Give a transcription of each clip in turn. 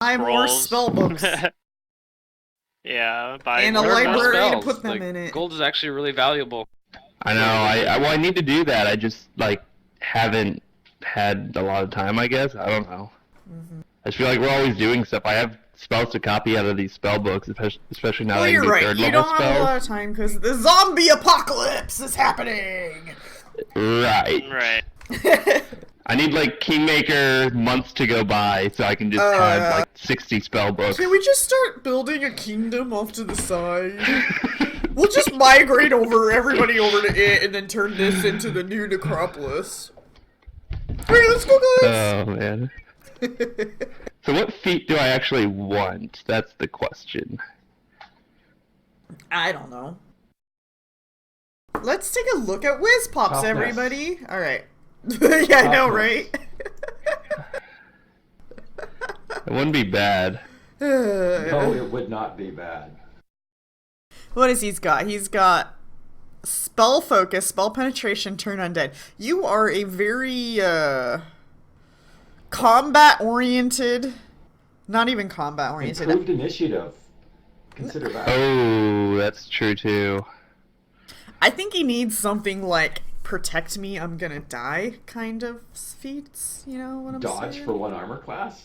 Buy more scrolls. spell books. Yeah, buy And a more library to spells. put them Like, in it. gold is actually really valuable. I know. I need to do that. I just like haven't had a lot of time. I guess I don't know. I just feel like we're always doing stuff. I have spells to copy out of these spell books, especially now Well, that I you're can do right. third You level don't have a spells. lot of time because the zombie apocalypse is happening. Right. Right. I need like Kingmaker months to go by so I can just have like 60 spell books. Can we just start building a kingdom off to the side? We'll just migrate everybody over to it and then turn this into the new necropolis. Alright, let's go, guys! Oh man. So what feat do I actually want? That's the question. I don't know. Let's take a look at Whiz Pops, Toughness. everybody. Alright. Yeah, I know, right? It wouldn't be bad. No, it would not be bad. What has he's got? He's got spell focus, spell penetration, turn undead. You are a very combat oriented, not even combat oriented. Improved initiative. Consider that. Oh, that's true too. I think he needs something like protect me, I'm gonna die kind of feats. You know what I'm Dodge saying? for one armor class?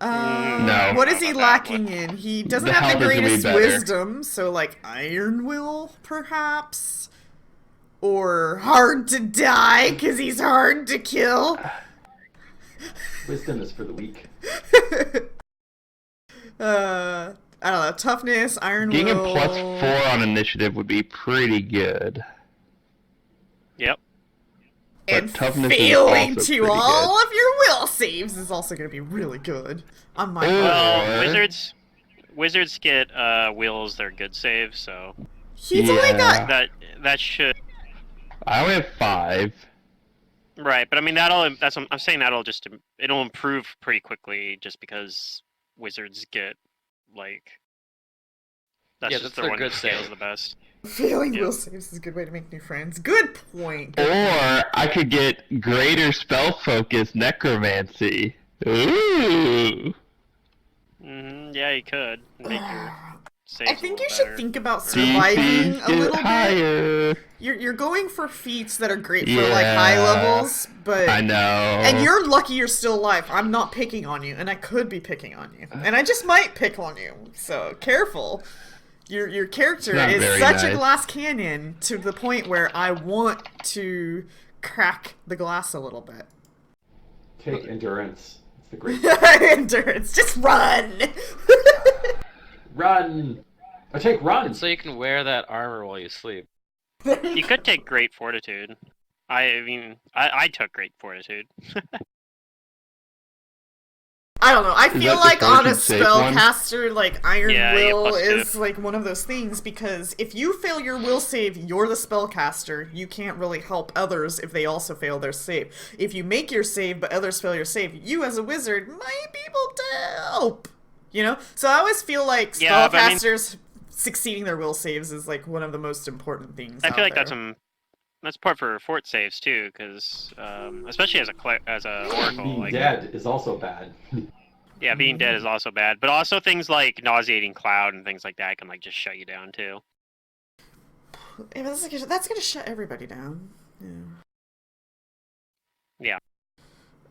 No. What is he Not that lacking one. in? He doesn't The have health the is gonna be greatest better. wisdom, so like Iron Will, perhaps? Or hard to die, because he's hard to kill? Wisdom is for the weak. I don't know, toughness, Iron Getting a Will... +4 on initiative would be pretty good. Yep. And But toughness is failing also to pretty all of your will saves is also going to be really good. On my Or- part. Well, wizards get wills their good save, so He's only got... that should I only have 5. right. But I mean I'm saying it'll improve pretty quickly just because wizards get like Yeah, just that's their their one good scales save. the best. Failing Yeah. will saves is a good way to make new friends. Good point. Or I could get greater spell focus necromancy. Ooh. Yeah, you could make your saves I think a you little should better. think about surviving DCs a get little bit. higher. You're going for feats that are great for like high Yeah. levels, but... I know. And you're lucky you're still alive. I'm not picking on you, and I could be picking on you. And I just might pick on you, so careful. Your character Not is very such a nice. glass canyon to the point where I want to crack the glass a little bit. Take endurance. It's the great. Endurance, just run! Run! Or take run! And so you can wear that armor while you sleep. You could take great fortitude. I mean, I took great fortitude. I don't know. I Is feel that the like on a fortune save one? spellcaster, like Iron Yeah, you get Will +2. is like one of those things because if you fail your will save, you're the spellcaster. You can't really help others if they also fail their save. If you make your save but others fail your save, you as a wizard might be able to help. You know? So I always feel like Yeah, but I mean- spellcasters succeeding their will saves is like one of the most important things. I feel like out that's part for fort saves too, because especially as a oracle, Being like dead is also bad. yeah, being dead is also bad. But also things like nauseating cloud and things like that can like just shut you down too. there. That's gonna shut everybody down. Yeah.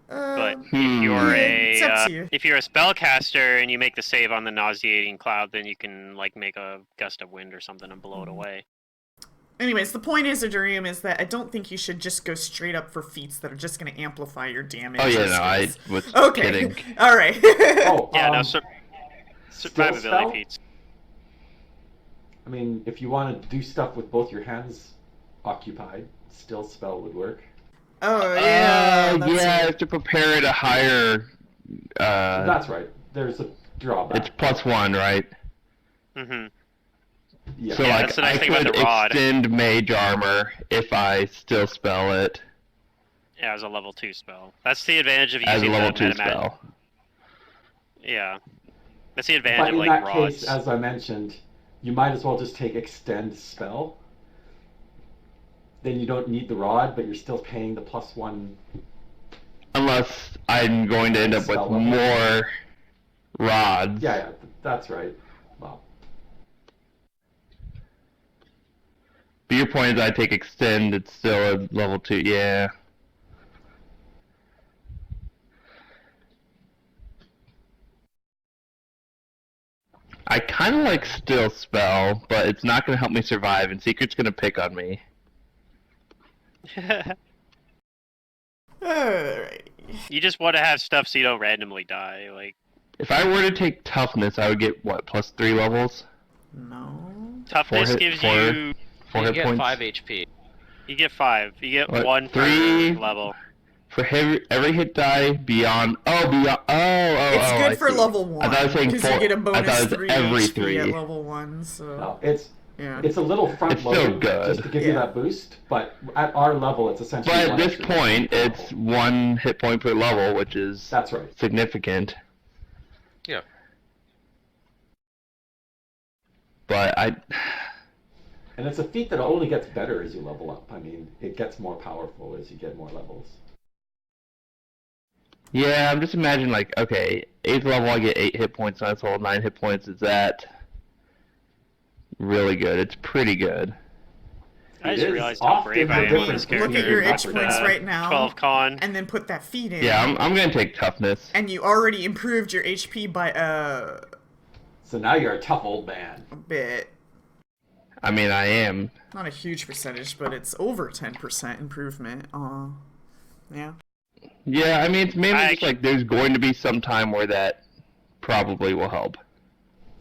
But If you're it's up to you. if you're a spellcaster and you make the save on the nauseating cloud, then you can like make a gust of wind or something and blow it away. Anyways, the point is, Adurium, is that I don't think you should just go straight up for feats that are just going to amplify your damage. Oh or yeah, no, I skills. was Okay. kidding. All right. Oh, Yeah, no, still survivability spell? feats. I mean, if you want to do stuff with both your hands occupied, still spell would work. Oh yeah. that's yeah, I right. have to prepare at a higher. That's right. There's a drawback. It's +1, right? Mm-hmm. Yeah. So Yeah, like that's the nice I thing about could the rod. extend mage armor if I still spell it Yeah, as a level 2 spell. That's the advantage of as a using level the 2 meta spell. Yeah. That's the But advantage in of like that rods. case, as I mentioned, you might as well just take extend spell. Then you don't need the rod, but you're still paying the +1. Unless I'm going to end up with Spell level. more rods. Yeah, that's right. Well, But your point is I take extend, it's still a level 2, yeah. I kind of like still spell, but it's not going to help me survive, and Secret's going to pick on me. Alright. You just want to have stuff so you don't randomly die. Like, If I were to take toughness, I would get, what, plus 3 levels? No. toughness gives four- you 4 You hit get points? 5 HP. you get 5. You get What, 1 three? per level. For every hit die beyond... It's good I for see. level 1. I thought I was saying because 4. you get a I bonus thought it was 3 every HP 3. at level 1, so... no, Yeah. it's a little front It's still loaded good. just to give you Yeah. that boost, but at our level, it's essentially. But at one this extra point, level. it's 1 hit point per level, which is That's right. significant. Yeah. But And it's a feat that only gets better as you level up. I mean, it gets more powerful as you get more levels. yeah, I'm just imagining like, okay, 8th level I get 8 hit points, 9th level 9 hit points. Is that really good? It's pretty good. I It just is realized how often brave the I am with difference this character. Look at your itch between points Uh, right now. 12 con. And then put that feat in. Yeah, I'm gonna take toughness. And you already improved your HP by So now you're a tough old man. a bit. I mean, I am. Not a huge percentage, but it's over 10% improvement. Yeah. Yeah, I mean, it's mainly I just like there's going to be some time where that probably will help.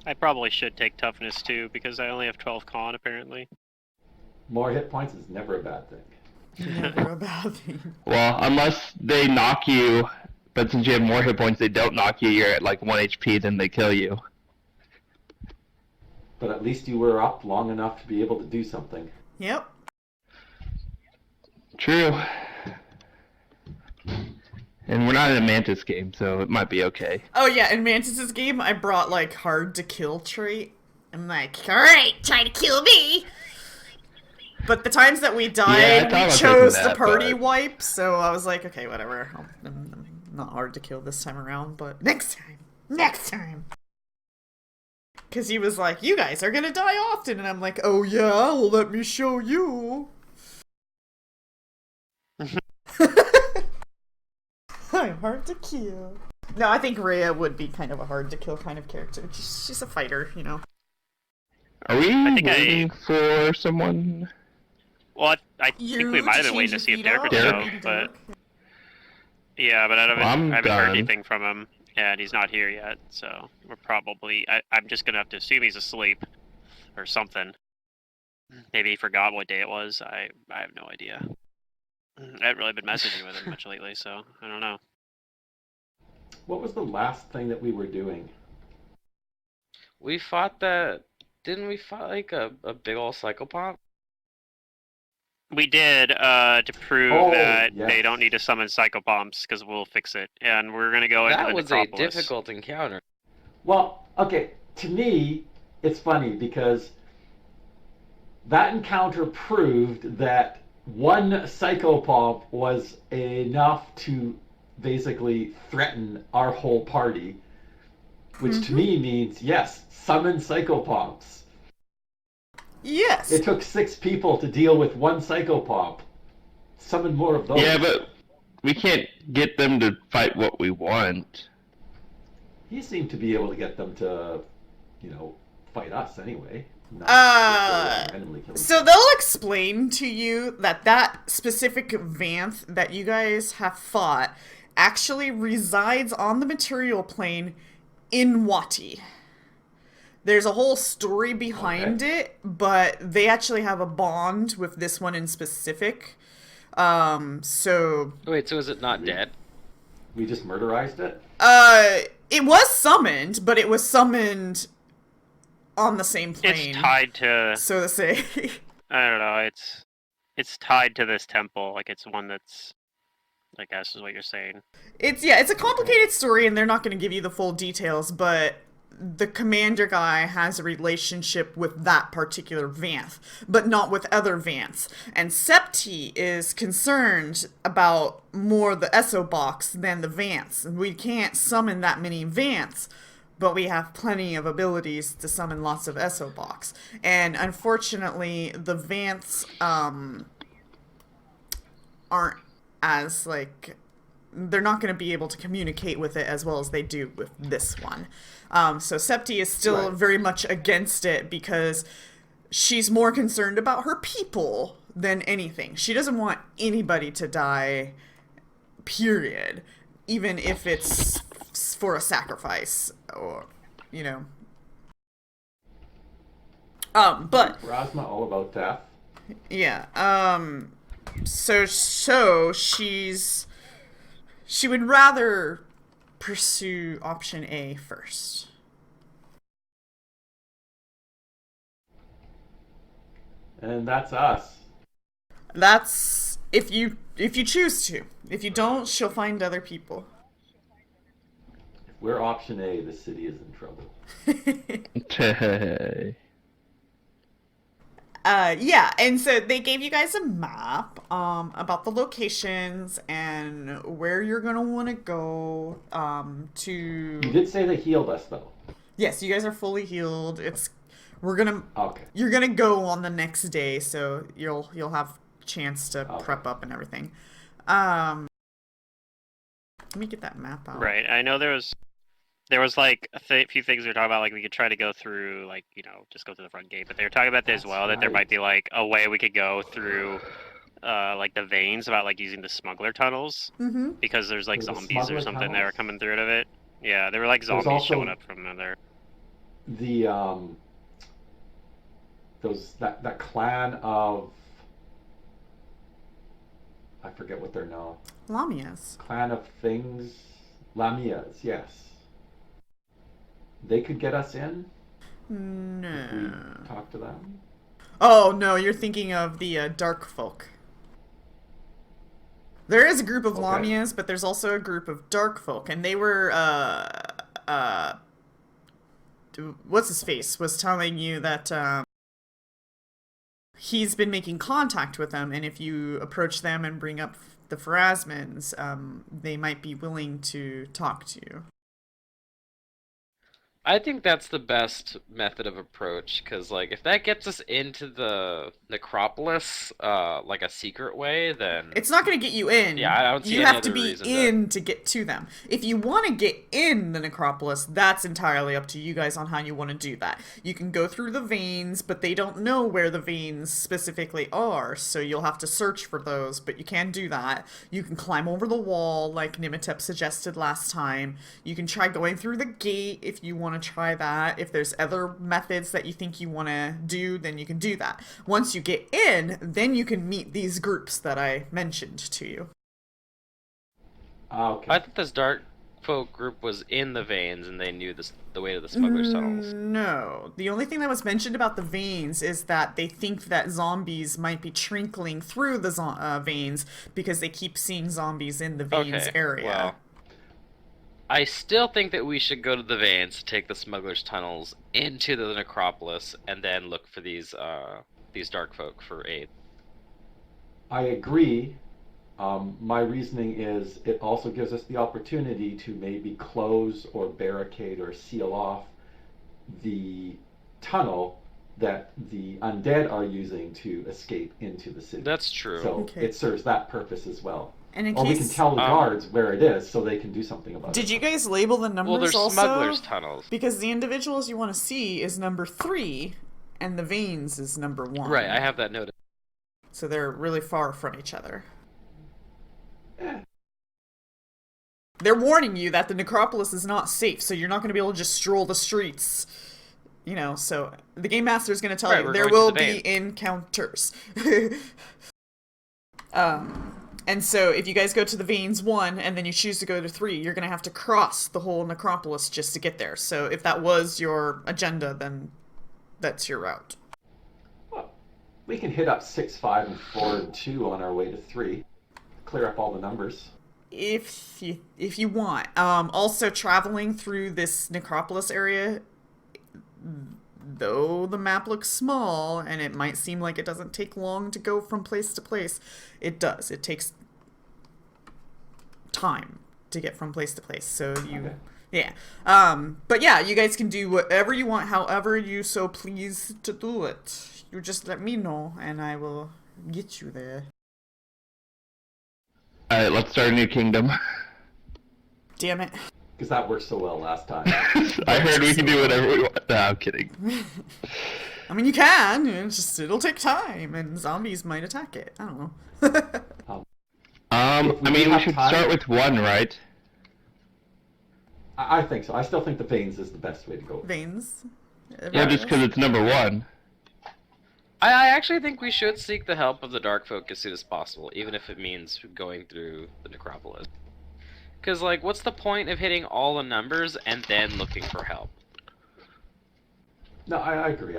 I probably should take toughness too, because I only have 12 con apparently. More hit points is never a bad thing. Never a bad thing. Well, unless they knock you, but since you have more hit points, they don't knock you. You're at like 1 HP, then they kill you. But at least you were up long enough to be able to do something. Yep. True. And we're not in a Mantis game, so it might be okay. Oh yeah, in Mantis's game, I brought like hard to kill trait. I'm like, alright, try to kill me! But the times that we Yeah, I died, thought we about chose taking the that, party but- wipe, so I was like, okay, whatever. I'm not hard to kill this time around, but next time! Next time! Because he was like, you guys are gonna die often, and I'm like, oh yeah, well let me show you. I'm hard to kill. No, I think Rhea would be kind of a hard to kill kind of character. She's a fighter, you know. Are we think waiting for someone? Well, I think we might have been waiting to see if Derek would show, but yeah, but I haven't heard done. anything from him, and he's not here yet. So we're probably. I'm just gonna have to assume he's asleep or something. Maybe he forgot what day it was. I have no idea. I haven't really been messaging with him much lately, so I don't know. What was the last thing that we were doing? We fought that. Didn't we fight like a big ol' psychopomp? We did to prove Oh, that yes. they don't need to summon psychopomps because we'll fix it, and we're gonna go into That the was necropolis. a difficult encounter. Well, okay, to me, it's funny because that encounter proved that one psychopomp was enough to basically threaten our whole party, which to me means, yes, summon psychopomps. Yes. It took 6 people to deal with one psychopomp. Summon more of those. Yeah, but we can't get them to fight what we want. He seemed to be able to get them to, fight us anyway. Not just randomly kill each So other. they'll explain to you that specific Vanth that you guys have fought actually resides on the material plane in Wati. There's a whole story behind it, but they actually have a bond with this one in specific. So Wait, so is it not dead? We just murderized it? it was summoned, but it was summoned on the same plane. It's tied to. So to say. I don't know. It's tied to this temple. Like it's one that's. I guess is what you're saying. It's a complicated story, and they're not going to give you the full details, but the commander guy has a relationship with that particular Vanth, but not with other Vanths. And Septi is concerned about more the Esso box than the Vanths. And we can't summon that many Vanths, but we have plenty of abilities to summon lots of SO blocks. And unfortunately, the Vance aren't as, like, they're not going to be able to communicate with it as well as they do with this one. So Septi is still very much against it because she's more concerned about her people than anything. She doesn't want anybody to die, period, even if it's for a sacrifice or, you know. But Rasma all about death. yeah, so she would rather pursue option A first. And that's us. That's if you choose to. If you don't, she'll find other people. If we're option A, the city is in trouble. Yeah, and so they gave you guys a map about the locations and where you're gonna want to go to. You did say they healed us, though. Yes, you guys are fully healed. Okay. You're gonna go on the next day, so you'll have chance to prep up and everything. Let me get that map out. Right. I know there was like a few things we were talking about, like we could try to go through, like, you know, just go to the front gate. But they were talking about this as well, that there might be like a way we could go through, like the veins, about like using the smuggler tunnels, because there's like There's the zombies or smuggler something that were tunnels. coming through out of it. Yeah, there were like There's zombies also showing up from there. The that clan of, I forget what they're known. Lamias. Clan of things, Lamias, yes. They could get us in if No. we talk to them. Oh no, you're thinking of the dark folk. There is a group of Okay. Lamias, but there's also a group of dark folk, and they were what's his face was telling you that he's been making contact with them, and if you approach them and bring up the Pharasmans, they might be willing to talk to you. I think that's the best method of approach, because like if that gets us into the necropolis, like a secret way, then It's not going to get you in. Yeah, I don't see You any have to other be reason in to get to them. If you want to get in the necropolis, that's entirely up to you guys on how you want to do that. You can go through the veins, but they don't know where the veins specifically are, so you'll have to search for those, but you can do that. You can climb over the wall, like Nimitep suggested last time. You can try going through the gate if you want to try that. If there's other methods that you think you want to do, then you can do that. Once you get in, then you can meet these groups that I mentioned to you. Okay. I thought this dark folk group was in the veins and they knew the way to the smuggler's tunnels. No. The only thing that was mentioned about the veins is that they think that zombies might be trickling through the veins because they keep seeing zombies in the veins area. Well, I still think that we should go to the veins to take the smuggler's tunnels into the necropolis and then look for these dark folk for aid. I agree. My reasoning is it also gives us the opportunity to maybe close or barricade or seal off the tunnel that the undead are using to escape into the city. That's true. So Okay. it serves that purpose as well. And in Or we case, can tell the guards where it is so they can do something about it. did you guys label the numbers Well, there's also? smuggler's tunnels. Because the individuals you want to see is number 3, and the veins is number 1. Right, I have that noted. So they're really far from each other. Eh, They're warning you that the necropolis is not safe, so you're not going to be able to just stroll the streets. You know, so the game master is going to tell Right, you we're there going to will the be veins. encounters. And so if you guys go to the veins 1 and then you choose to go to 3, you're going to have to cross the whole necropolis just to get there. So if that was your agenda, then that's your route. well, we can hit up 6, 5, and 4, and 2 on our way to 3. Clear up all the numbers. If you want. Also, traveling through this necropolis area, though the map looks small and it might seem like it doesn't take long to go from place to place, it does. It takes time to get from place to place. So you Okay. Yeah. But yeah, you guys can do whatever you want, however you so please to do it. You just let me know, and I will get you there. Alright, let's start a new kingdom. Damn it. Because that worked so well last time. I heard we can do whatever we want. No, I'm kidding. I mean, you can. It'll take time, and zombies might attack it. I don't know. I mean, we should start with one, right? I think so. I still think the veins is the best way to go. Veins. Yeah, just because it's number one. I actually think we should seek the help of the Dark Folk as soon as possible, even if it means going through the Necropolis. Because, like, what's the point of hitting all the numbers and then looking for help? No, I agree.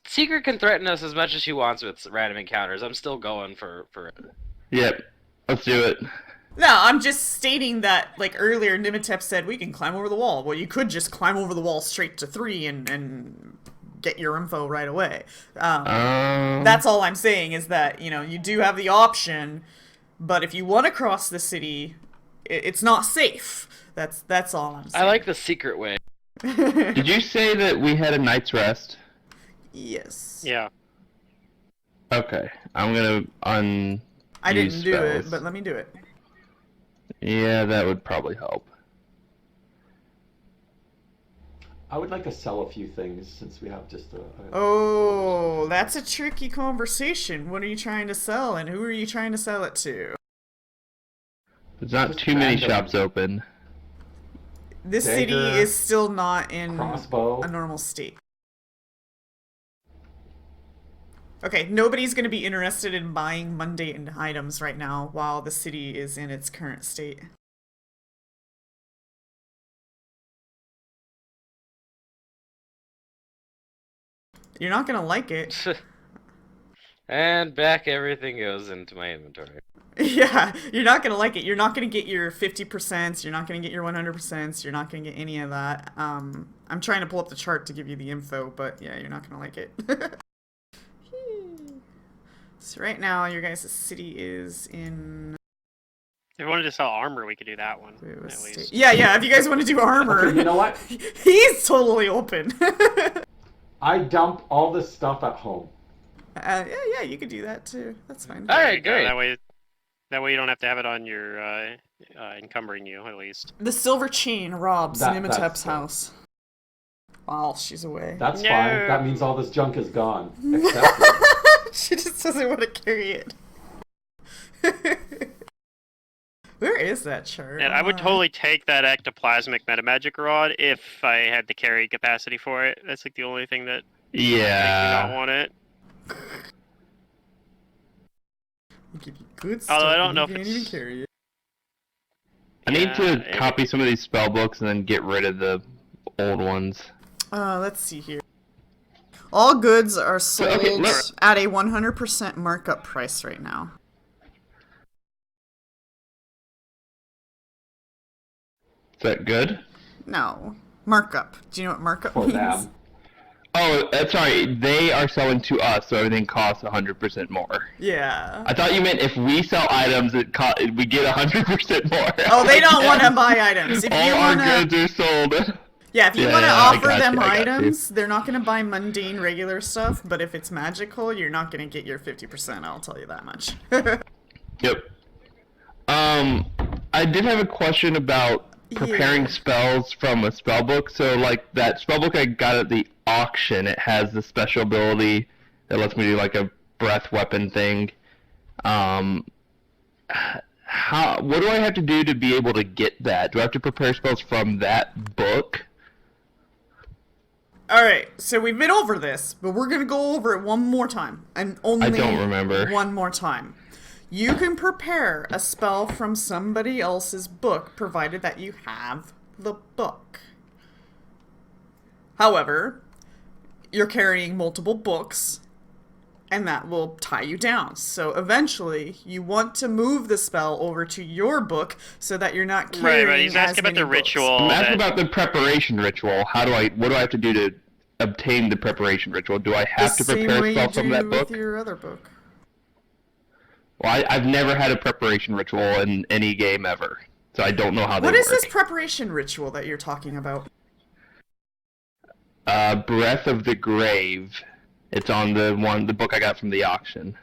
Secret can threaten us as much as she wants with random encounters. I'm still going for it. Yep. Let's do it. No, I'm just stating that, like, earlier Nimitep said we can climb over the wall. Well, you could just climb over the wall straight to 3 and get your info right away. That's all I'm saying is that, you know, you do have the option, but if you want to cross the city, it's not safe. That's all I'm saying. I like the secret way. Did you say that we had a night's rest? Yes. Yeah. Okay. I'm gonna I didn't do spells. it, but let me do it. Yeah, that would probably help. I would like to sell a few things since we have just a... Oh, that's a tricky conversation. What are you trying to sell, and who are you trying to sell it to? There's not Just too many random. shops open. This Dagger, city is still not in crossbow. a normal state. Okay, nobody's going to be interested in buying mundane items right now while the city is in its current state. You're not going to like it. And back everything goes into my inventory. Yeah, you're not going to like it. You're not going to get your 50%, you're not going to get your 100%, you're not going to get any of that. I'm trying to pull up the chart to give you the info, but yeah, you're not going to like it. So right now, your guys' city is in... If we wanted to sell armor, we could do that one, Wait, what at state? least. Yeah, if you guys want to do armor... Okay, you know what? He's totally open. I dump all this stuff at home. Yeah, you could do that too. That's fine. All There right, you go. great. That way you don't have to have it on your, encumbering you, at least. The silver chain robs That's Nimitep's fine. house. While she's away. That's No. fine. That means all this junk is gone. Except for... She just doesn't want to carry it. Where is that chart? And I would totally take that ectoplasmic metamagic rod if I had the carry capacity for it. That's like the only thing that makes me not Yeah. want it. I'll give you good stuff. Although I don't and know you if can't it's- even carry it. I need to Yeah, copy some of these spell books and then get rid of the old ones. Let's see here. All goods are sold okay, let- at a 100% markup price right now. Is that good? No. Markup. Do you know what markup For means? them. Oh, that's right. They are selling to us, so everything costs 100% more. Yeah. I thought you meant if we sell items, we get 100% more. Oh, they don't Yes. want to buy items. If All you our want to... goods are sold. Yeah, if you Yeah, want to yeah, I offer got them you, I got you. items, they're not going to buy mundane regular stuff, but if it's magical, you're not going to get your 50%, I'll tell you that much. Yep. I did have a question about preparing Yeah. spells from a spell book. So, like, that spell book I got at the auction, it has the special ability that lets me do, like, a breath weapon thing. What do I have to do to be able to get that? Do I have to prepare spells from that book? Alright, so we've been over this, but we're going to go over it one more time. And only I don't remember. one more time. You can prepare a spell from somebody else's book, provided that you have the book. However, you're carrying multiple books, and that will tie you down. So eventually, you want to move the spell over to your book so that you're not carrying Right. He's as asking about many the books. ritual. I'm asking that- about the preparation ritual. What do I have to do to obtain the preparation ritual? Do I have to The same prepare way a spell you from do that book? with your other book. Well, I've never had a preparation ritual in any game ever. So I don't know how they What work. is this preparation ritual that you're talking about? Breath of the Grave. It's on the book I got from the auction.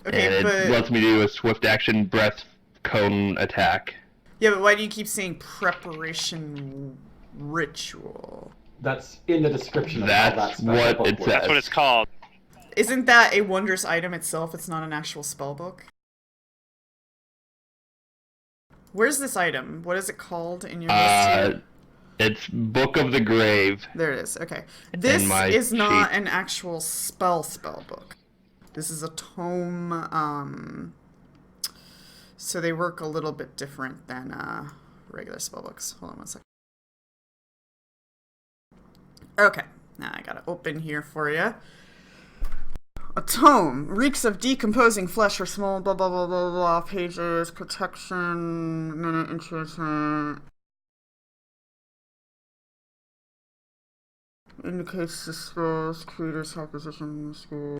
Okay, And it but lets me do a swift action breath cone attack. yeah, but why do you keep saying preparation ritual? That's in the description of That's how that special what book it works. says. That's what it's called. Isn't that a wondrous item itself? It's not an actual spell book. Where's this item? What is it called in your list here? It's Book of the Grave. There it is. Okay. This my is not sheet. an actual spell book. This is a tome, so they work a little bit different than regular spell books. Hold on one second. Okay, now I gotta open here for you. A tome. Reeks of decomposing flesh or small blah blah blah blah blah pages. Protection. Minute intuition. Indicates the spell's creator's health position in the school.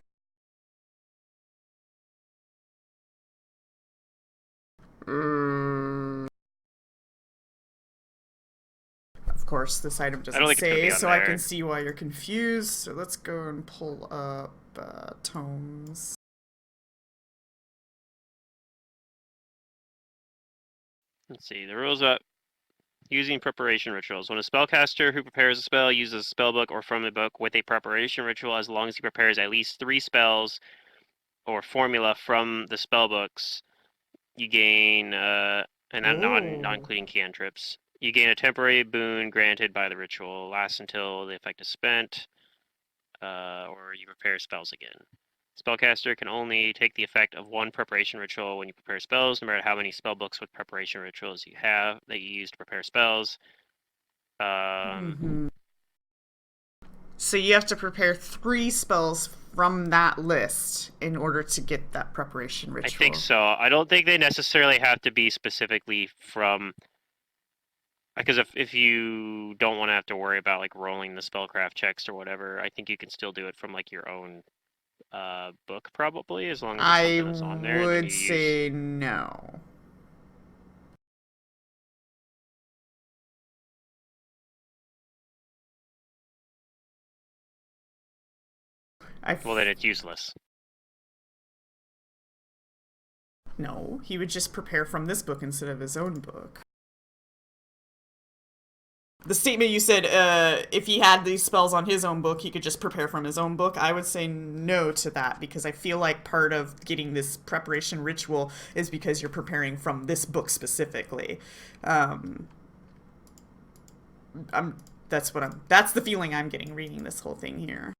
Of course, this item I don't doesn't think it's gonna say, be on so I there. can see why you're confused. So let's go and pull up tomes. Let's see. The rules about using preparation rituals. When a spellcaster who prepares a spell uses a spellbook or from the book with a preparation ritual, as long as he prepares at least 3 spells or formula from the spellbooks, you gain, and not including cantrips, you gain a temporary boon granted by the ritual. Lasts until the effect is spent, or you prepare spells again. Spellcaster can only take the effect of 1 preparation ritual when you prepare spells, no matter how many spellbooks with preparation rituals you have that you use to prepare spells. So you have to prepare 3 spells from that list in order to get that preparation ritual. I think so. I don't think they necessarily have to be specifically from... Because if you don't want to have to worry about like rolling the spellcraft checks or whatever, I think you can still do it from like your own book, probably, as long as it's something that's on there. I And then would you say no. Well, then it's useless. No, he would just prepare from this book instead of his own book. The statement you said, if he had these spells on his own book, he could just prepare from his own book. I would say no to that, because I feel like part of getting this preparation ritual is because you're preparing from this book specifically. That's the feeling I'm getting reading this whole thing here.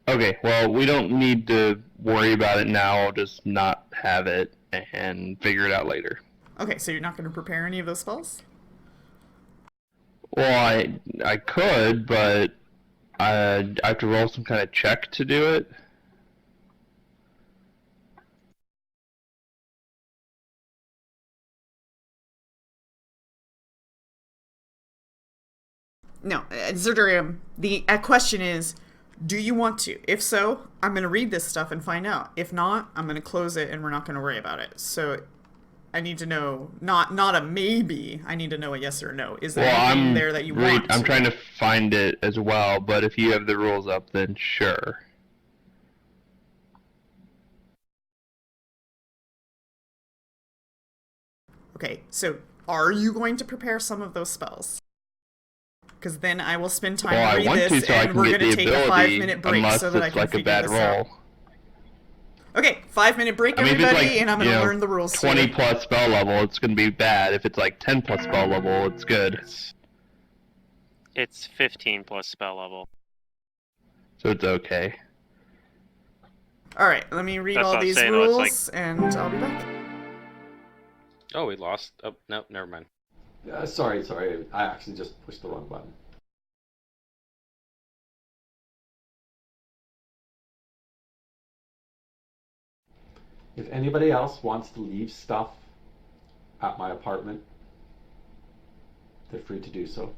Okay, well, we don't need to worry about it now. I'll just not have it and figure it out later. Okay, so you're not going to prepare any of those spells? Well, I could, but I have to roll some kind of check to do it. No, Zerdurium, the question is, do you want to? If so, I'm going to read this stuff and find out. If not, I'm going to close it and we're not going to worry about it. So I need to know, not a maybe, I need to know a yes or no. Is there anything there that you want I'm trying to find it as well, but if you have the rules up, then sure. Okay, so are you going to prepare some of those spells? Because then I will spend time to read this, so and we're going to take a 5-minute break so that I can figure this out. Okay, 5-minute break, everybody, and I'm going to learn the rules. 20 plus spell level, it's going to be bad. If it's like 10 plus spell level, it's good. It's 15 plus spell level. So it's okay. Alright, let me read That's all what I'm these saying, though, it's rules, and I'll be back. Oh, we lost. Oh, no, never mind. Sorry. I actually just pushed the wrong button. If anybody else wants to leave stuff at my apartment, they're free to do so.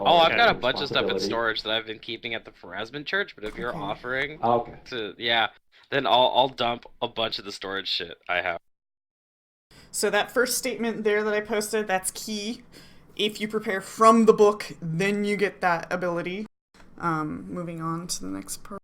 Oh, I've got a and bunch of stuff in responsibility. storage that I've been keeping at the Pharasman Church, but if you're Okay. offering Okay. to, yeah, then I'll dump a bunch of the storage shit I have. So that first statement there that I posted, that's key. If you prepare from the book, then you get that ability. Moving on to the next part.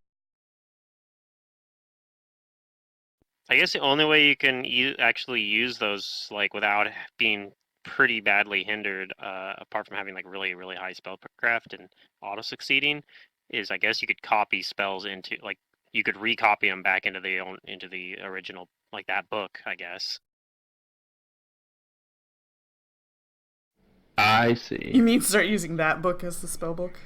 I guess the only way you can actually use those like without being pretty badly hindered, apart from having like really really high spellcraft and auto succeeding, is I guess you could copy spells into like you could recopy them back into the original like that book, I guess. I You see. mean start using that book as the spell book?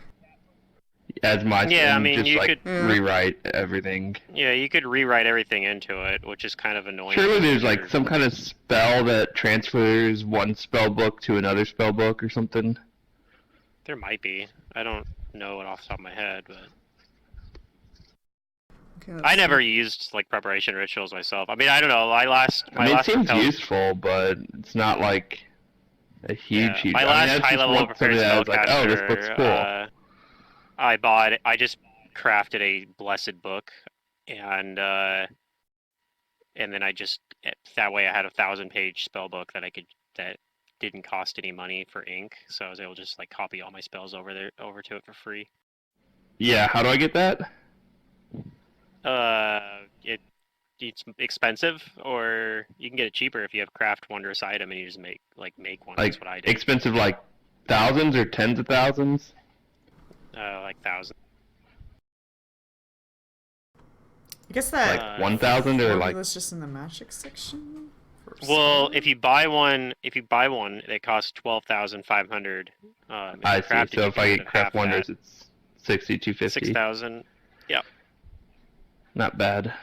As my Yeah, I and mean, just you like could- Yeah. rewrite everything. Yeah, you could rewrite everything into it, which is kind of annoying. Surely there's like You're- some kind of spell that transfers one spell book to another spell book or something. There might be. I don't know it off the top of my head, but Okay, I let's never see. used like preparation rituals myself. I mean, I don't know. My I mean, it last seems propel- useful, but it's not like a huge. My I mean, last that's high just level one- prepared something that is like, oh, this book's spellcaster, cool. I just crafted a blessed book, and then I just that way I had a 1,000-page spell book that didn't cost any money for ink, so I was able to just like copy all my spells over to it for free. Yeah, how do I get that? It's expensive, or you can get it cheaper if you have craft wondrous item and you just make one. Like That's what I did. expensive, like thousands or tens of thousands. Like 1,000. I guess that Like 1,000 or like. formula's just in the magic section. for Well, spell? if you buy one, it costs 12,500. I see. So if I get craft wonders, it's 6250. 6,000. Not bad.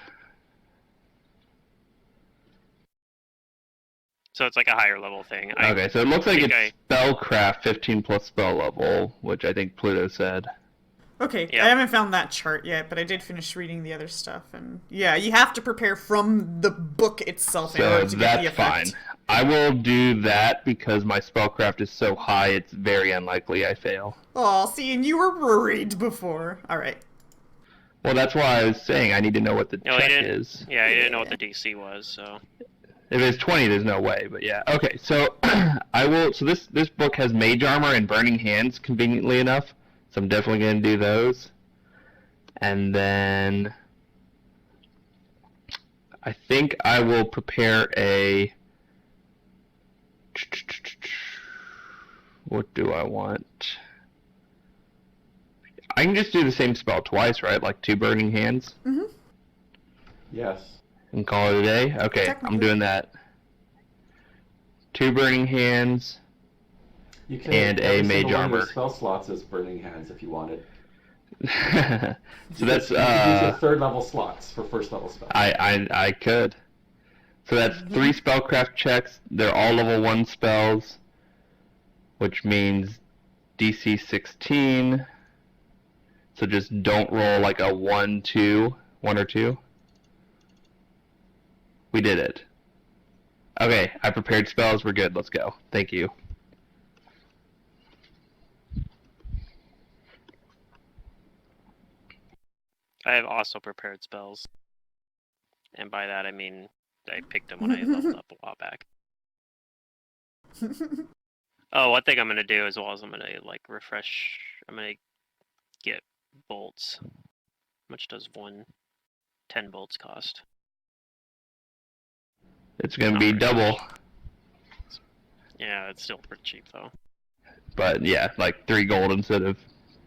So it's like a higher level thing. Okay, so it looks like think it's spellcraft 15 plus spell level, which I think Pluto said. Okay, Yeah. I haven't found that chart yet, but I did finish reading the other stuff, and yeah, you have to prepare from the book itself in So order to get the that's effect. fine. I will do that because my spellcraft is so high, it's very unlikely I fail. Oh, see, and you were worried before. All right. Well, that's why I was saying I need to know what the No, he check didn't. is. Yeah, I didn't know what the DC was, so. If it's 20, there's no way, but yeah. Okay, so I will. So this book has mage armor and burning hands, conveniently enough. So I'm definitely gonna do those. And then I think I will prepare a. What do I want? I can just do the same spell twice, right? Like 2 burning hands Yes. and call it a day. Okay, I'm Technically. doing that. 2 burning hands. You can And have every a mage single one of your armor. spell slots as burning hands if you wanted. So that's You can use your third level slots for first level spells. I could. So that's 3 spellcraft checks. They're all level 1 spells, which means DC 16. So just don't roll like a 1, 2, 1 or 2. We did it. Okay, I prepared spells. We're good. Let's go. Thank you. I have also prepared spells. And by that I mean I picked them when I leveled up a while back. Oh, one thing I'm gonna do as well is I'm gonna like refresh. I'm gonna get bolts. How much does 10 bolts cost? It's gonna Not be very double, much. Yeah, it's still pretty cheap though. but yeah, like 3 gold instead of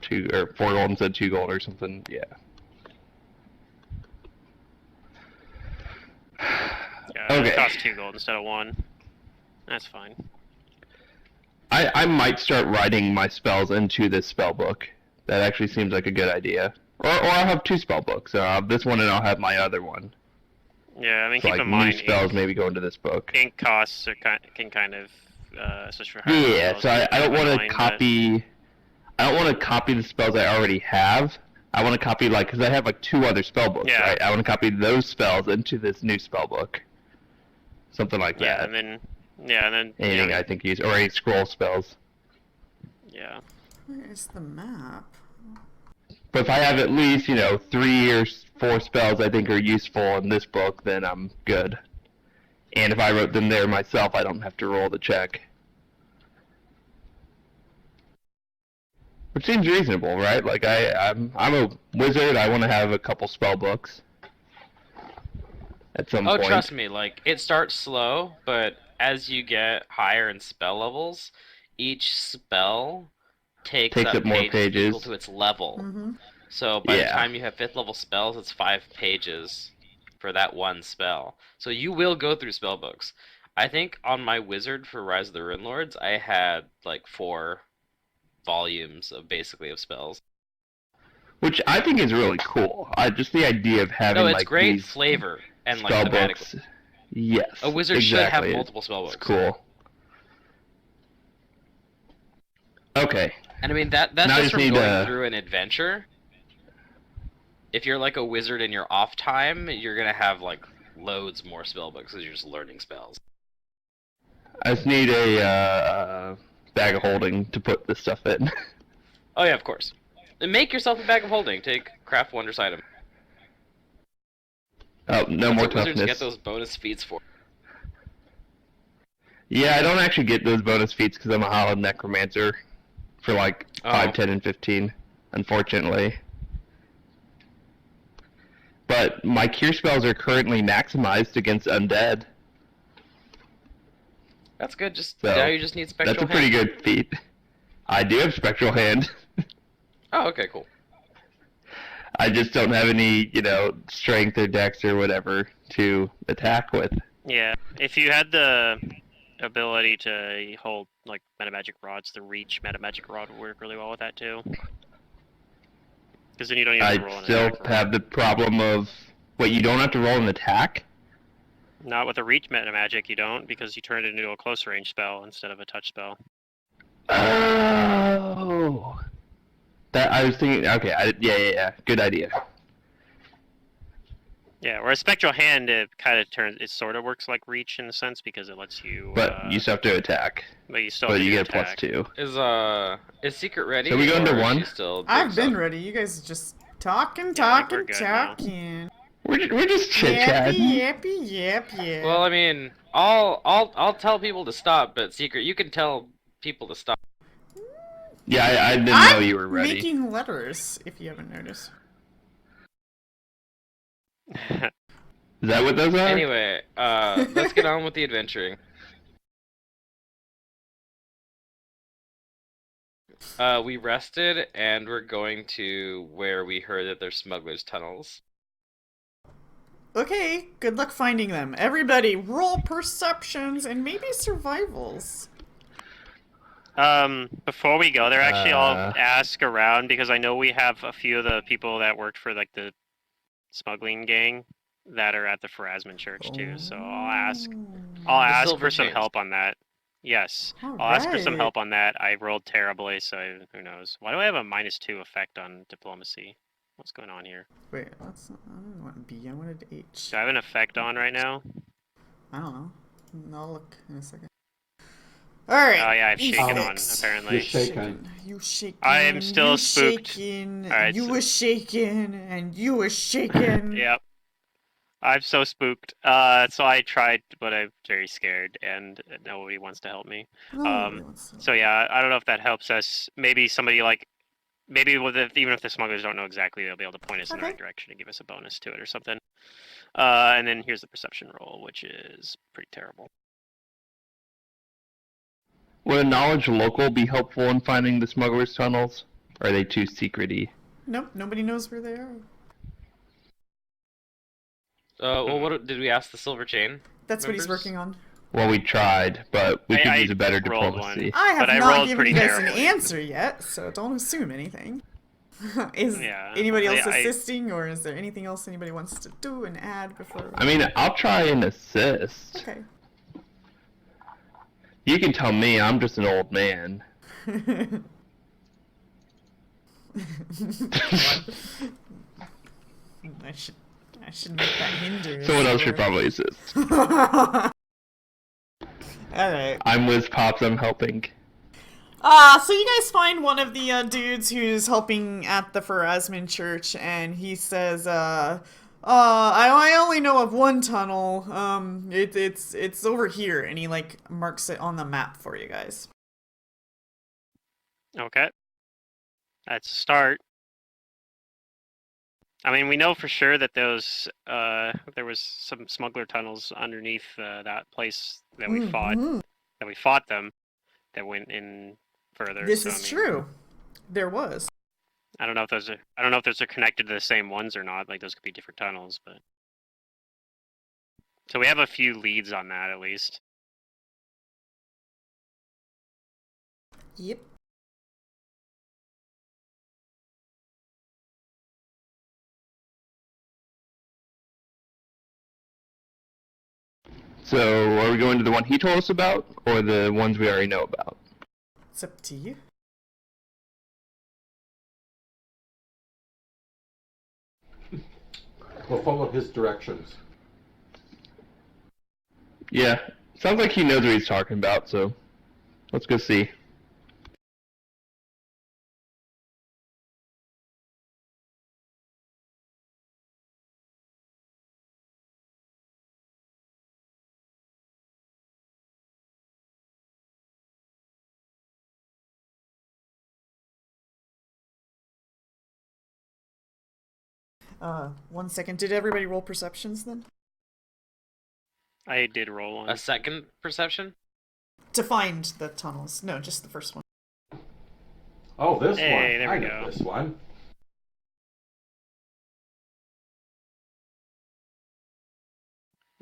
2, or 4 gold instead of 2 gold or something. Yeah. Yeah, Okay. it costs 2 gold instead of 1. That's fine. I might start writing my spells into this spell book. That actually seems like a good idea. Or I'll have 2 spell books. So I'll have this one and I'll have my other one. Yeah, I mean, So keep like in new mind, spells maybe go into this book. ink costs can kind of, especially for higher Yeah, spells, so I can don't be want to annoying, but- copy. I don't want to copy the spells I already have. I want to copy like because I have like 2 other spell books, Yeah. right? I want to copy those spells into this new spell book. Something like Yeah, that. and then Anything I think use or any scroll spells. yeah. Where is the map? But if I have at least, 3 or 4 spells I think are useful in this book, then I'm good. And if I wrote them there myself, I don't have to roll the check. Which seems reasonable, right? Like, I'm a wizard, I want to have a couple spell books. At some point. Oh, trust me, like, it starts slow, but as you get higher in spell levels, each spell takes up more pages pages equal to its level. Mm-hmm. So by the Yeah. time you have 5th level spells, it's 5 pages for that one spell. So you will go through spell books. I think on my wizard for Rise of the Rune Lords, I had like 4 volumes of spells. Which I think is really cool. Just the idea of having No, it's like great these flavor and like spell thematic. books. Yes. A wizard exactly. should have multiple spell books. It's cool. Okay. And I mean that's Now I just just from need going to- through an adventure. If you're like a wizard in your off time, you're gonna have like loads more spell books because you're just learning spells. I just need a bag of holding to put this stuff in. Oh yeah, of course. And make yourself a bag of holding. Take craft wondrous item. Oh, no That's more what wizards toughness. get those bonus feats for. Yeah, I don't actually get those bonus feats because I'm a Hallowed Necromancer for like 5, Oh. 10, and 15, unfortunately. But my cure spells are currently maximized against undead. That's good. Just So, now you just need spectral That's a pretty hand. good feat. I do have Spectral Hand. Oh, okay, cool. I just don't have any, strength or dex or whatever to attack with. Yeah, if you had the ability to hold like metamagic rods, the reach metamagic rod would work really well with that too. Because then you don't even have to roll I an still attack roll. have the problem of... Wait, you don't have to roll an attack? Not with a reach metamagic, you don't, because you turn it into a close range spell instead of a touch spell. Oh... That I was thinking. Okay, yeah. Good idea. Yeah, whereas Spectral Hand, it kind of turns, it sort of works like Reach in a sense because it lets you. But you still have to attack. But you still. But have to you do get attack. +2. Is Secret ready? So we going to or is 1? she still I've doing been stuff? ready. You guys are just talking. Yeah, I think we're good now. Talking. We're just chit chatting. Yappy. Well, I mean, I'll tell people to stop, but Secret, you can tell people to stop. Yeah, I didn't know I'm you were ready. making letters, if you haven't noticed. Is that what those are? Anyway, let's get on with the adventuring. We rested, and we're going to where we heard that there's smugglers' tunnels. Okay, good luck finding them. Everybody, roll perceptions and maybe survivals. Before we go there, actually, I'll ask around because I know we have a few of the people that worked for like the smuggling gang that are at the Pharasman Church too. So I'll ask Silver for some Chains. help on that. Yes, I'll ask for some help on that. I rolled terribly, so who knows? Why do I have a -2 effect on diplomacy? What's going on here? Wait, that's not, I didn't want B, I wanted H. Do I have an effect on right now? I don't know. I'll look in a second. Alright. Oh yeah, I've shaken on Phoenix. apparently. You're shaken. You shaking. I am still you spooked. Shaking, Alright, you so- was shaking, and you was shaking. Yep. I'm so spooked. So I tried, but I'm very scared, and nobody wants to help me. Nobody wants to- So yeah, I don't know if that helps us. Maybe somebody like, maybe even if the smugglers don't know exactly, they'll be able to point us in the right direction and give us a bonus to it or something. And then here's the perception roll, which is pretty terrible. Would a knowledge local be helpful in finding the smugglers' tunnels? Or are they too secret-y? Nope, nobody knows where they are. Well, what did we ask the Silver Chain? That's what he's Members? working on. Well, we tried, but we could I use a better rolled diplomacy. I have But I not rolled given pretty you guys an terribly. answer yet, so don't assume anything. Is Yeah, anybody else I- assisting, or is there anything else anybody wants to do and add before? I mean, I'll try and assist. Okay. You can tell me, I'm just an old man. I should make that hinder. Someone else should probably assist. Alright. I'm Liz Pops, I'm helping. So you guys find one of the dudes who's helping at the Pharasman Church, and he says, I only know of one tunnel. It's over here, and he like marks it on the map for you guys. Okay. That's a start. I mean, we know for sure that those there was some smuggler tunnels underneath that place that we fought. That we fought them. That went in further. This so, is I mean, true. There was. I don't know if those are connected to the same ones or not. Like those could be different tunnels, but so we have a few leads on that at least. Yep. So, are we going to the one he told us about, or the ones we already know about? It's up to you. We'll follow his directions. Yeah, sounds like he knows what he's talking about, so let's go see. One second. Did everybody roll perceptions then? I did roll one. A second perception? To find the tunnels. No, just the first one. Oh, this Hey, one. there we I know go. this one.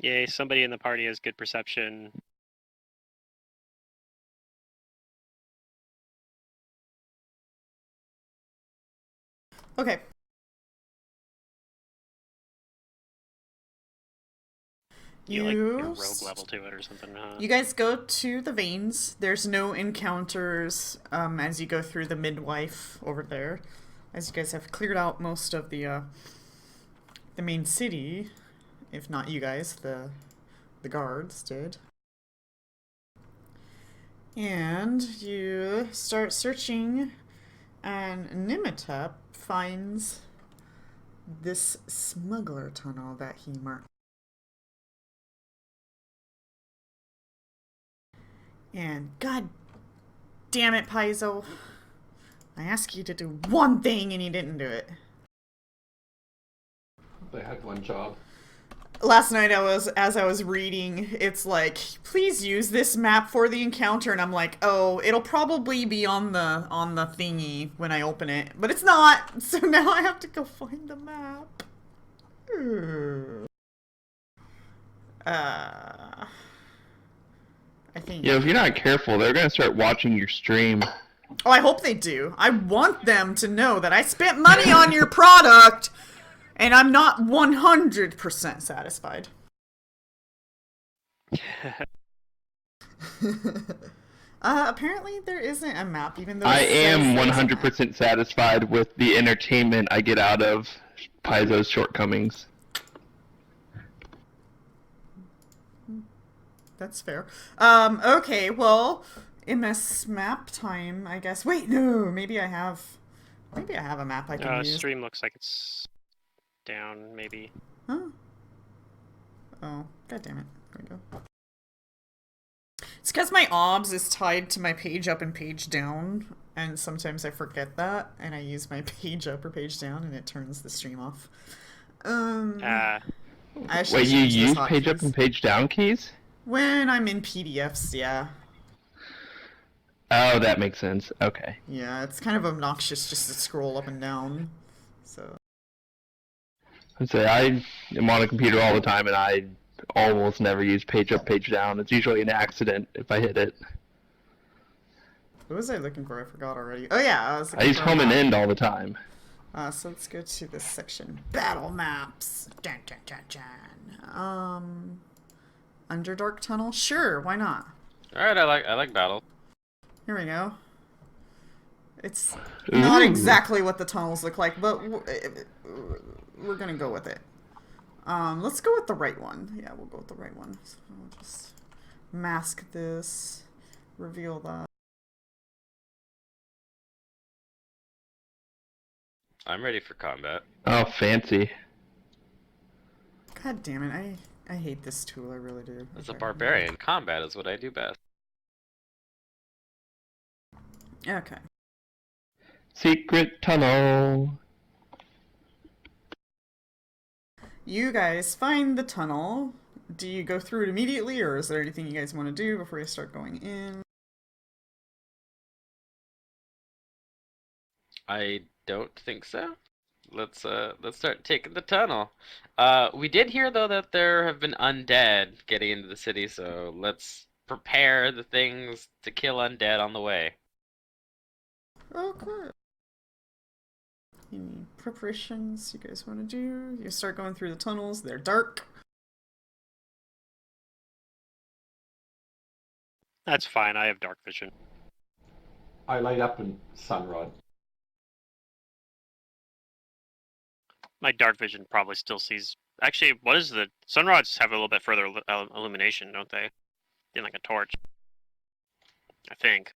Yay! Somebody in the party has good perception. Okay. You like your rogue level to it or something, huh? You guys go to the veins. There's no encounters as you go through the midwife over there, as you guys have cleared out most of the main city. If not you guys, the guards did. And you start searching, and Nimitep finds this smuggler tunnel that he marked. And god damn it, Paizo. I asked you to do one thing and you didn't do it. They had one job. Last night as I was reading, it's like, please use this map for the encounter, and I'm like, oh, it'll probably be on the thingy when I open it. But it's not, so now I have to go find the map. I think. Yeah, if you're not careful, they're gonna start watching your stream. Oh, I hope they do. I want them to know that I spent money on your product, and I'm not 100% satisfied. Apparently there isn't a map, even though I it am says there's a map. 100% satisfied with the entertainment I get out of Paizo's shortcomings. That's fair. Okay, well, MS map time, I guess. Wait, no, maybe I have a map I can use. Stream looks like it's down, maybe. Huh? Oh, god damn it. There we go. It's because my OBS is tied to my page up and page down, and sometimes I forget that, and I use my page up or page down, and it turns the stream off. I should Wait, you change those use page up hotkeys. and page down keys? When I'm in PDFs, yeah. Oh, that makes sense. Okay. Yeah, it's kind of obnoxious just to scroll up and down. So. I'd say I am on a computer all the time, and I almost never use page up, page down. It's usually an accident if I hit it. What was I looking for? I forgot already. Oh yeah, I was I looking use for a home and map. end all the time. So let's go to this section. Battle maps. Dun, dun, dun, dun. Underdark tunnel? Sure, why not? Alright, I like battle. Here we go. It's not Ooh. exactly what the tunnels look like, but we're gonna go with it. Let's go with the right one. Yeah, we'll go with the right one. So I'll just mask this, reveal that. I'm ready for combat. Oh, fancy. God damn it, I hate this tool, I really do. As a Okay. barbarian, combat is what I do best. Okay. Secret tunnel. You guys find the tunnel. Do you go through it immediately, or is there anything you guys want to do before you start going in? I don't think so. Let's start taking the tunnel. We did hear though that there have been undead getting into the city, so let's prepare the things to kill undead on the way. Okay. Any preparations you guys want to do? You start going through the tunnels. They're dark. That's fine. I have dark vision. I light up in sunrod. My dark vision probably still sees. Actually, what is the sunrods have a little bit further illumination, don't they? In like a torch, I think,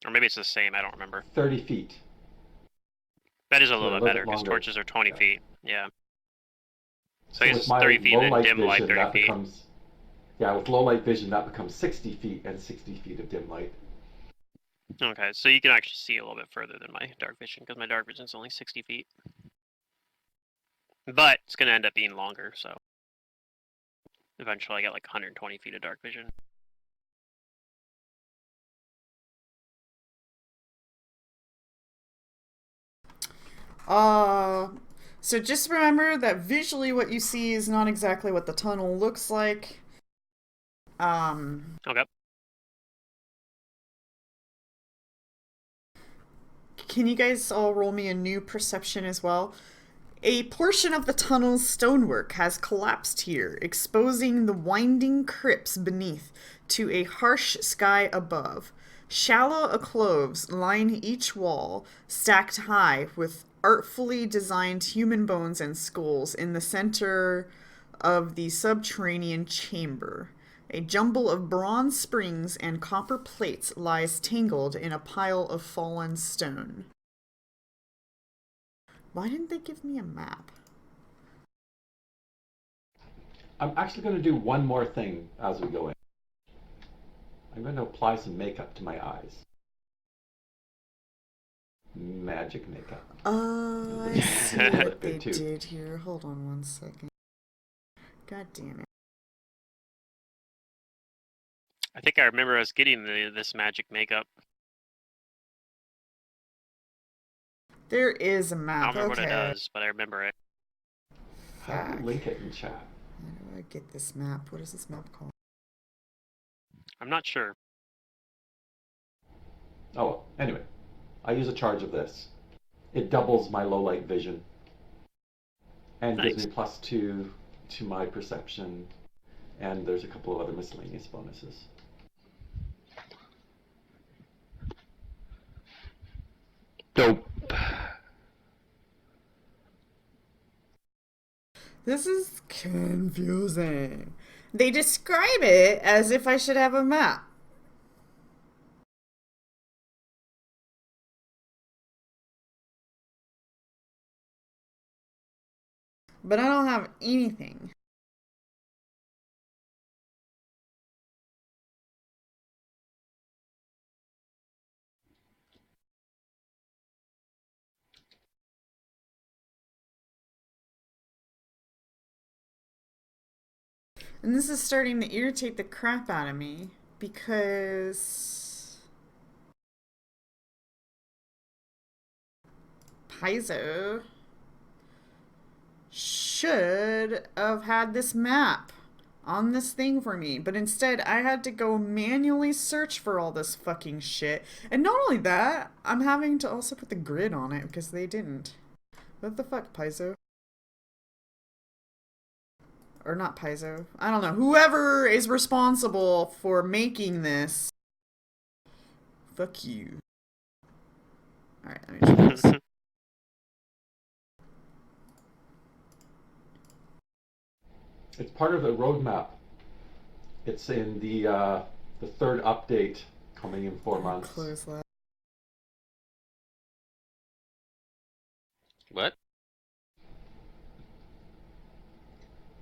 or maybe it's the same. I don't remember. 30 feet. That is a So little bit better because torches are 20 feet. Yeah. So with it's my 30 feet low and light dim light vision, 30 that feet. becomes, yeah, with low light vision, that becomes 60 feet and 60 feet of dim light. Okay, so you can actually see a little bit further than my dark vision because my dark vision is only 60 feet. But it's going to end up being longer, so eventually I get like 120 feet of dark vision. So just remember that visually what you see is not exactly what the tunnel looks like. Okay. Can you guys all roll me a new perception as well? A portion of the tunnel's stonework has collapsed here, exposing the winding crypts beneath to a harsh sky above. Shallow alcoves line each wall, stacked high with artfully designed human bones and skulls in the center of the subterranean chamber. A jumble of bronze springs and copper plates lies tangled in a pile of fallen stone. Why didn't they give me a map? I'm actually going to do one more thing as we go in. I'm going to apply some makeup to my eyes. Magic makeup. I see what they did here. Hold on one second. God damn it. I think I remember us getting this magic makeup. There is a I map. don't remember Okay. what it does, but I remember it. How do you link it in chat? How do I get this map? What is this map called? I'm not sure. Oh, anyway, I use a charge of this. It doubles my low light vision and gives Nice. me +2 to my perception, and there's a couple of other miscellaneous bonuses. Dope. This is confusing. They describe it as if I should have a map. But I don't have anything. And this is starting to irritate the crap out of me because Paizo should have had this map on this thing for me, but instead I had to go manually search for all this fucking shit. And not only that, I'm having to also put the grid on it because they didn't. What the fuck, Paizo? Or not Paizo. I don't know. Whoever is responsible for making this. Fuck you. Alright, let me try this. It's part of the roadmap. It's in the third update coming in 4 months. Close that. What?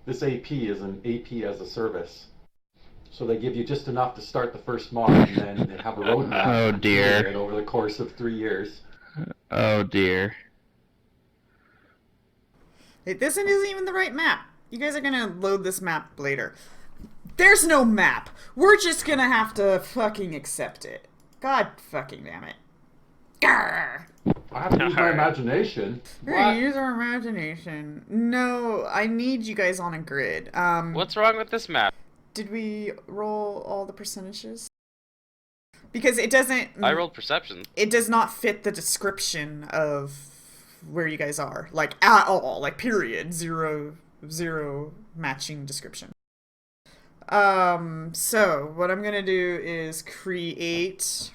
This AP is an AP as a service. So they give you just enough to start the first mod, and then they have a roadmap Oh, dear. it over the course of 3 years. Oh dear. Hey, this isn't even the right map. You guys are gonna load this map later. There's no map. We're just gonna have to fucking accept it. God fucking damn it. Grr. I have to use my imagination. We're gonna use our imagination. No, I need you guys on a grid. What's wrong with this map? Did we roll all the percentages? Because it doesn't... I rolled perception. It does not fit the description of where you guys are. Like, at all. Like, period. Zero matching description. So, what I'm gonna do is create...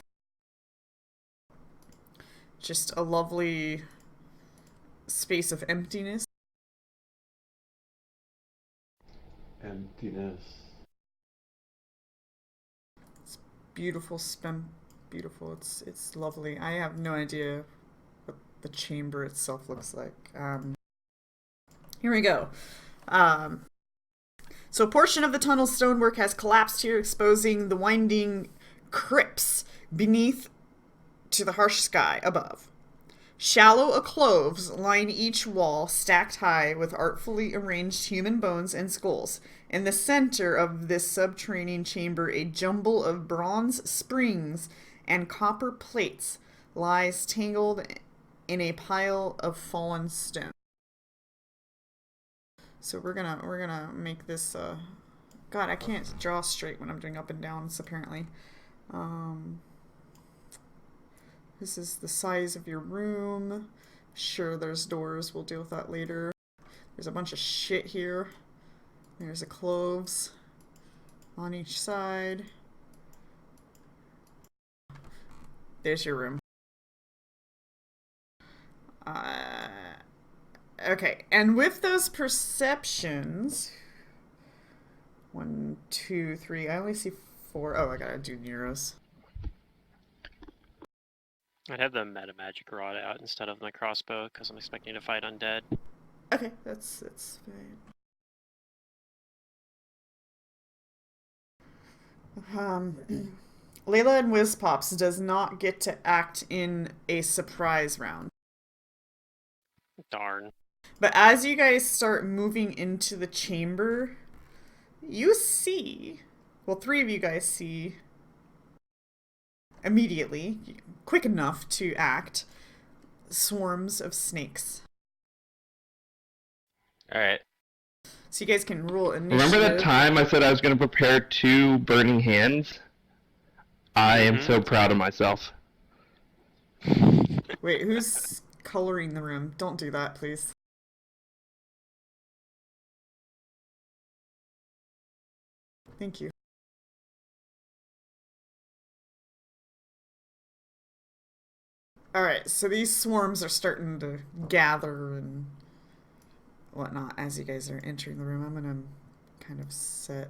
just a lovely space of emptiness. Emptiness. Beautiful, beautiful. It's lovely. I have no idea what the chamber itself looks like. Here we go. So a portion of the tunnel's stonework has collapsed here, exposing the winding crypts beneath to the harsh sky above. Shallow alcoves line each wall, stacked high with artfully arranged human bones and skulls. In the center of this subterranean chamber, a jumble of bronze springs and copper plates lies tangled in a pile of fallen stone. So we're gonna make this. God, I can't draw straight when I'm doing up and downs. Apparently. This is the size of your room. Sure, there's doors. We'll deal with that later. There's a bunch of shit here. There's the cloves on each side. There's your room. Okay, and with those perceptions... 1, 2, 3... I only see 4. Oh, I gotta do Nero's. I'd have the meta magic rod out instead of my crossbow because I'm expecting to fight undead. Okay, that's fine. Layla and Wizpops does not get to act in a surprise round. Darn. But as you guys start moving into the chamber, you see, well, 3 of you guys see immediately, quick enough to act, swarms of snakes. Alright. So you guys can roll initiative. Remember that time I said I was going to prepare 2 burning hands? I am so proud of myself. Wait, who's coloring the room? Don't do that, please. Thank you. Alright, so these swarms are starting to gather and whatnot as you guys are entering the room. I'm gonna kind of set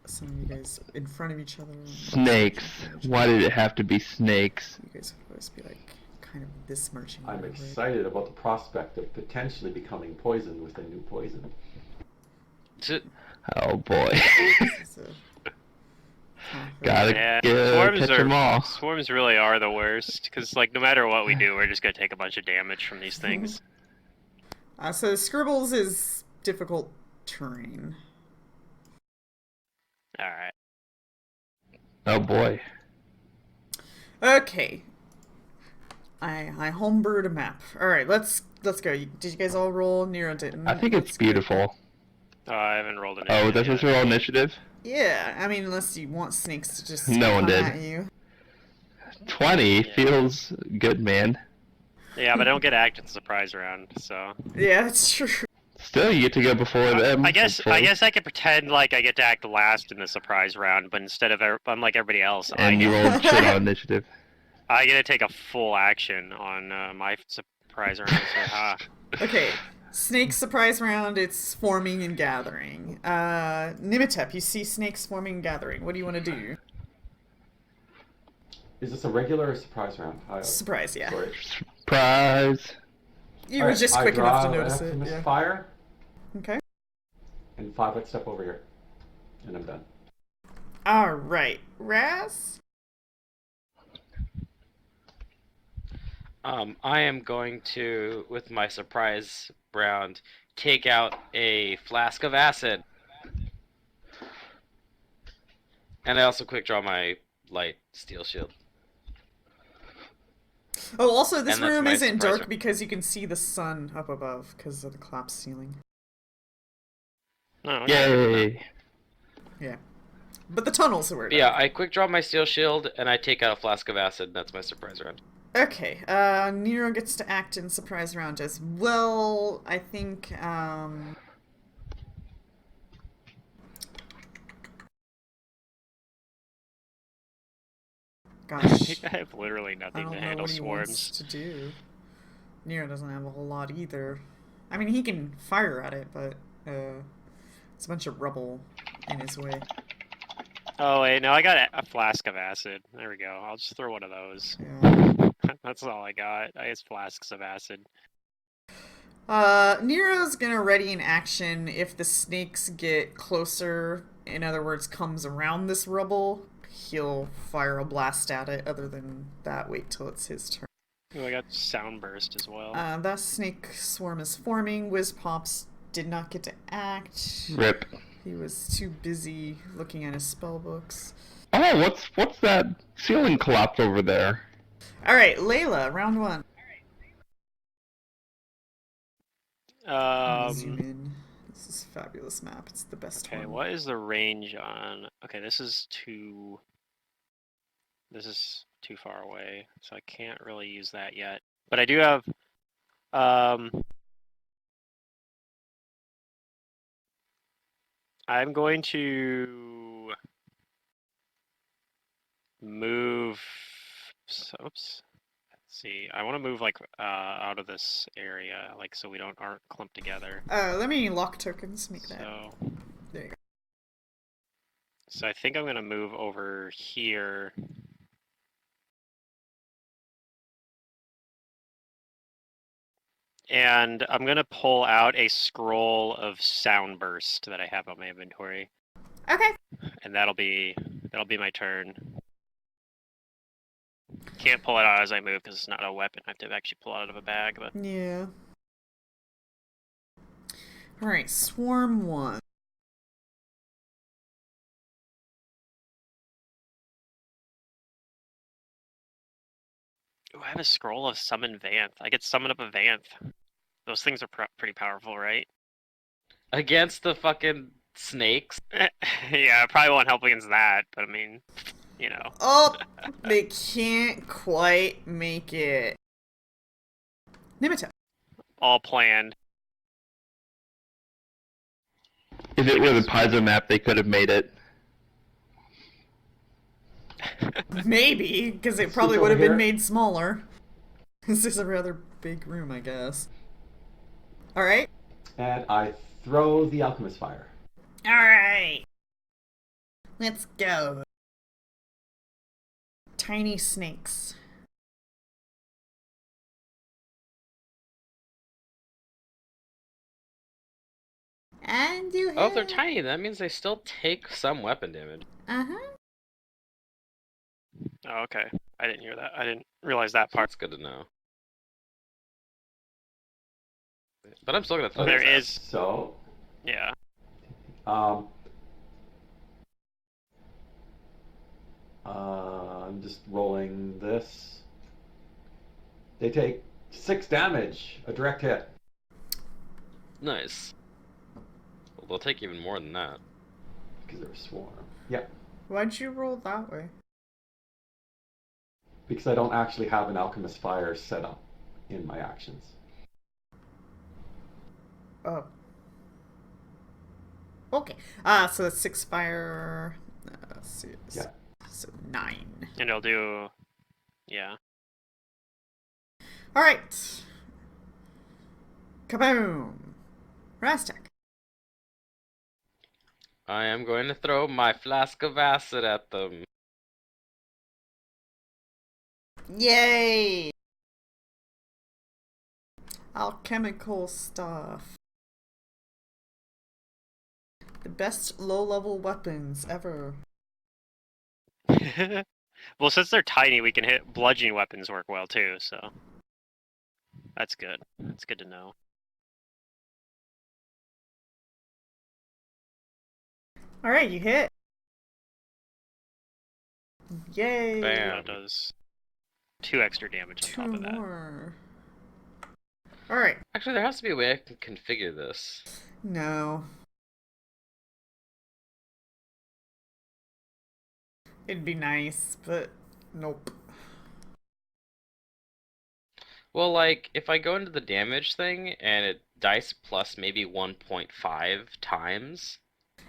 some of you guys in front of each other. Snakes. Why did it have to be snakes? You guys would always be like kind of this marching. I'm order, right? excited about the prospect of potentially becoming poisoned with a new poison. Oh boy. This is a- Gotta Yeah, catch them all. swarms really are the worst because, like, no matter what we do, we're just gonna take a bunch of damage from these things. So Scribbles is difficult terrain. All right. Oh boy. Okay. I homebrewed a map. All right, let's go. Did you guys all roll? Nero didn't. I think it's Let's go. beautiful. I haven't rolled an. Oh, that's just roll initiative? Yeah, I mean, unless you want snakes to just No one come did. at you. 20 feels good, man. Yeah, but I don't get to act in the surprise round, so. Yeah, that's true. Still, you get to go before them. I guess hopefully. I could pretend like I get to act last in the surprise round, but instead of unlike everybody else, And you rolled shit on initiative. I get to take a full action on my surprise round. So, Okay, snake surprise round. It's forming and gathering. Nimitep, you see snakes forming and gathering. What do you want to do? Is this a regular or surprise round? Surprise, yeah. Sorry. Surprise. You were just quick enough to notice it. Alchemist Yeah. fire, Okay. and 5-foot step over here, and I'm done. All right, Raz. I am going to, with my surprise round, take out a flask of acid. And I also quick draw my light steel shield. Oh, also, this And that's room my isn't surprise dark round. because you can see the sun up above because of the collapsed ceiling. No, okay. Yay! Yeah. But the tunnels were But yeah, dark. I quick draw my steel shield and I take out a flask of acid. And that's my surprise round. Okay, Nero gets to act in surprise round as well. I think, gosh, I have literally I nothing don't to know handle what he wants swarms. to do. Nero doesn't have a whole lot either. I mean, he can fire at it, but, it's a bunch of rubble in his way. Oh wait, no, I got a flask of acid. There we go. I'll just throw one of those. Yeah. That's all I got. I guess flasks of acid. Nero's gonna ready an action if the snakes get closer, in other words, comes around this rubble, he'll fire a blast at it. Other than that, wait till it's his turn. Oh, I got sound burst as well. That snake swarm is forming. Pops did not get to act. Rip. He was too busy looking at his spell books. Oh, what's that ceiling collapse over there? Alright, Layla, round one. Zoom in. This is a fabulous map. It's the best Okay, one. what is the range on? Okay, this is too far away, so I can't really use that yet. But I do have I'm going to move. Oops. Let's see. I want to move like out of this area, like so we aren't clumped together. Let me lock tokens. Make that. So There you go. So I think I'm gonna move over here. And I'm gonna pull out a scroll of sound burst that I have on my inventory. Okay. And that'll be my turn. Can't pull it out as I move because it's not a weapon. I have to actually pull it out of a bag. But Yeah. Alright, Swarm 1. ooh, I have a scroll of summon Vanth. I could summon up a Vanth. Those things are pretty powerful, right? Against the fucking snakes? Yeah, it probably won't help against that, but I mean, you know. Oh, they can't quite make it. Nimita. All planned. If it were the Paizo map, they could have made it. Maybe, because it probably would have been made smaller. This is a rather big room, I guess. Alright. And I throw the alchemist fire. Alright. Let's go. Tiny snakes. And you Oh, if they're tiny, that means they still take some weapon damage. Uh-huh. Oh, okay. I didn't hear that. I didn't realize that part. That's good to know. But I'm still gonna throw There this is. So, Yeah. I'm just rolling this. They take 6 damage, a direct hit. Nice. Well, they'll take even more than that. Because they're a swarm. Yep. Why'd you roll that way? Because I don't actually have an alchemist fire set up in my actions. Oh. Okay. So that's 6 fire. Let's see. Yeah. So 9. And it'll do. Yeah. Alright. Kaboom! Rastak. I am going to throw my flask of acid at them. Yay! Alchemical stuff. The best low-level weapons ever. Well, since they're tiny, we can hit bludgeoning weapons work well too, so that's good. That's good to know. Alright, you hit. Yay! Bam. That does 2 extra damage on 2 top of that. more. Alright. Actually, there has to be a way I can configure this. No. It'd be nice, but nope. Well, like, if I go into the damage thing and it dice plus maybe 1.5 times,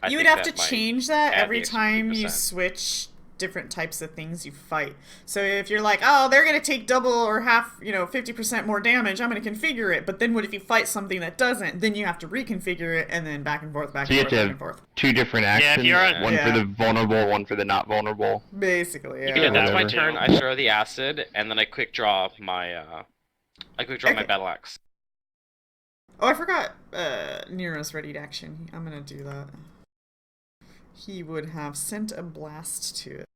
You would have to that might change that add every the extra time you 3%. switch different types of things you fight. So if you're like, oh, they're going to take double or half, 50% more damage, I'm going to configure it. But then what if you fight something that doesn't? Then you have to reconfigure it and then back and forth, back So you and have forth, to back and forth. have 2 different Yeah, if actions, you're on- one Yeah. for the vulnerable, one for the not vulnerable. Basically, yeah. Yeah, that's my Whatever. turn. I throw the acid, and then I quick draw my my Okay. battle axe. Oh, I forgot Nero's ready to action. I'm going to do that. He would have sent a blast to it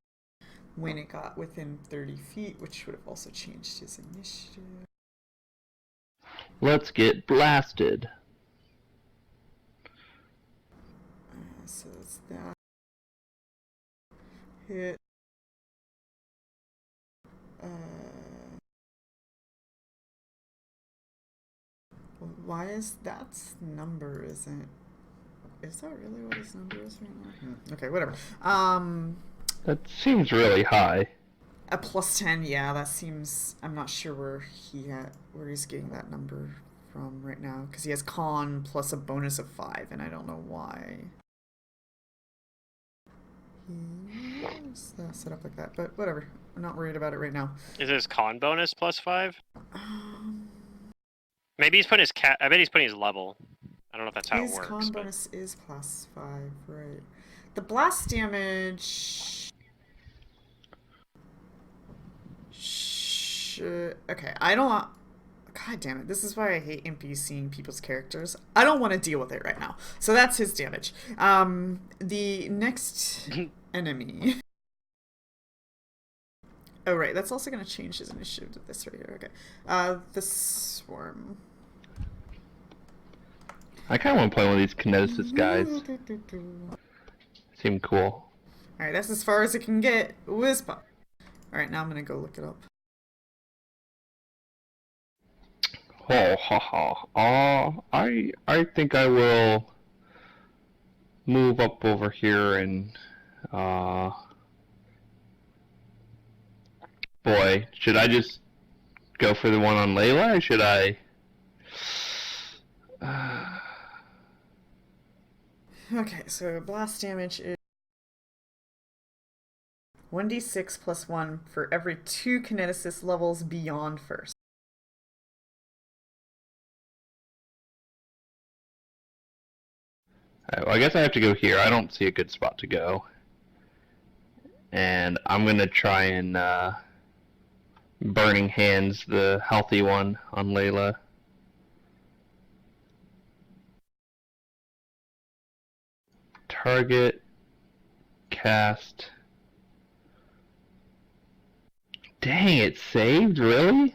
when it got within 30 feet, which would have also changed his initiative. Let's get blasted. So it's that. Hit. Why is that's number isn't? Is that really what his number is right now? Okay, whatever. That seems really high. A +10, yeah, that seems. I'm not sure where he's getting that number from right now because he has con plus a bonus of 5, and I don't know why. He's set up like that, but whatever. I'm not worried about it right now. Is his con bonus +5? Um, Maybe he's putting his I bet he's putting his level. I don't know if that's how his it works. con but- bonus is +5, right? The blast damage. Okay, I don't want. God damn it! This is why I hate NPCing people's characters. I don't want to deal with it right now. So that's his damage. The next enemy. Oh right, that's also gonna change his initiative to this right here. Okay, the swarm. I kind of want to play one of these kineticist guys. Seem cool. Alright, that's as far as it can get. Whisper. Alright, now I'm gonna go look it up. Oh, ha, ha. I think I will move up over here and, boy, should I just go for the one on Layla, or should I? Okay, so blast damage is 1d6 plus 1 for every 2 kineticist levels beyond first. Alright, well, I guess I have to go here. I don't see a good spot to go. And I'm gonna try and, Burning Hands, the healthy one, on Layla. Target, cast. Dang, it saved? Really?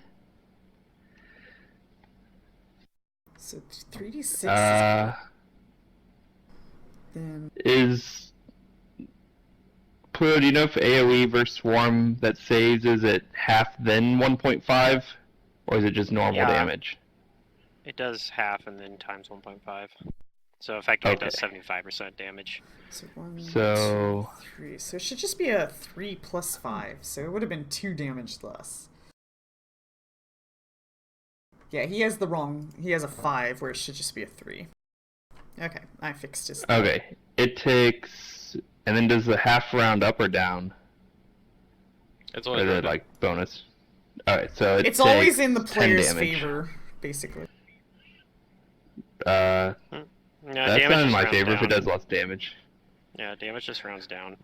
So 3d6 then Is Pluto, do you know if AoE versus Swarm that saves is it half then 1.5? Or is it just normal Yeah. damage? It does half and then times 1.5. So effectively it does Okay. 75% damage. so 1, So- 2, 3. So it should just be a 3 plus 5. So it would have been 2 damage less. Yeah, he has a 5 where it should just be a 3. Okay, I fixed his. Okay, it takes... And then does the half round up or down? It's Or always is it random. like bonus? Alright, so It's always takes in the 10 player's damage. favor, basically. Yeah, That's damage not in just my rounds favor if it down. does less damage. Yeah, damage just rounds down.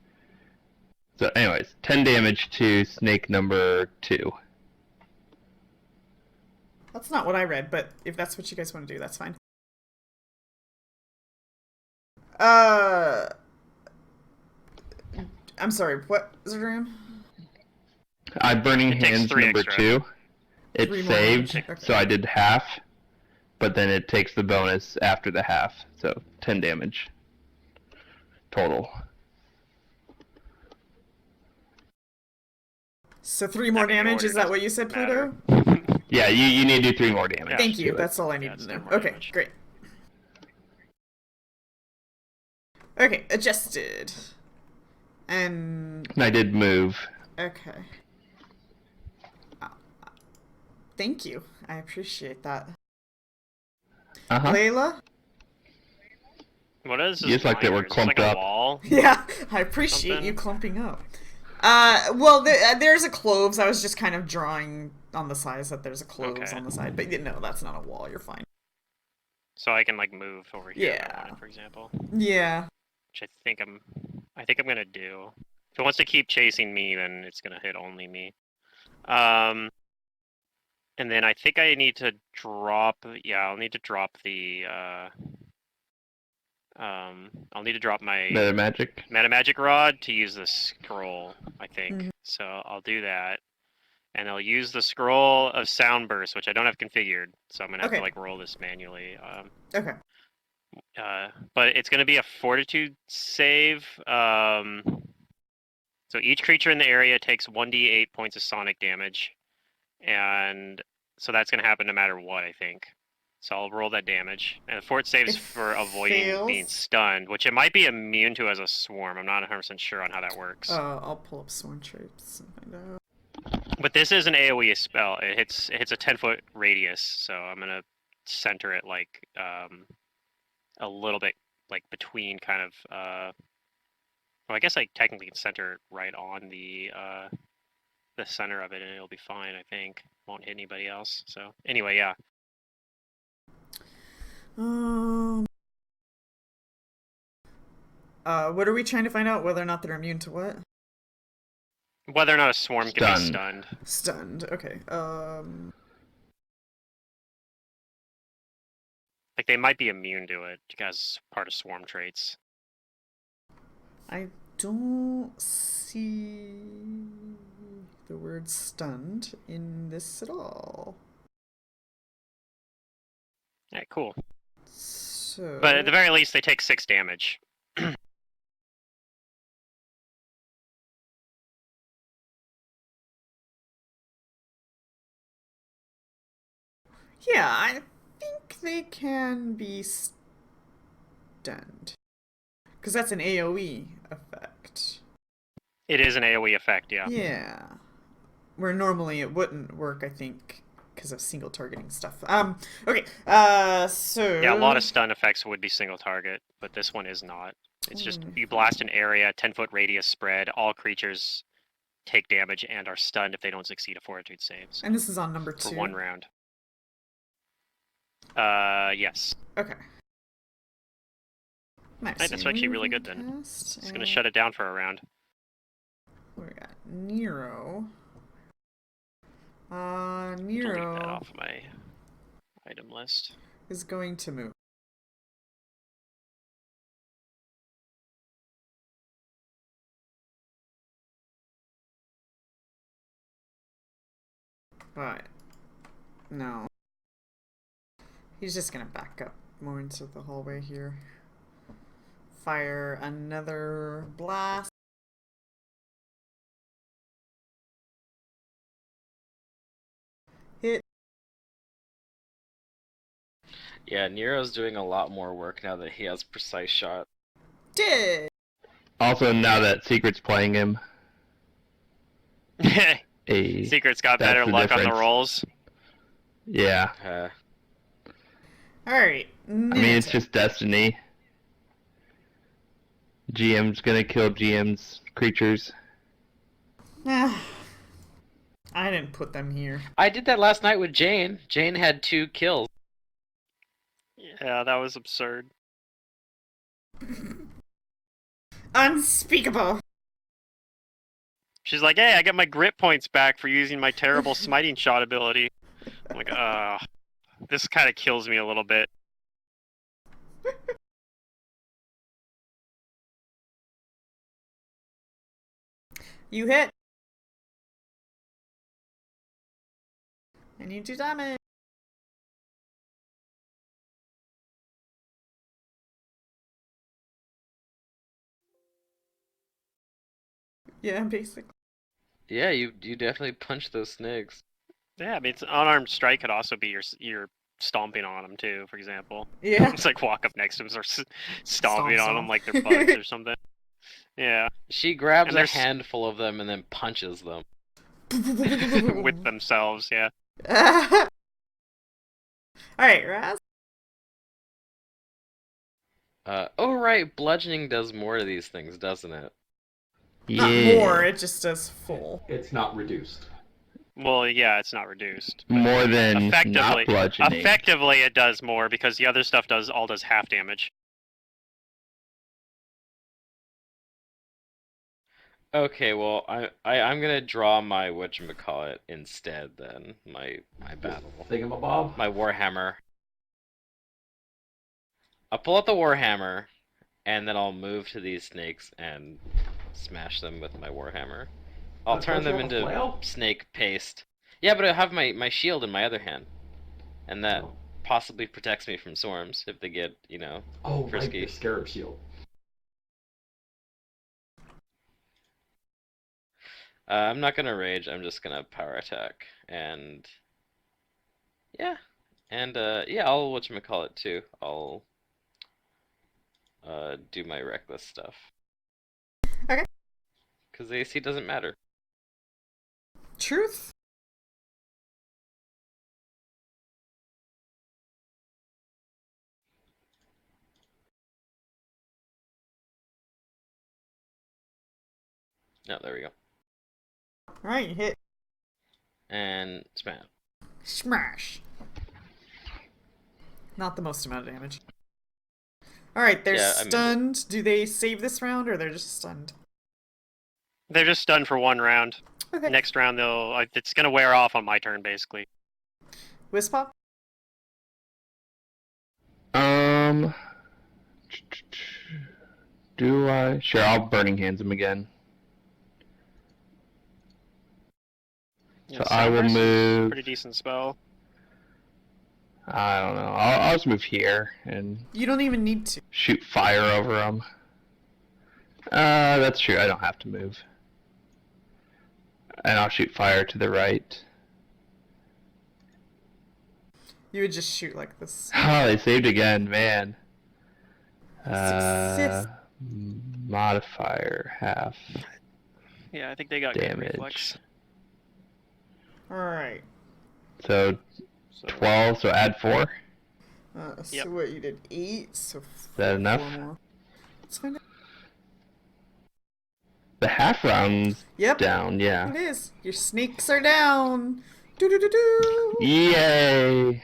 So anyways, 10 damage to snake number 2. That's not what I read, but if that's what you guys want to do, that's fine. I'm sorry, what, Zerun? Burning It takes Hands 3 number extra. 2. It 3 more saved, damage. Okay. so I did half, but then it takes the bonus after the half, so 10 damage total. So 3 more That can be damage, is ordered, that what you said, Pluto? matter. Yeah, you need to do 3 more damage. Thank you, to it. that's all I need Yeah, to it's know. 3 more Okay, damage. great. Okay, adjusted. And... And I did move. Okay. Thank you. I appreciate that. Uh-huh. Layla? What is this? You just like that we're line? Is this like clumped a up. wall? Yeah, I appreciate Something? you clumping up. Well, there's a cloves. I was just kind of drawing on the sides that there's a cloves Okay. on the side. But no, that's not a wall. You're fine. So I can like move over here if I Yeah. wanted, for example. Yeah. Which I think I'm gonna do. If it wants to keep chasing me, then it's gonna hit only me. And then I think I need to drop. Yeah, I'll need to drop the. I'll need to drop my Meta magic. Meta Magic Rod to use the scroll, I think. Mhm. So I'll do that. And I'll use the scroll of Sound Burst, which I don't have configured. So I'm going to have Okay. to like roll this manually. Okay. But it's going to be a Fortitude save. So each creature in the area takes 1d8 points of sonic damage. And so that's going to happen no matter what, I think. So I'll roll that damage. And the fort saves It for avoiding fails. being stunned, which it might be immune to as a swarm. I'm not 100% sure on how that works. I'll pull up Sworn Traits and find out. But this is an AoE spell. It hits a 10-foot radius, so I'm gonna center it like a little bit like between kind of well, I guess I technically can center it right on the center of it, and it'll be fine. I think won't hit anybody else. So anyway, yeah. What are we trying to find out? Whether or not they're immune to what? Whether or not a swarm can be Stunned. Stunned. Okay. Like they might be immune to it because part of swarm traits. I don't see the word stunned in this at all. Yeah, cool. So. But at the very least, they take 6 damage. Yeah, I think they can be stunned. Because that's an AoE effect. It is an AoE effect, yeah. Yeah. Where normally it wouldn't work, I think, because of single targeting stuff. Okay, so... Yeah, a lot of stun effects would be single target, but this one is not. It's just you blast an area, 10-foot radius spread, all creatures take damage and are stunned if they don't succeed a fortitude save. So And this is on number 2? for 1 round. Yes. Okay. Nice. That's actually really good then. It's gonna shut it down for a round. We got Nero. Delete that Nero off my item list. is going to move. But no. He's just gonna back up more into the hallway here. Fire another blast. Hit. Yeah, Nero's doing a lot more work now that he has precise shot. Did. Also, now that Secret's playing him, Secret's got that's better the luck on the difference. rolls. yeah. Alright. I mean, it's just destiny. GM's gonna kill GM's creatures. I didn't put them here. I did that last night with Jane. Jane had 2 kills. Yeah, that was absurd. Unspeakable. She's like, hey, I got my grit points back for using my terrible smiting shot ability. I'm like, this kind of kills me a little bit. You hit. And you do damage. Yeah, basically. Yeah, you definitely punch those snakes. Yeah, I mean, it's unarmed strike could also be your stomping on them too. For example, Yeah. it's like walk up next to them, start stomping Stomps on on them 'em. like they're fudge or something. Yeah, She grabs And a there's- handful of them and then punches them. with themselves. Yeah. Alright, Raz. Oh right, bludgeoning does more of these things, doesn't it? Not Yeah. more, it just does full. It's not reduced. Well, yeah, it's not reduced. but More than effectively, not bludgeoning. effectively, it does more because the other stuff does half damage. Okay, well I'm gonna draw my whatchamacallit instead then. My battle. Thingamabob? My warhammer. I'll pull out the warhammer, and then I'll move to these snakes and smash them with my warhammer. I'll Don't turn you them have a into flail? snake paste. Yeah, but I have my shield in my other hand. And that Oh. possibly protects me from swarms if they get, Oh, right, frisky. the scarab shield. I'm not gonna rage, I'm just gonna power attack. And yeah. And yeah, I'll whatchamacallit too. I'll do my reckless stuff. Okay. Because the AC doesn't matter. Truth? No, there we go. Alright, you hit. And smash. Smash. Not the most amount of damage. Alright, they're Yeah, I mean- stunned. Do they save this round or they're just stunned? They're just stunned for one round. Okay. Next round, it's gonna wear off on my turn, basically. Wispop? Do I? Sure, I'll Burning Hands him again. So I will Sunburst is a move. Pretty decent spell. I don't know. I'll just move here and You don't even need to. shoot fire over them. That's true. I don't have to move. And I'll shoot fire to the right. You would just shoot like this. Oh, they saved again, man. Success. Modifier half. Yeah, I think they got good Damage. reflex. Alright. So So 12, so add 4. So Yep. what, you did 8, so that enough? 4 more. Let's find out. The half round's Yep, down, yeah. it is. Your snakes are down. Do-do-do-do. Yay!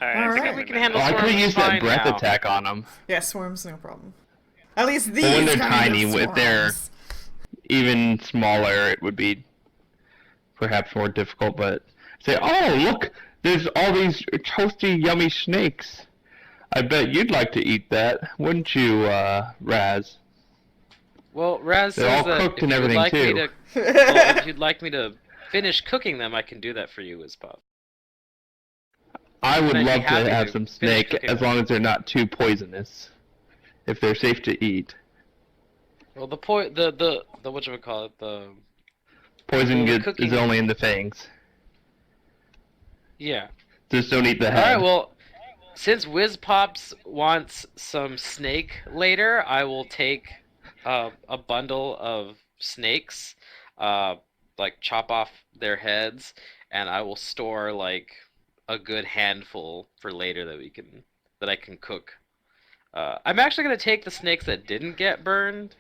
Alright, All I think right. We can handle Oh, I could have swarms used that fine breath now. attack on them. Yeah, swarms, no problem. At least these when they're kind tiny, of if they're- swarms. Even smaller, it would be perhaps more difficult, but say, oh, look, there's all these toasty, yummy snakes. I bet you'd like to eat that, wouldn't you, Raz? Well, Raz They're says all that cooked if and you'd everything, like me too. to, well, if you'd like me to finish cooking them, I can do that for you, Wispop. I would I'd be love happy to have to some finish snake, cooking as them. long as they're not too poisonous. If they're safe to eat. Well, the whatchamacallit, the Poison Well, is cooking- only in the fangs. yeah. Just don't eat the All head. right, well, since Wizpops wants some snake later, I will take a bundle of snakes, like chop off their heads, and I will store like a good handful for later that I can cook. I'm actually gonna take the snakes that didn't get burned.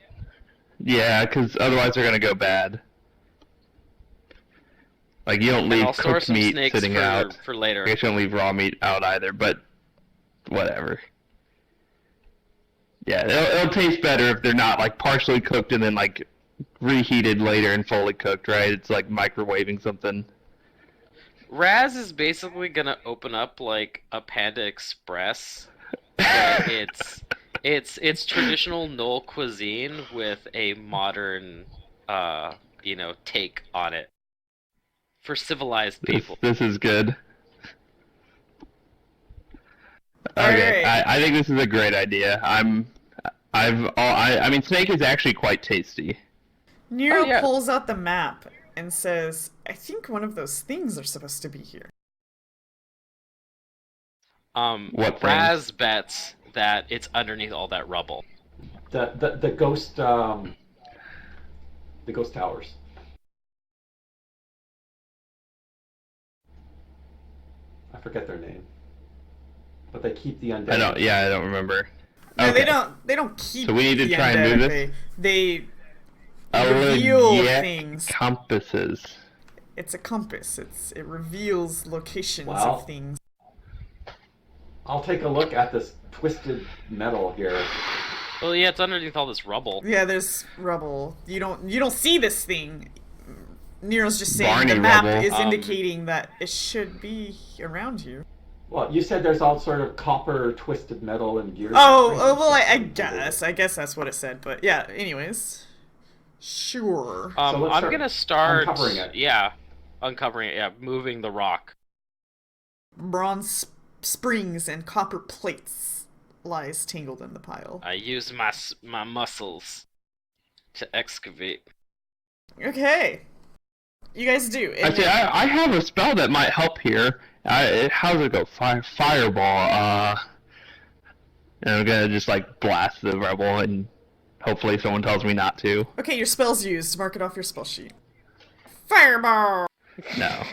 Yeah, because otherwise they're gonna go bad. Like, you don't And leave I'll store cooked some meat snakes sitting out. for later. I guess you don't leave raw meat out either, but whatever. Yeah, it'll taste better if they're not, like, partially cooked and then, like, reheated later and fully cooked, right? It's like microwaving something. Raz is basically gonna open up like a Panda Express. But it's traditional Knoll cuisine with a modern, take on it for civilized people. This is good. All Okay, right. I think this is a great idea. I mean, snake is actually quite tasty. Nero Oh, yeah. pulls out the map and says, I think one of those things are supposed to be here. What things? Raz bets that it's underneath all that rubble. The ghost towers. I forget their name, but they keep the undead. I don't remember. No, Okay. they don't keep. So we need to the try and undead, move this? They Oh, reveal yeah, things. compasses. It's a compass. It reveals locations Wow. of things. I'll take a look at this twisted metal here. Well, yeah, it's underneath all this rubble. Yeah, there's rubble. You don't see this thing. Nero's just saying Barney the map rubble. is indicating that it should be around here. Well, you said there's all sort of copper twisted metal and gears. Oh, well, I guess that's what it said. But yeah, anyways, sure. So let's I'm gonna start uncovering it. Yeah, uncovering it. Yeah, moving the rock. Bronze springs and copper plates lies tangled in the pile. I use my muscles to excavate. Okay, you guys do. I say I have a spell that might help here. How does it go? Fireball. And I'm gonna just like blast the rebel, and hopefully someone tells me not to. Okay, your spell's used. Mark it off your spell sheet. Fireball. No.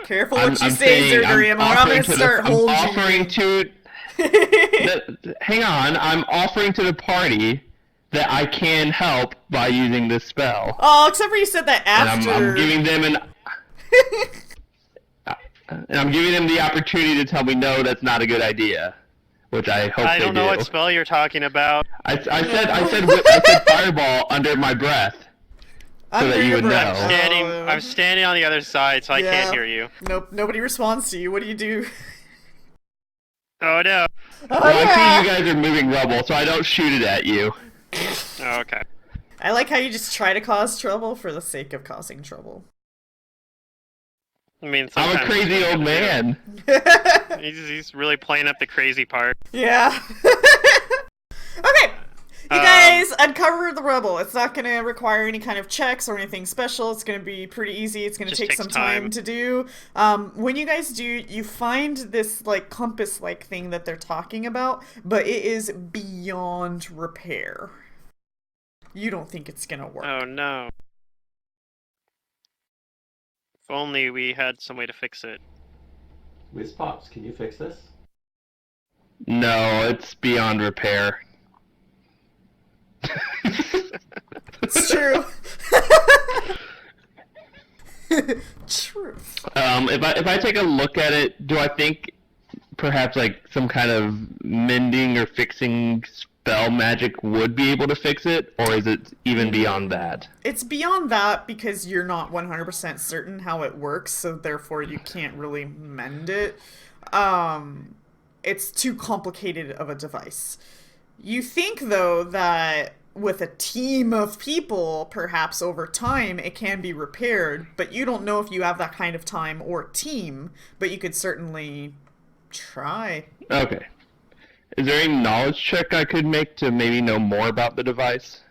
Careful what you say, Zergarium, or I'm gonna start holding I'm offering you. to. Hang on. I'm offering to the party that I can help by using this spell. Oh, except for you said that And after. I'm giving them and I'm giving them the opportunity to tell me no, that's not a good idea, which I hope I they don't know do. what spell you're talking about. I said fireball under my breath. So that you would know. I'm standing on the other side, so I can't hear you. Nope, nobody responds to you. What do you do? Oh no. Oh, Well, I yeah. see you guys are moving rubble, so I don't shoot it at you. Oh, okay. I like how you just try to cause trouble for the sake of causing trouble. I mean, I'm a sometimes crazy old man. He's really playing up the crazy part. Yeah. Okay. You guys uncover the rubble. It's not going to require any kind of checks or anything special. It's going to be pretty easy. It's going to Just take takes some time time. to do. When you guys do, you find this like compass-like thing that they're talking about, but it is beyond repair. You don't think it's going to work. Oh no. If only we had some way to fix it. Whizpops, can you fix this? No, it's beyond repair. It's true. True. If I take a look at it, do I think perhaps like some kind of mending or fixing spell magic would be able to fix it, or is it even beyond that? It's beyond that because you're not 100% certain how it works, so therefore you can't really mend it. It's too complicated of a device. You think, though, that with a team of people, perhaps over time, it can be repaired, but you don't know if you have that kind of time or team, but you could certainly try. Okay. Is there any knowledge check I could make to maybe know more about the device?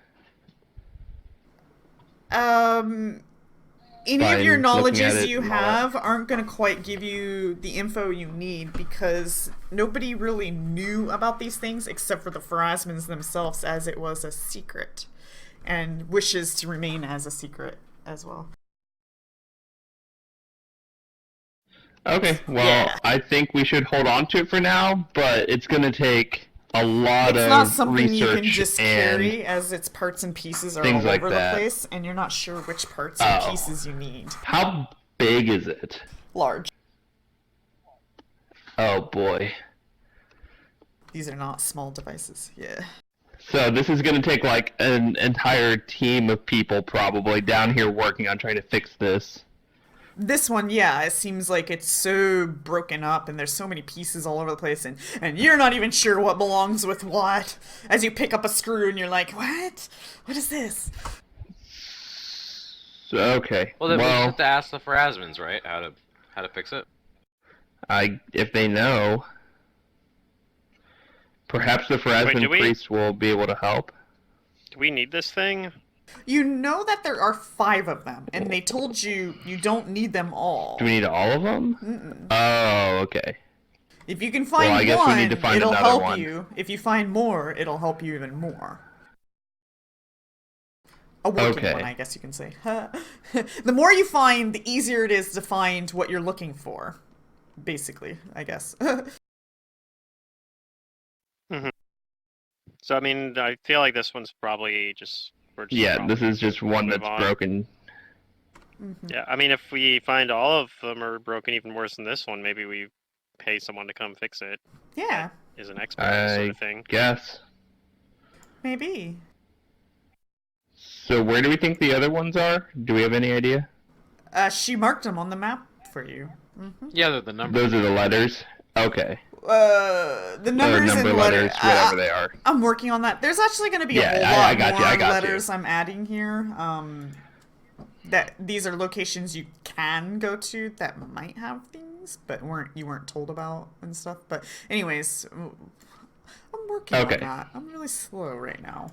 Any By of your looking at knowledges it you and all that. have aren't going to quite give you the info you need because nobody really knew about these things except for the Pharasmans themselves, as it was a secret and wishes to remain as a secret as well. Okay, well, Yeah. I think we should hold on to it for now, but it's going to take a lot It's of not something you research can just and carry, as its parts and pieces are things all like over that. the place, and you're not sure which parts and Oh. pieces you need. How big is it? Large. Oh boy. These are not small devices. Yeah. So this is going to take like an entire team of people probably down here working on trying to fix this. This one, yeah, it seems like it's so broken up and there's so many pieces all over the place and you're not even sure what belongs with what. As you pick up a screw and you're like, what? What is this? So, okay. Well, then we just have to ask the Pharasmans, right? How to fix it. If they know, perhaps the Pharasman priest will be able to help. Do we need this thing? You know that there are 5 of them, and they told you you don't need them all. Do we need all of them? Mm-mm. Oh, okay. If you can find I guess one, we need to find it'll another help one. you. If you find more, it'll help you even more. A working one, I guess you can say. The more you find, the easier it is to find what you're looking for. Basically, I guess. Mm-hmm. So, I mean, I feel like this one's probably just... Yeah, this is just one that's broken. Mm-hmm. Yeah, I mean, if we find all of them are broken even worse than this one, maybe we pay someone to come fix it. Yeah. Is an expert sort of thing. Guess. Maybe. So where do we think the other ones are? Do we have any idea? She marked them on the map for you. Mm-hmm. Yeah, they're the numbers. Those are the letters? Okay. The numbers and letters, whatever they are. I'm working on that. There's actually going to be a whole lot more letters I'm adding here. That these are locations you can go to that might have things, but you weren't told about and stuff. But anyways, I'm working on that. I'm really slow right now.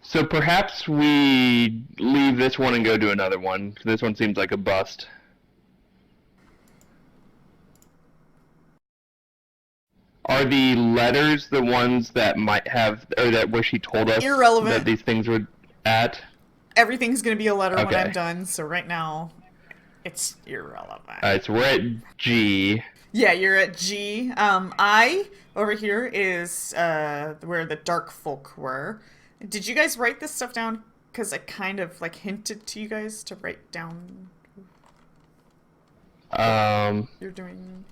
So perhaps we leave this one and go to another one. This one seems like a bust. Are the letters the ones that might have, or that where she told us that these things were at? Everything's going to be a letter when I'm done, so right now, it's irrelevant. Alright, so we're at G. Yeah, you're at G. I, over here, is where the dark folk were. Did you guys write this stuff down? Because I kind of, like, hinted to you guys to write down... You're doing...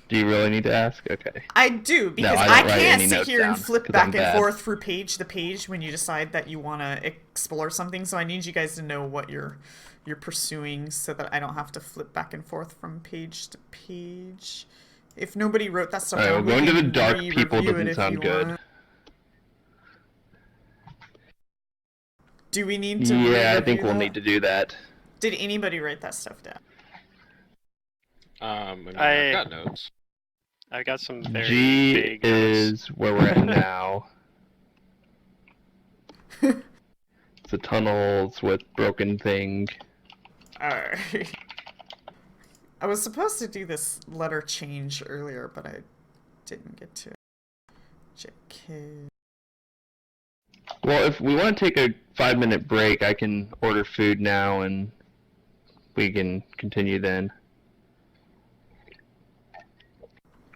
Do you really need to ask? Okay. I do, because I can't sit here and flip back and forth through page to page when you decide that you want to explore something, so I need you guys to know what you're pursuing so that I don't have to flip back and forth from page to page. If nobody wrote that stuff down, going to the dark people doesn't sound good. Do we need to I think we'll need to do that. Did anybody write that stuff down? I've got notes. I've got some very G is where we're at now. It's the tunnels with broken thing. Alright. I was supposed to do this letter change earlier, but I didn't get to. JK. Well, if we want to take a 5-minute break, I can order food now and we can continue then.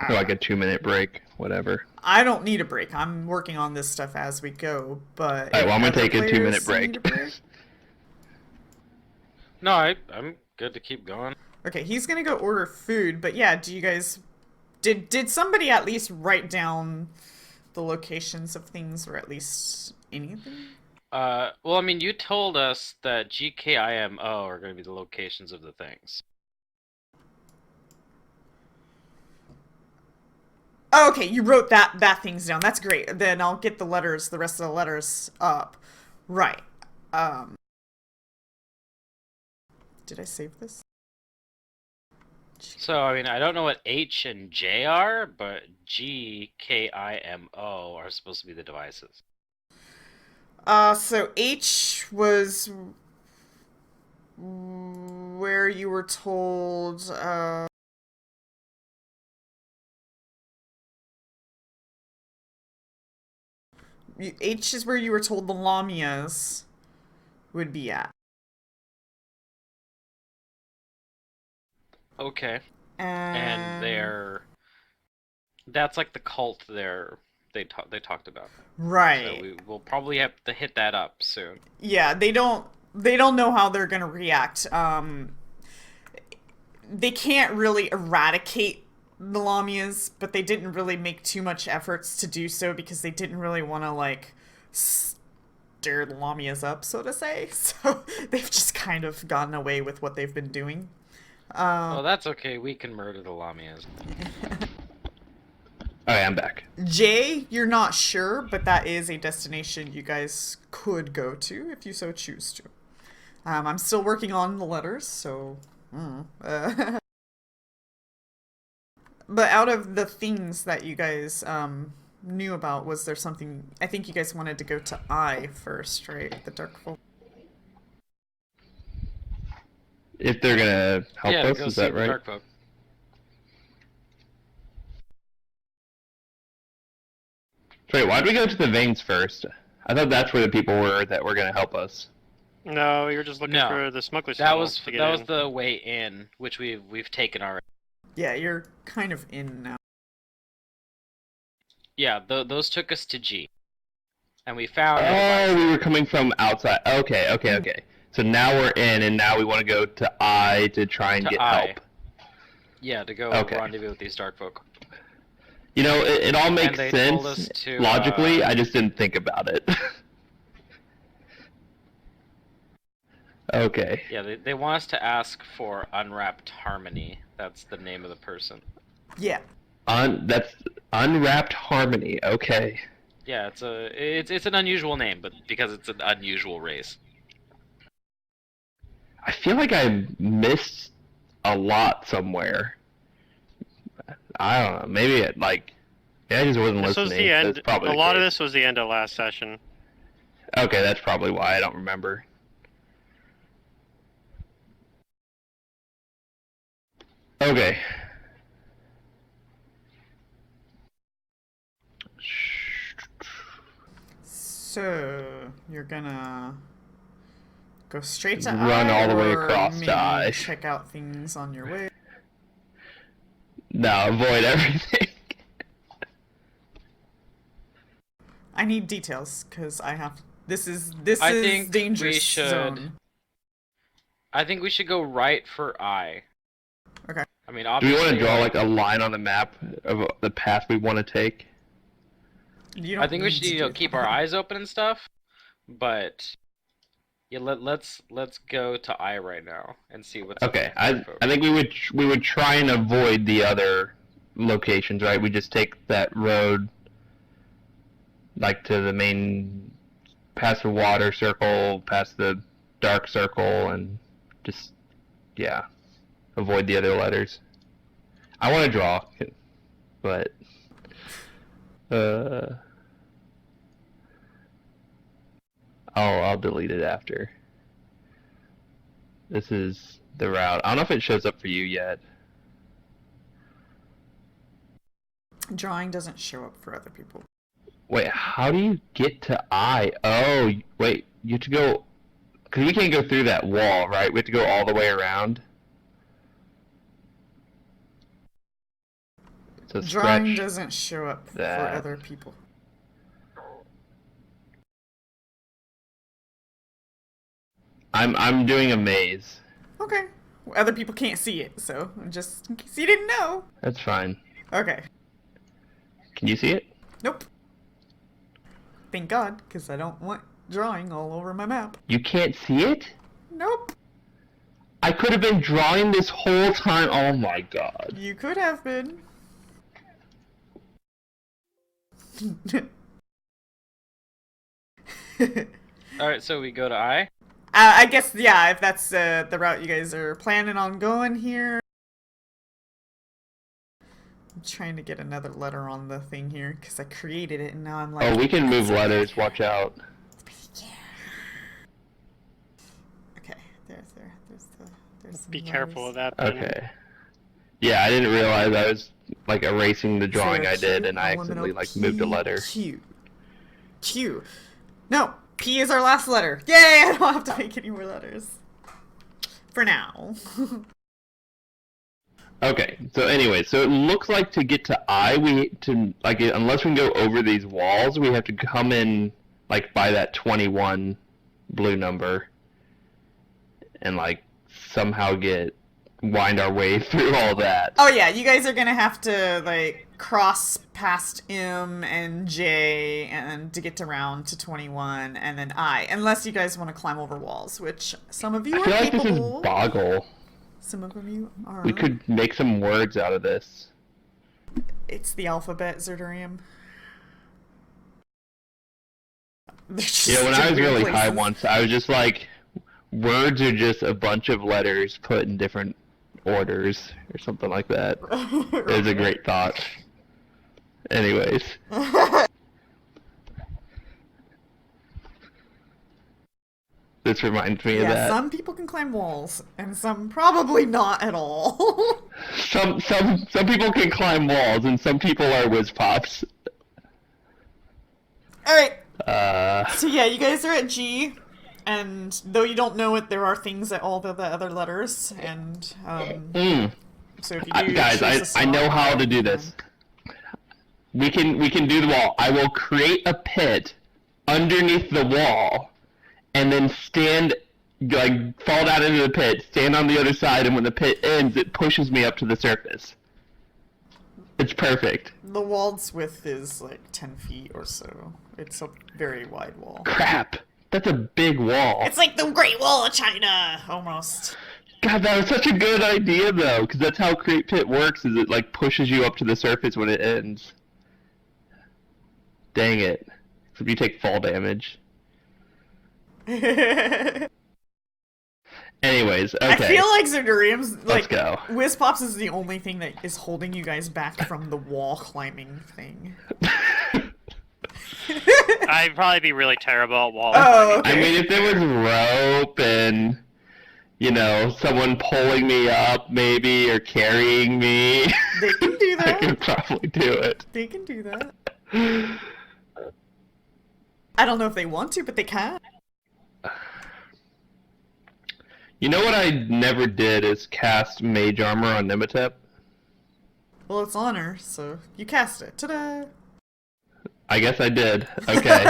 Or like a 2-minute break, whatever. I don't need a break. I'm working on this stuff as we go, but... Alright, well, I'm going to take a 2-minute break. No, I'm good to keep going. Okay, he's going to go order food, but yeah, do you guys... Did somebody at least write down the locations of things, or at least anything? Well, I mean, you told us that GKIMO are going to be the locations of the things. Oh, okay, you wrote that things down. That's great. Then I'll get the rest of the letters up. Right. Did I save this? So, I mean, I don't know what H and J are, but G, K, I, M, O are supposed to be the devices. So H was where you were told, H is where you were told the Lamias would be at. Okay. And that's like the cult they talked about. Right. So we'll probably have to hit that up soon. Yeah, they don't know how they're gonna react. They can't really eradicate the Lamias, but they didn't really make too much efforts to do so because they didn't really want to, like, stir the Lamias up, so to say. So they've just kind of gotten away with what they've been doing. Well, that's okay. We can murder the Lamias. Alright, I'm back. Jay, you're not sure, but that is a destination you guys could go to if you so choose to. I'm still working on the letters, so... But out of the things that you guys knew about, was there something... I think you guys wanted to go to I first, right? The Dark Folk. If they're gonna help Yeah, us, go is see that the right? Dark Folk. Wait, why'd we go to the veins first? I thought that's where the people were that were gonna help us. No, you're just looking No. for the smuggler's That tunnel was to get that was in. the way in, which we've taken already. Yeah, you're kind of in now. Yeah, those took us to G, and we found. the Oh, device. we were coming from outside. Okay. So now we're in, and now we want to go to I to try and To get I. help. Yeah, to go Okay. rendezvous with these Dark Folk. You know, it all makes they told us sense to, logically. I just didn't think about it. Okay. Yeah, they want us to ask for Unwrapped Harmony. That's the name of the person. Yeah. That's Unwrapped Harmony. Okay. Yeah, it's an unusual name, but because it's an unusual race. I feel like I missed a lot somewhere. I don't know. Maybe I just wasn't This was listening. the end. That's probably A the lot of case. this was the end of last session. Okay, that's probably why I don't remember. Okay. So, you're gonna go straight to Run I, all the way or across to maybe I. check out things on your way? No, avoid everything. I need details, because I have... This is I think dangerous we should- zone. I think we should go right for I. Okay. I mean, Do we obviously. want to draw like a line on the map of the path we want to take? You don't I think we need should to do keep that. our eyes open and stuff, but yeah, let's go to I right now and see what's. Okay, up with I think we would try and avoid the other locations, right? We just take that road like to the main, past the water circle, past the dark circle, and just avoid the other letters. I want to draw, but I'll delete it after. This is the route. I don't know if it shows up for you yet. Drawing doesn't show up for other people. Wait, how do you get to I? Oh, wait, you have to go... Because we can't go through that wall, right? We have to go all the way around. So Drawing scratch doesn't show up for that. other people. I'm doing a maze. Okay. Other people can't see it, so just in case you didn't know. That's fine. Okay. Can you see it? Nope. Thank God, because I don't want drawing all over my map. You can't see it? Nope. I could have been drawing this whole time. Oh my god. You could have been. Alright, so we go to I. I guess, yeah, if that's the route you guys are planning on going here. I'm trying to get another letter on the thing here, because I created it, and now I'm like... Oh, we can move letters. Watch out. Yeah. Okay, there's some Be letters. careful of that. Then. Okay. Yeah, I didn't realize I was like erasing the drawing So I did, Q, and I elemental accidentally like moved a letter. Q. Q. No, P is our last letter. Yay! I don't have to make any more letters. For now. Okay, so anyway, so it looks like to get to I, unless we can go over these walls, we have to come in like by that 21 blue number, and like somehow wind our way through all that. Oh yeah, you guys are gonna have to like cross past M and J and to get around to 21 and then I, unless you guys want to climb over walls, which some of you I are feel like this is capable. Boggle. Some of you are. We could make some words out of this. It's the alphabet, Zerdurium. When I was really high once, I was just like, words are just a bunch of letters put in different orders or something like that. It was a great thought. Anyways. This reminds me of Yeah, that. some people can climb walls, and some probably not at all. Some people can climb walls, and some people are whiz pops. Alright, Uh, so yeah, you guys are at G, and though you don't know it, there are things at all the other letters, and so if you do guys, choose to I know stop, how to do this. We can do the wall. I will create a pit underneath the wall, and then stand, like, fall down into the pit, stand on the other side, and when the pit ends, it pushes me up to the surface. It's perfect. The wall's width is like 10 feet or so. It's a very wide wall. Crap. That's a big wall. It's like the Great Wall of China, almost. God, that was such a good idea, though, because that's how Create Pit works, is it, like, pushes you up to the surface when it ends. Dang it. If you take fall damage. Anyways, okay. I feel like Zerdurium's, like, Let's go. Whiz Pops is the only thing that is holding you guys back from the wall climbing thing. I'd probably be really terrible at wall Oh, climbing. okay. I mean, if there was rope and, you know, someone pulling me up, maybe, or carrying me, They can do I that. could probably do it. They can do that. I don't know if they want to, but they can. You know what I never did is cast Mage Armor on Nematep? Well, it's on her, so you cast it. Ta-da! I guess I did. Okay.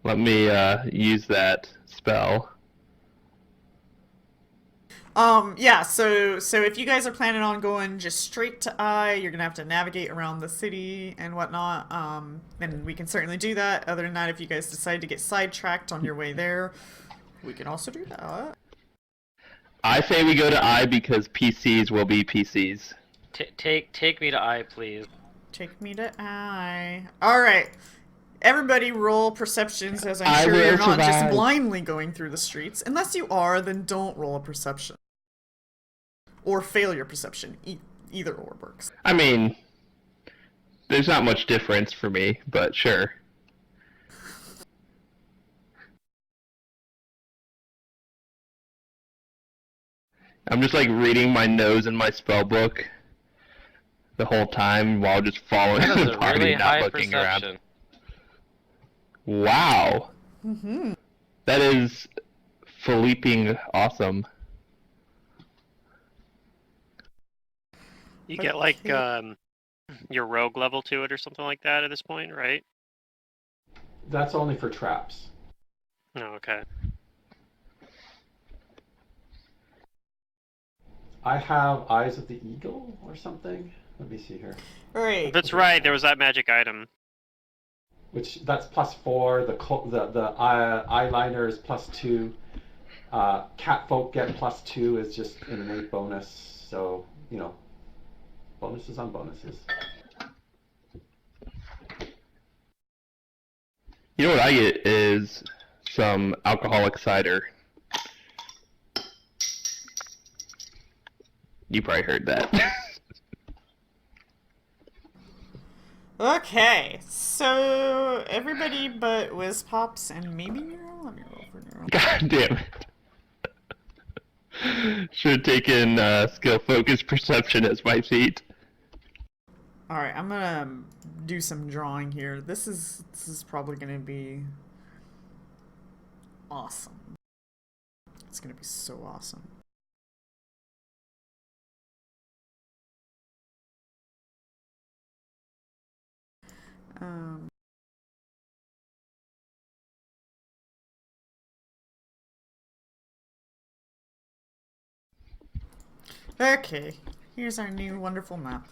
Let me use that spell. Yeah, so if you guys are planning on going just straight to I, you're gonna have to navigate around the city and whatnot, and we can certainly do that. Other than that, if you guys decide to get sidetracked on your way there, we can also do that. I say we go to I because PCs will be PCs. Take me to I, please. Take me to I. Alright. Everybody roll perceptions, as I'm I sure will you're not just survive. blindly going through the streets. Unless you are, then don't roll a perception. Or failure perception. Either or works. I mean, there's not much difference for me, but sure. I'm just like reading my nose in my spell book the whole time while just following That is the a party, really not high looking around. perception. Wow. Mm-hmm. That is Philipping awesome. You get like Okay. your rogue level to it or something like that at this point, right? That's only for traps. Oh, okay. I have Eyes of the Eagle or something. Let me see here. Alright. That's right. There was that magic item. Which that's +4. The eyeliner is +2. Catfolk get +2 is just an innate bonus. So you know, bonuses on bonuses. You know what I get is some alcoholic cider. You probably heard that. Okay, so everybody but Whiz Pops and maybe Nero? Let me roll for Nero. God damn it. Should have taken skill focus perception as my feat. Alright, I'm gonna do some drawing here. This is probably gonna be awesome. It's gonna be so awesome. Okay, here's our new wonderful map.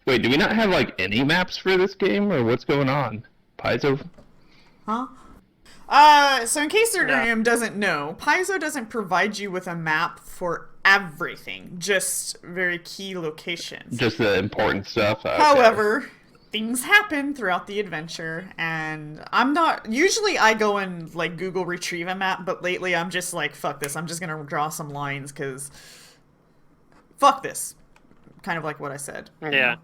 Wait, do we not have like any maps for this game, or what's going on? Paizo? Huh? So in case Erdrium doesn't know, Paizo doesn't provide you with a map for everything, just very key locations. Just the important stuff. Okay. However, things happen throughout the adventure, and I'm not... Usually I go and, like, Google retrieve a map, but lately I'm just like, fuck this, I'm just gonna draw some lines, because... Fuck this. Kind of like what I said. Yeah.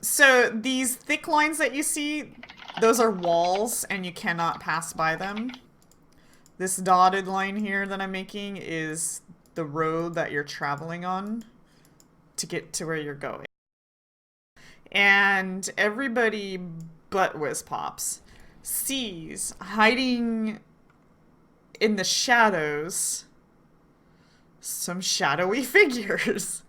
So these thick lines that you see, those are walls, and you cannot pass by them. This dotted line here that I'm making is the road that you're traveling on to get to where you're going. And everybody but Whizpops sees hiding in the shadows some shadowy figures.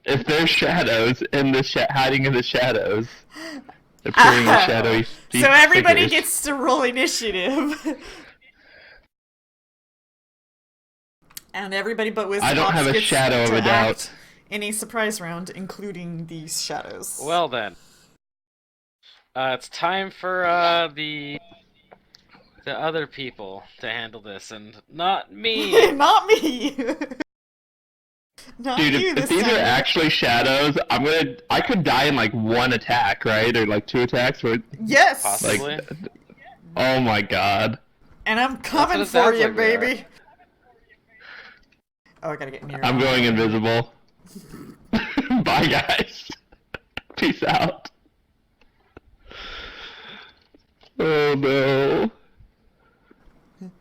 If there's shadows in the hiding in the shadows, appearing in shadowy So everybody figures. gets to roll initiative. And everybody but Whizpops I don't have a gets shadow of to a doubt. act in a surprise round, including these shadows. Well then, it's time for the other people to handle this, and not me. Not me. Not Dude, you if this these time. are actually shadows, I could die in like one attack, right? Or like 2 attacks, or Yes. Possibly. like, oh my god. And I'm what coming it for sounds you, like they are. baby. Oh, I gotta get near. I'm going invisible. Bye, guys. Peace out. Oh no.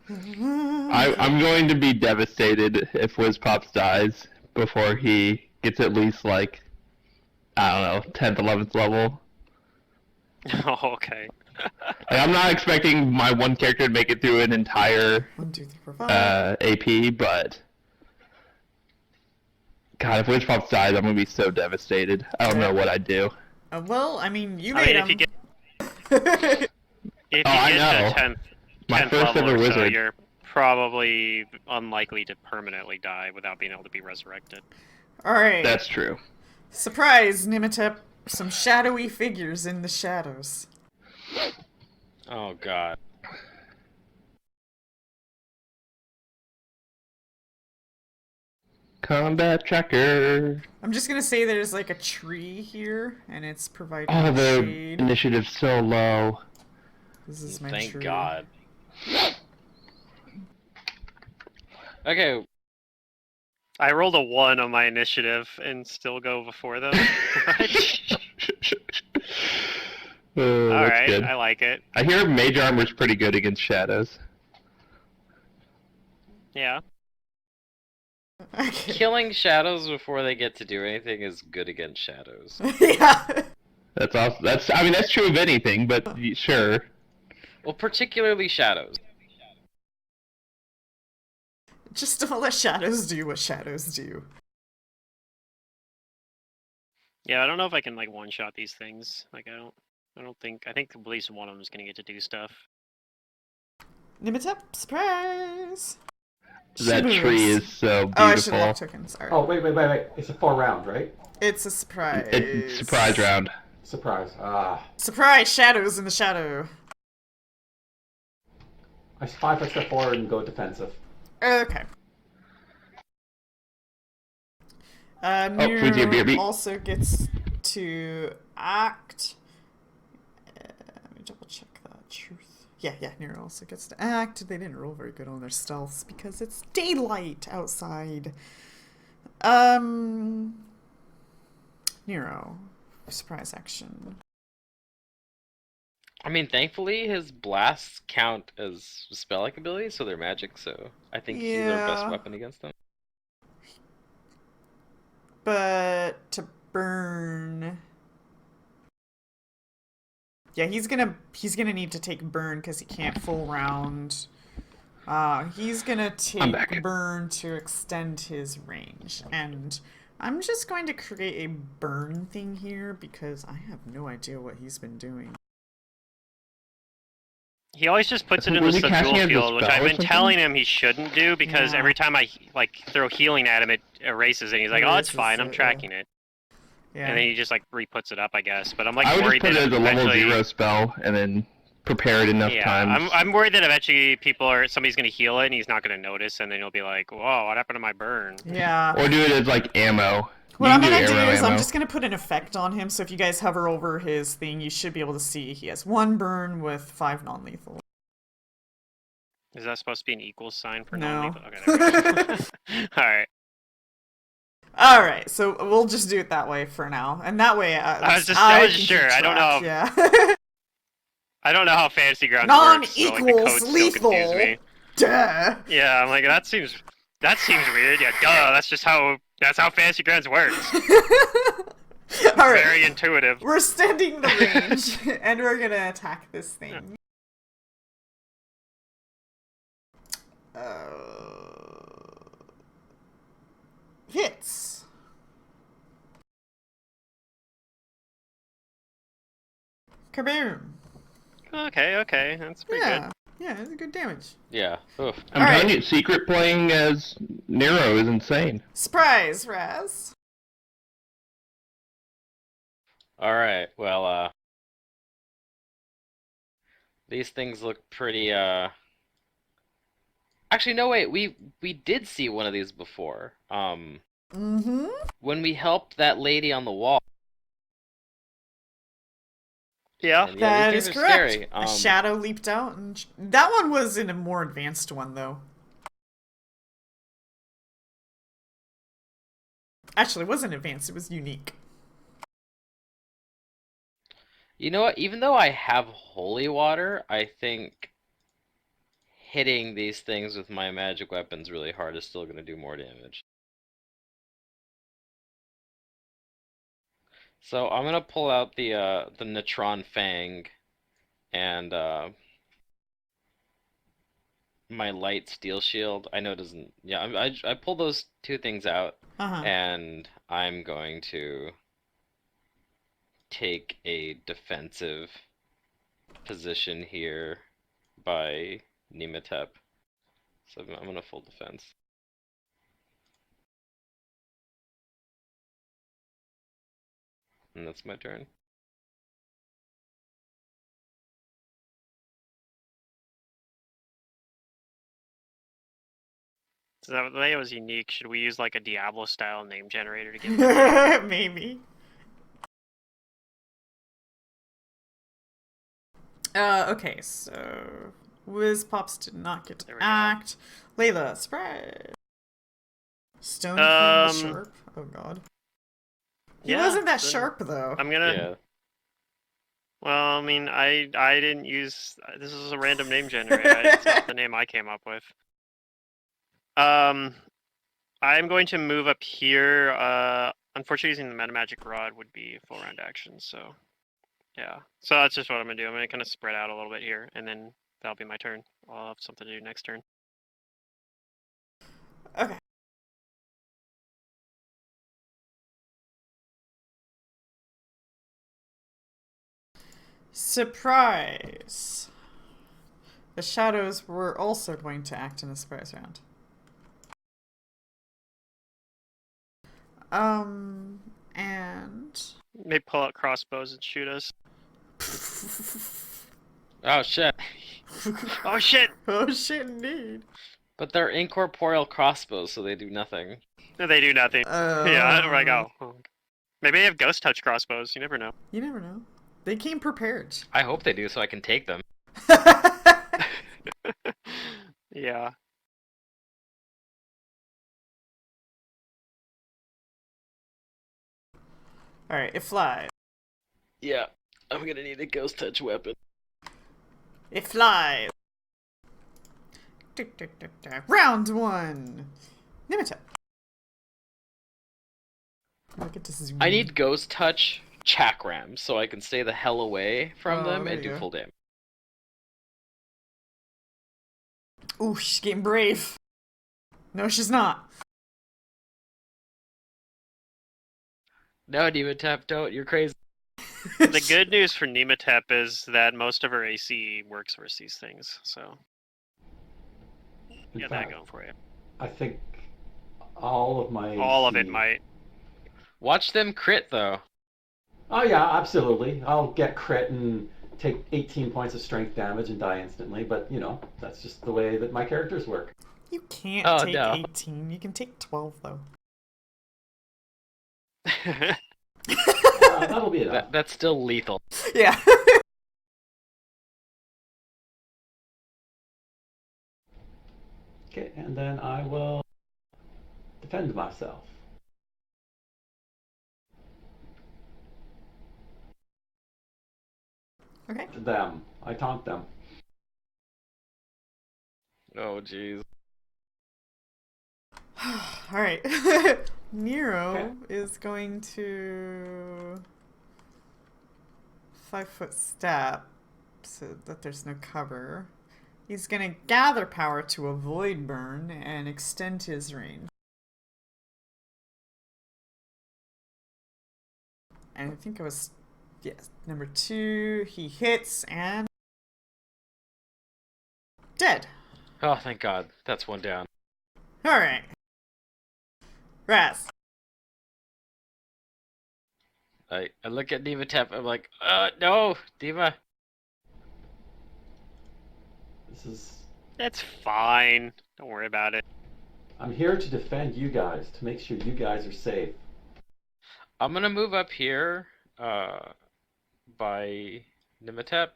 I'm going to be devastated if Whizpops dies before he gets at least like, I don't know, 10th, 11th level. Oh, okay. Like, I'm not expecting my one character to make it through an entire 1, 2, 3, 4, 5. AP, but God, if Whizpops dies, I'm gonna be so devastated. I don't know what I'd do. Well, I mean, you I made mean, him. if you I get know. to 10th, My 10th first level ever or so, wizard. you're probably unlikely to permanently die without being able to be resurrected. Alright. That's true. Surprise, Nimitep. Some shadowy figures in the shadows. Oh god. Combat tracker. I'm just gonna say there's like a tree here, and it's providing Oh, the shade. initiative's so low. This is my Thank tree. God. Okay, I rolled a 1 on my initiative and still go before them. Oh, that's Alright, good. I like it. I hear mage armor's pretty good against shadows. Yeah. Okay. killing shadows before they get to do anything is good against shadows. Yeah. That's also, I mean, that's true of anything, but sure. Well, particularly shadows. Just don't let shadows do what shadows do. Yeah, I don't know if I can like one-shot these things. Like I think at least one of them is gonna get to do stuff. Nimitep, surprise! That She tree moves. is so Oh, I should beautiful. lock tokens. Alright. Oh, wait. It's a 4 round, right? It's a surprise. It's surprise round. Surprise. Ah. Surprise! Shadows in the shadow. I 5 step forward and go defensive. Okay. Fudge, Nero BRB. also gets to act. Let me double check that truth. Yeah, Nero also gets to act. They didn't roll very good on their stealths because it's daylight outside. Nero, surprise action. I mean, thankfully, his blasts count as spell-like abilities, so they're magic, so I think he's our best Yeah. weapon against them. But to burn. Yeah, he's gonna need to take burn because he can't full round. He's gonna take back. burn to extend his range, and I'm just going to create a burn thing here because I have no idea what he's been doing. He always just puts it in Was the he casting subdual as a field, which spell I've or been something? telling him he shouldn't do because Yeah. every time I throw healing at him, it erases it. And he's like, "Oh, it's Erases fine. I'm it, yeah. tracking it." Yeah. And then he just like re-puts it up, I guess. But I'm like I would just worried put that it as a level eventually, 0 spell and then prepare it enough yeah, times. I'm worried that eventually somebody's gonna heal it and he's not gonna notice, and then he'll be like, "Whoa, what happened to my burn?" Yeah. Or do it as like ammo. What You I'm can gonna do arrow is I'm ammo. just gonna put an effect on him, so if you guys hover over his thing, you should be able to see he has 1 burn with 5 non-lethal. Is that supposed to be an equals sign for No. non-lethal? Okay, there we go. All right. Alright, so we'll just do it that way for now. And that way, I was just can sure. keep I don't track, know. Yeah. I don't know how Fantasy Grounds works, so like the Non-equals codes still confuse lethal. me. Duh. Yeah, I'm like that seems weird. Yeah, duh. That's how Fantasy Grounds works. Alright, Very intuitive. we're standing the range, and we're gonna attack this thing. Hits. Kaboom. Okay, that's pretty Yeah. good. Yeah, it's a good damage. Yeah. Oof. I'm Alright. telling you, secret playing as Nero is insane. Surprise, Raz. All right. Well, these things look pretty. Actually, no, wait. We did see one of these before. Mm-hmm. When we helped that lady on the wall. Yeah. And, That these is things are correct. scary. A shadow leaped out, and that one was in a more advanced one, though. Actually, it wasn't advanced, it was unique. You know what? Even though I have holy water, I think hitting these things with my magic weapons really hard is still going to do more damage. So I'm going to pull out the Natron Fang and my light steel shield. I know it doesn't. Yeah, I pull those two things out, Uh-huh. and I'm going to take a defensive position here by Nematep. So I'm gonna full defense. And that's my turn. So that way it was unique. Should we use like a Diablo style name generator to give it? Maybe. Okay, so Wiz Pops did not get to There we go. act. Layla, surprise. Stone Sharp. Oh god. He Yeah, wasn't that then sharp though. I'm gonna. Yeah. Well, I mean, I didn't use. This is a random name generator. It's not the name I came up with. I'm going to move up here. Unfortunately, using the Meta Magic Rod would be full round action, so yeah. So that's just what I'm gonna do. I'm gonna kind of spread out a little bit here, and then that'll be my turn. I'll have something to do next turn. Okay. Surprise. The shadows were also going to act in the surprise round. And Maybe pull out crossbows and shoot us. Oh shit. Oh shit! oh shit, indeed. But they're incorporeal crossbows, so they do nothing. They do nothing. Yeah, where I go. Maybe they have ghost touch crossbows. You never know. You never know. They came prepared. I hope they do, so I can take them. Yeah. Alright, it flies. Yeah, I'm gonna need a ghost touch weapon. It flies. Round 1. Nematep. Look at this. I need ghost touch chakrams so I can stay the hell away from them there and you do go. full damage. Ooh, she's getting brave. No, she's not. No, Nematep, don't. You're crazy. The good news for Nematep is that most of her AC works versus these things, so In get fact, that going for you. I think all of my All of it AC might. Watch them crit though. Oh yeah, absolutely. I'll get crit and take 18 points of strength damage and die instantly, but you know, that's just the way that my characters work. You can't Oh, take no. 18. You can take 12 though. That'll be enough. That's still lethal. Yeah. Okay, and then I will defend myself. Okay. Them. I taunt them. Oh jeez. All right. Nero Okay. is going to 5-foot step so that there's no cover. He's going to gather power to avoid burn and extend his range. And I think it was, yes, number 2. He hits and dead. Oh, thank God. That's one down. All right. Raz. I look at Nematep. I'm like, no, Diva. This is. It's fine. Don't worry about it. I'm here to defend you guys, to make sure you guys are safe. I'm gonna move up here, by Nematep,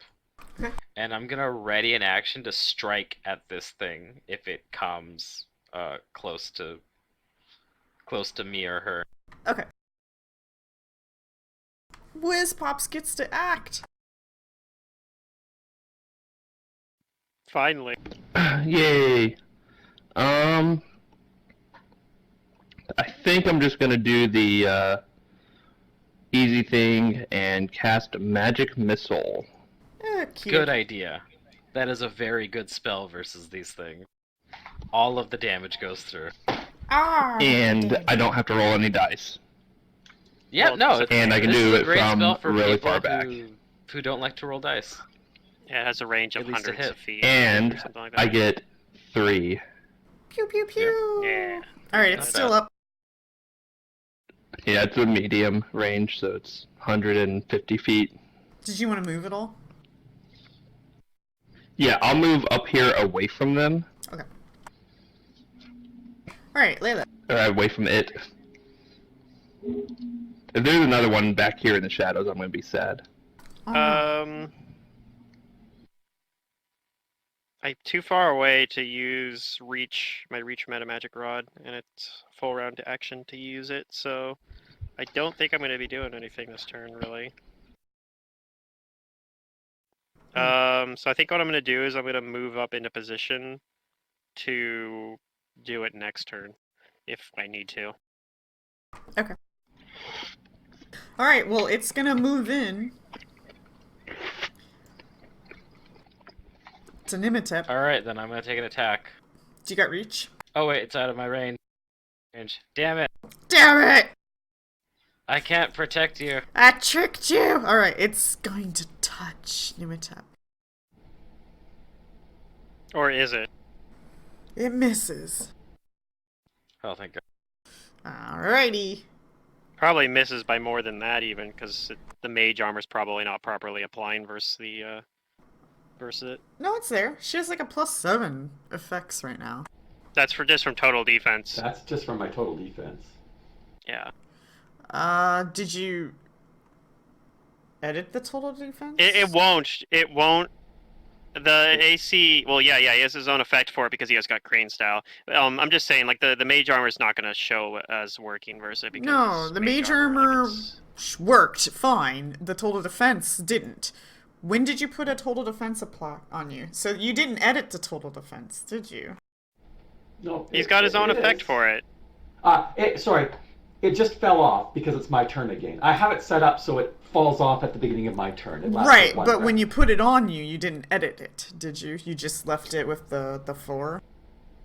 Okay. and I'm gonna ready an action to strike at this thing if it comes, close to me or her. Okay. Whiz Pops gets to act. Finally. Yay. I think I'm just gonna do the easy thing and cast Magic Missile. Cute. Good idea. That is a very good spell versus these things. All of the damage goes through. Ah. And dead. I don't have to roll any dice. Yeah, Well, no, and I can this do is a it great from spell for really people far back. who don't like to roll dice. Yeah, it has a range of At least a hundreds hit. of feet. or And something like that. I get 3. Pew pew pew. Yeah. All right, it's Not still bad. up. Yeah, it's a medium range, so it's 150 feet. Did you want to move at all? Yeah, I'll move up here away from them. Okay. All right, Layla. Or away from it. If there's another one back here in the shadows, I'm going to be sad. Oh, no. I'm too far away to use my reach meta magic rod, and it's full round to action to use it, so I don't think I'm going to be doing anything this turn, really. So I think what I'm going to do is I'm going to move up into position to do it next turn, if I need to. Okay. All right, well, it's gonna move in to Nematep. Alright, then I'm gonna take an attack. Do you got reach? Oh wait, it's out of my range. Damn it! Damn it! I can't protect you. I tricked you! All right, it's going to touch Nematep. Or is it? It misses. Oh, thank God. Alrighty. Probably misses by more than that, even, because the mage armor's probably not properly applying versus the versus it. No, it's there. She has like a +7 effects right now. That's just from total defense. That's just from my total defense. Yeah. Did you edit the total defense? It won't. It won't. The AC. Well, yeah, he has his own effect for it because he has got crane style. I'm just saying, like the mage armor is not going to show as working versus it because No, it's the mage armor worked fine. The total defense didn't. When did you put a total defense apply on you? So you didn't edit the total defense, did you? No, He's got his own effect for it. Sorry, it just fell off because it's my turn again. I have it set up so it falls off at the beginning of my turn. It lasts Right, one but round. when you put it on you, you didn't edit it, did you? You just left it with the 4?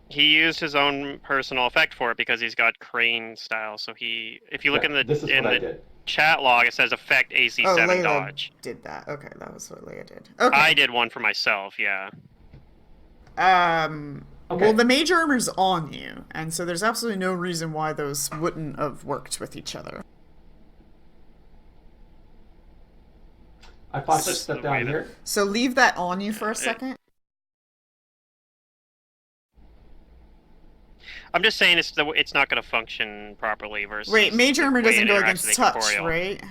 He used his own personal effect for it because he's got crane style. So if you look Yeah, in the this is what I did. chat log, it says effect AC Oh, 7 Layla dodge. did that. Okay, that was what Leia did. Okay. I did one for myself, yeah. Okay. Well, the mage armor's on you, and so there's absolutely no reason why those wouldn't have worked with each other. I 5-foot just step the way down that- here. So leave that on you for a second. I'm just saying it's not going to function properly versus. Wait, mage the armor way doesn't it go interacts against with touch, incorporeal. right?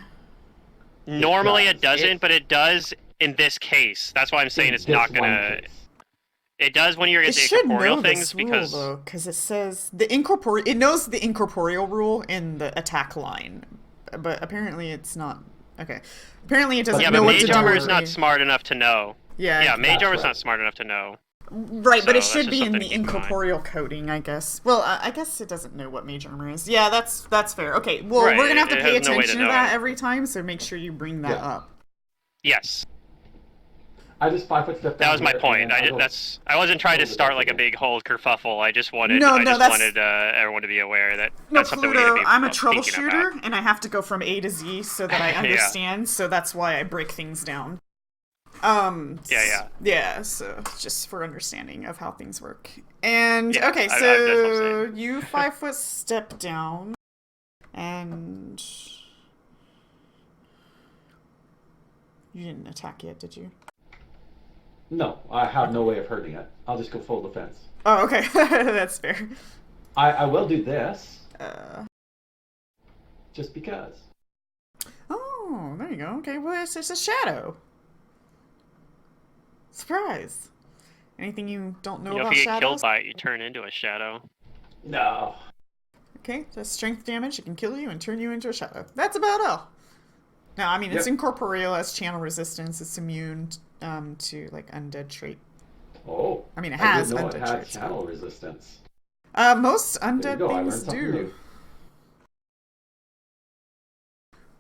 Normally it does. doesn't, but it does in this case. That's why I'm saying it's not This one gonna. case. It does when you're It at the should know incorporeal this things rule because though, because it says the incorporeal. It knows the incorporeal rule in the attack line, but apparently it's not. Okay, apparently it doesn't yeah, know but what to mage do. armor with is not it. smart enough to know. Yeah, Yeah, mage That's armor is right. not smart enough to know. right, but it So that's should just be in something the to keep in mind. incorporeal coding, I guess. Well, I guess it doesn't know what mage armor is. Yeah, that's fair. Okay, well, Right, we're gonna have to it pay has no way to attention to know that it. every time, so make sure you bring that Yeah. up. Yes, I just 5-foot step down. that was my here, point. and then I'll go I wasn't trying to over start that like a again. big whole kerfuffle. I just wanted No, I that's- wanted everyone to be aware that No, that's something we Pluto, need to be I'm a thinking about. troubleshooter, and I have to go from A to Z so that I Yeah. understand, so that's why I break things down. Yeah, so just for understanding of how things work. And, Yeah, okay, that's what I'm so saying. you 5-foot step down, and... You didn't attack yet, did you? No, I have no way of hurting it. I'll just go full defense. Oh, okay, that's fair. I will do this, just because. Oh, there you go. Okay, well, it's just a shadow. Surprise. Anything you don't know You know, about if you get shadows? killed by it, you turn into a shadow. No. Okay, that's strength damage. It can kill you and turn you into a shadow. That's about all. Now, I mean, it's Yep. incorporeal, has channel resistance. It's immune to, like, undead trait. Oh. I mean, it I has didn't know it undead had traits. channel resistance. Most There you undead go. I learned things something do. new.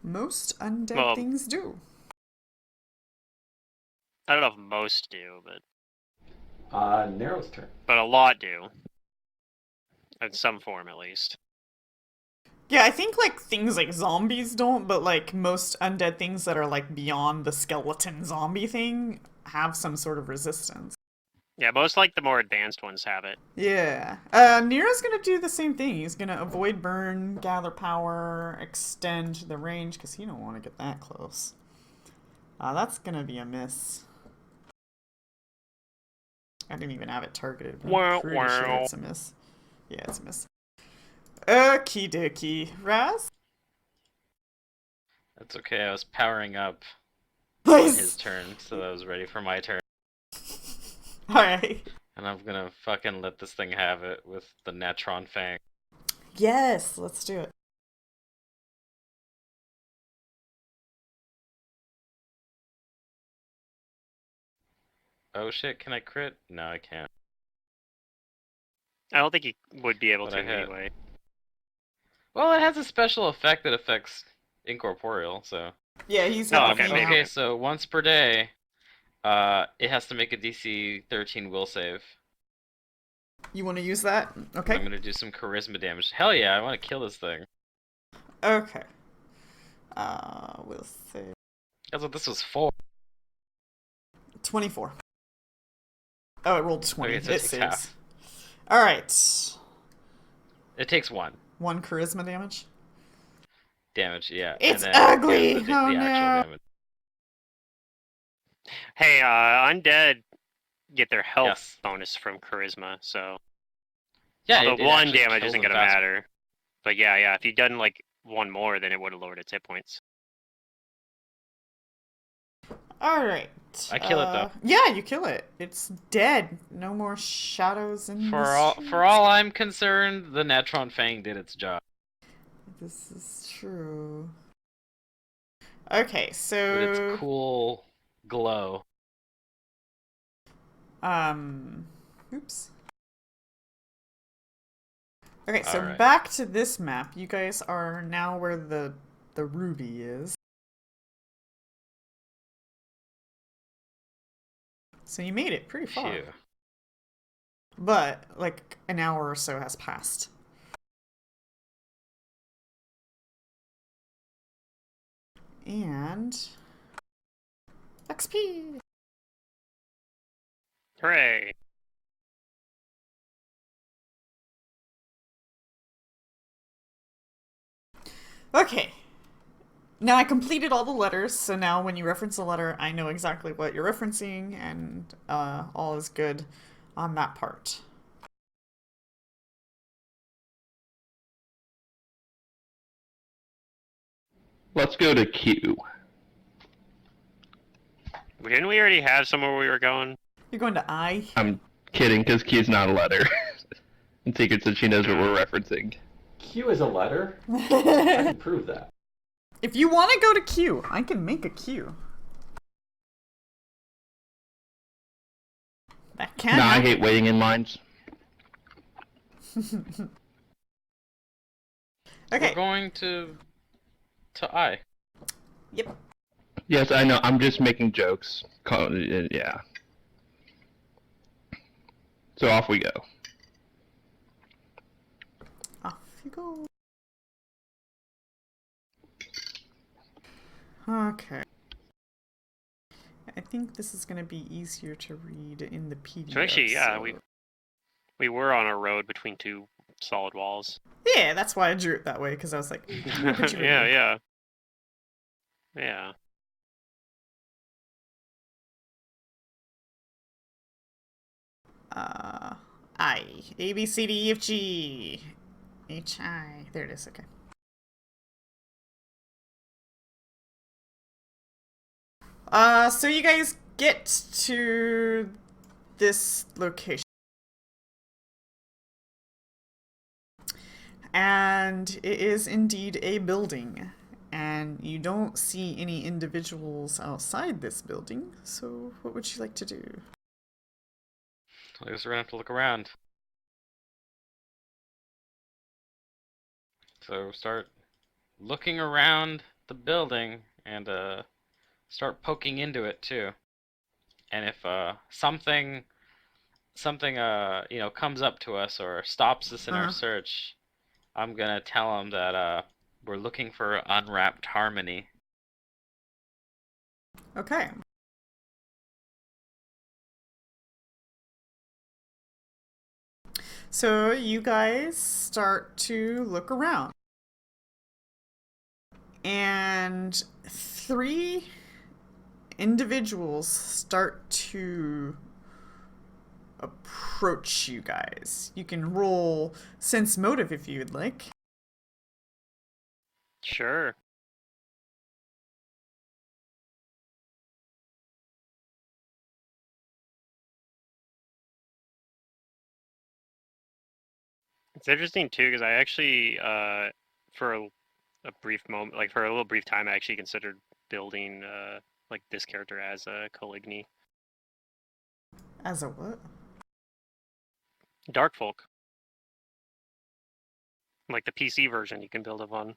Most undead Well- things do. I don't know if most do, Narrow's turn. but a lot do. In some form, at least. Yeah, I think, like, things like zombies don't, but, like, most undead things that are, like, beyond the skeleton zombie thing have some sort of resistance. Yeah, most like the more advanced ones have it. Yeah. Nero's gonna do the same thing. He's gonna avoid burn, gather power, extend the range, because he don't want to get that close. That's gonna be a miss. I didn't even have it targeted. But I'm pretty sure it's a miss. Yeah, it's a miss. Okie dokie. Raz? That's okay. I was powering up on his Nice! turn, so I was ready for my turn. Alright. And I'm gonna fucking let this thing have it with the Natron Fang. Yes, let's do it. Oh shit, can I crit? No, I can't. I don't think he would be able But to I hit. anyway. Well, it has a special effect that affects incorporeal, so. Yeah, he's Oh, got okay, the maybe. Okay, so once per day, it has to make a DC 13 will save. You want to use that? Okay. I'm gonna do some charisma damage. Hell yeah, I want to kill this thing. Okay. We'll see. That's what this was for. 24. Oh, it rolled 20. Okay, so it takes saves. half. Alright. It takes 1 1 charisma damage. damage, yeah. It's and then, ugly! Yeah, the Oh, actual no. damage. Hey, undead get their health Yes. bonus from charisma, so Yeah, the it one actually damage kills isn't them gonna faster. matter. But yeah, if you'd done like one more, then it would have lowered its hit points. Alright. I kill it, though. Yeah, you kill it. It's dead. No more shadows in For the all streets. for all I'm concerned, the Natron Fang did its job. This is true. Okay, With so... its cool glow. Oops. Okay, so Alright. back to this map. You guys are now where the ruby is. So you made it pretty far. Phew. But, like, an hour or so has passed. And XP. Hooray! Okay. Now I completed all the letters, so now when you reference a letter, I know exactly what you're referencing, and all is good on that part. Let's go to Q. Didn't we already have somewhere we were going? You're going to I. I'm kidding, because Q's not a letter. And Secret said she knows what we're referencing. Q is a letter? I can prove that. If you want to go to Q, I can make a Q. That can No, I happen. hate waiting in lines. Okay. We're going to I. Yep. Yes, I know. I'm just making jokes. Yeah. So off we go. Off you go. Okay. I think this is going to be easier to read in the PDF. So actually, yeah, so- we were on a road between two solid walls. Yeah, that's why I drew it that way, because I was like, "What would you Yeah, read?" yeah. Yeah. I. A, B, C, D, E, F, G. H, I. There it is, okay. So you guys get to this location. And it is indeed a building. And you don't see any individuals outside this building, so what would you like to do? I guess we're gonna have to look around. So start looking around the building and start poking into it too. And if something comes up to us or stops us in our search, I'm gonna tell them that we're looking for unwrapped harmony. Okay. So you guys start to look around. And 3 individuals start to approach you guys. You can roll sense motive if you would like. Sure. It's interesting too, because I actually, for a brief moment, like for a little brief time, I actually considered building, like this character as a Caligny. As a what? Dark folk. Like the PC version you can build upon.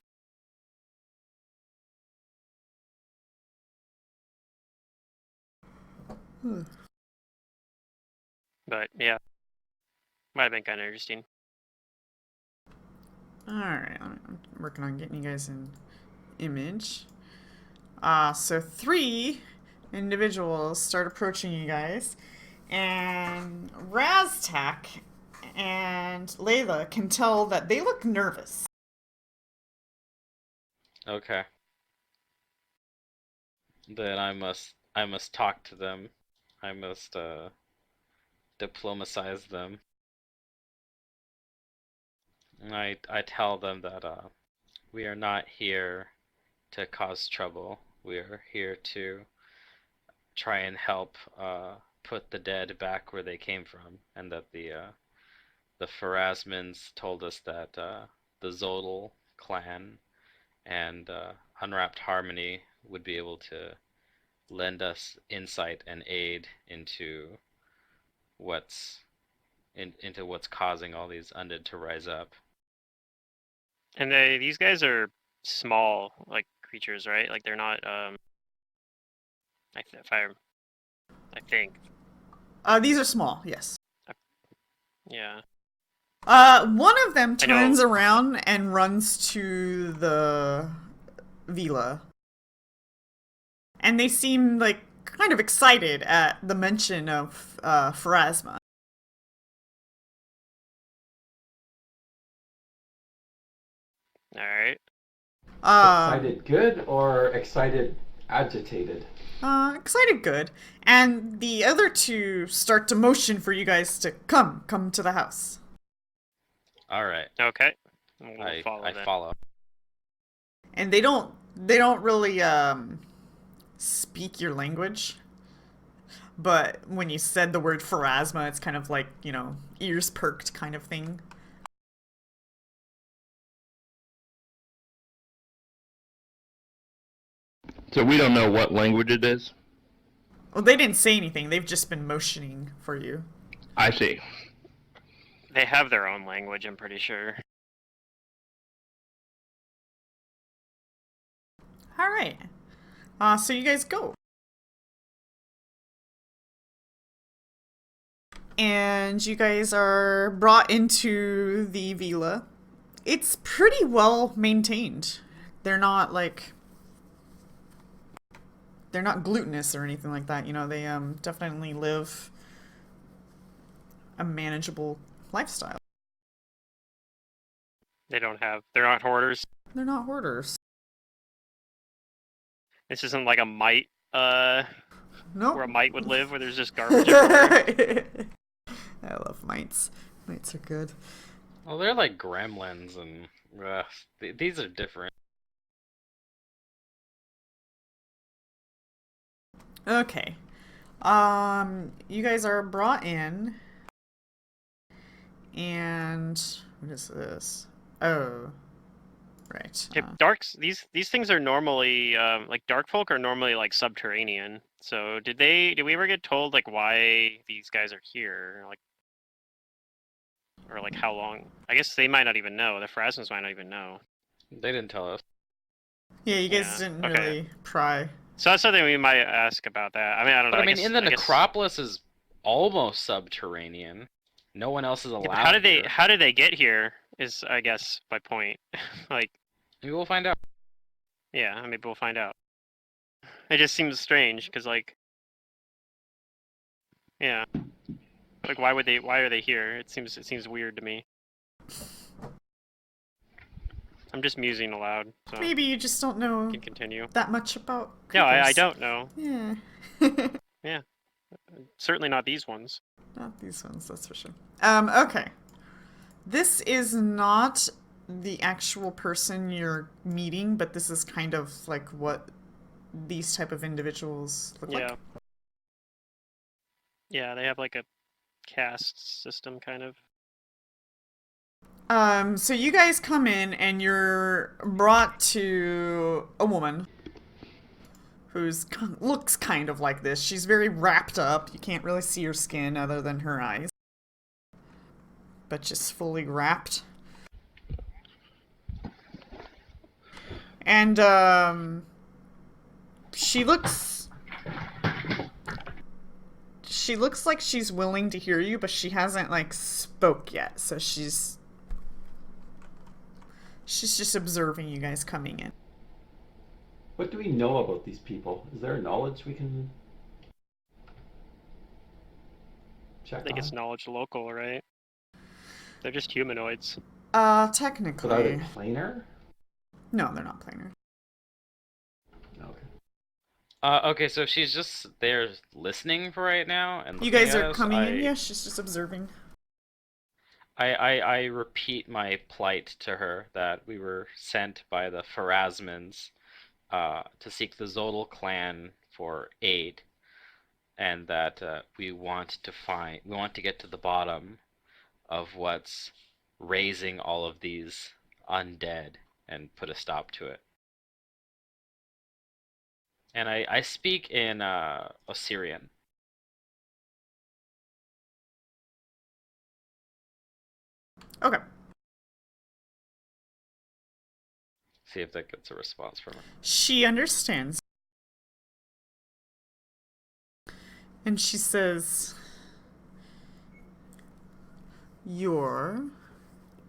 But yeah, might have been kind of interesting. Alright, I'm working on getting you guys an image. So 3 individuals start approaching you guys, and Raztak and Layla can tell that they look nervous. Okay. Then I must talk to them. I must diplomatize them. And I tell them that we are not here to cause trouble. We are here to try and help put the dead back where they came from, and that the Pharasmans told us that the Zodal clan and Unwrapped Harmony would be able to lend us insight and aid into what's causing all these undead to rise up. And these guys are small, like creatures, right? Like they're not. I think. These are small, yes. Yeah. One of them turns around and runs to the villa. and they seem like kind of excited at the mention of Pharasma. All right. Excited good or excited agitated? Excited good. And the other two start to motion for you guys to come to the house. All right. Okay. We'll I follow then. follow. And they don't really speak your language. But when you said the word Pharasma, it's kind of like, ears perked kind of thing. So we don't know what language it is. Well, they didn't say anything. They've just been motioning for you. I see. They have their own language, I'm pretty sure. All right. So you guys go. And you guys are brought into the villa. It's pretty well maintained. They're not glutinous or anything like that. They definitely live a manageable lifestyle. They're not hoarders. They're not hoarders. This isn't like a mite, Nope. where a mite would live, where there's just garbage everywhere. I love mites. Mites are good. Well, they're like gremlins, and these are different. Okay. You guys are brought in. And what is this? Oh. Right. Okay, these things are normally like dark folk are normally like subterranean. So did we ever get told like why these guys are here? Or like how long? I guess they might not even know. The Pharasmans might not even know. They didn't tell us. Yeah, you guys didn't okay. really pry. So that's something we might ask about that. I mean, I don't know. But I mean, guess, in the I guess... necropolis is almost subterranean. No one else is allowed. Yeah, here. how did they get here? Is I guess my point. Like, maybe we'll find out. Yeah, maybe we'll find out. It just seems strange because like, yeah, like why are they here? It seems weird to me. I'm just musing aloud. So Maybe you just don't know can continue. that much about No, creepers. I don't know. Yeah. Yeah, certainly not these ones. Not these ones, that's for sure. Okay. This is not the actual person you're meeting, but this is kind of like what these type of individuals look like. Yeah, they have like a caste system kind of. So you guys come in and you're brought to a woman who's looks kind of like this. She's very wrapped up. You can't really see her skin other than her eyes. But just fully wrapped. And she looks like she's willing to hear you, but she hasn't like spoke yet. So she's just observing you guys coming in. What do we know about these people? Is there knowledge we can check I think it's knowledge local, right? They're just humanoids. Technically. But are they planar? No, they're not planar. Okay. Okay, so she's just there listening for right now, and You guys are us. coming in? Yeah, she's just observing. I repeat my plight to her that we were sent by the Pharasmans to seek the Zodal clan for aid, and that we want to get to the bottom of what's raising all of these undead and put a stop to it. And I speak in Osirian. Okay. See if that gets a response from her. She understands. And she says, "You're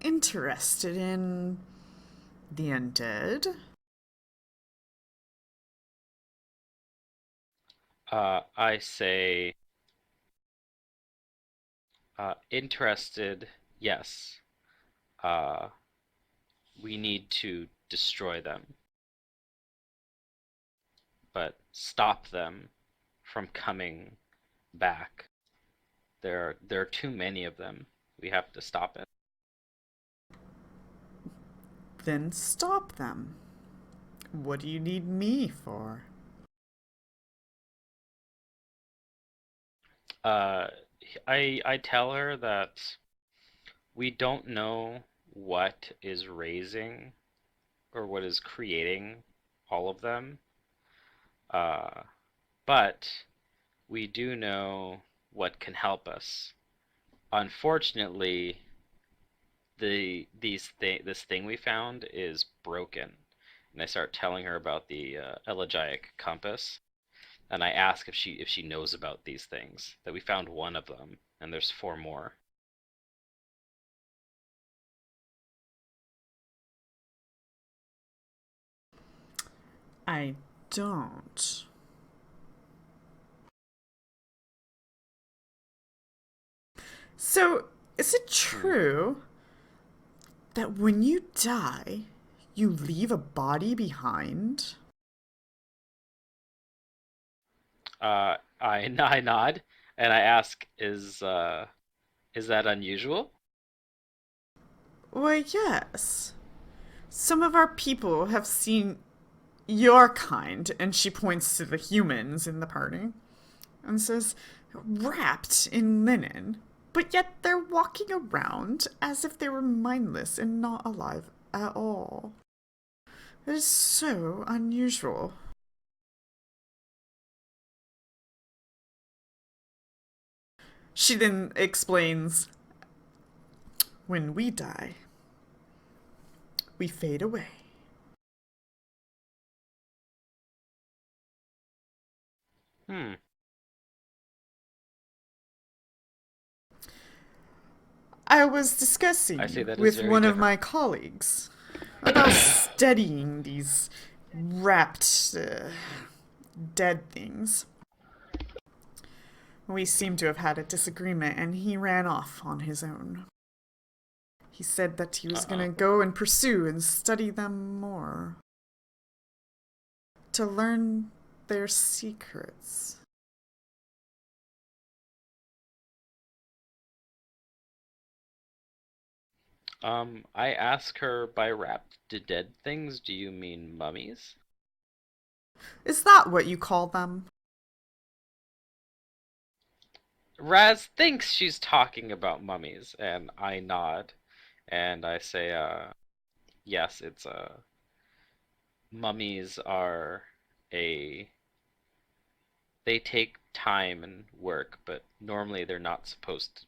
interested in the undead?" I say, interested, yes. Uh, we need to destroy them, but stop them from coming back. There are too many of them. We have to stop it. Then stop them. What do you need me for? Uh, I tell her that we don't know what is raising or what is creating all of them, uh, but we do know what can help us. Unfortunately, this thing we found is broken, and I start telling her about the elegiac compass, and I ask if she knows about these things. That we found one of them, and there's four more. I don't. So, is it true that when you die, you leave a body behind? I nod, and I ask, is that unusual? Why, yes. Some of our people have seen your kind, and she points to the humans in the party, and says, wrapped in linen, but yet they're walking around as if they were mindless and not alive at all. It is so unusual. She then explains, when we die, we fade away. Hmm. I was I discussing say that is with very one of different. my colleagues about studying these wrapped dead things. We seem to have had a disagreement, and he ran off on his own. He said that he was going to go and pursue and study them more to learn their secrets. I ask her, by wrapped to dead things, do you mean mummies? Is that what you call them? Raz thinks she's talking about mummies, and I nod, and I say, yes, it's mummies are a they take time and work, but normally they're not supposed to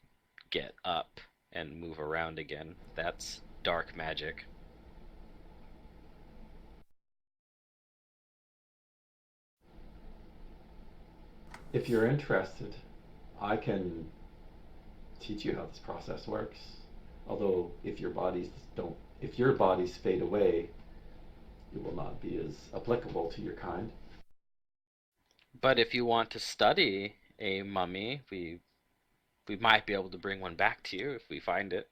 get up and move around again. That's dark magic. If you're interested, I can teach you how this process works. Although if your bodies fade away, it will not be as applicable to your kind. But if you want to study a mummy, we might be able to bring one back to you if we find it,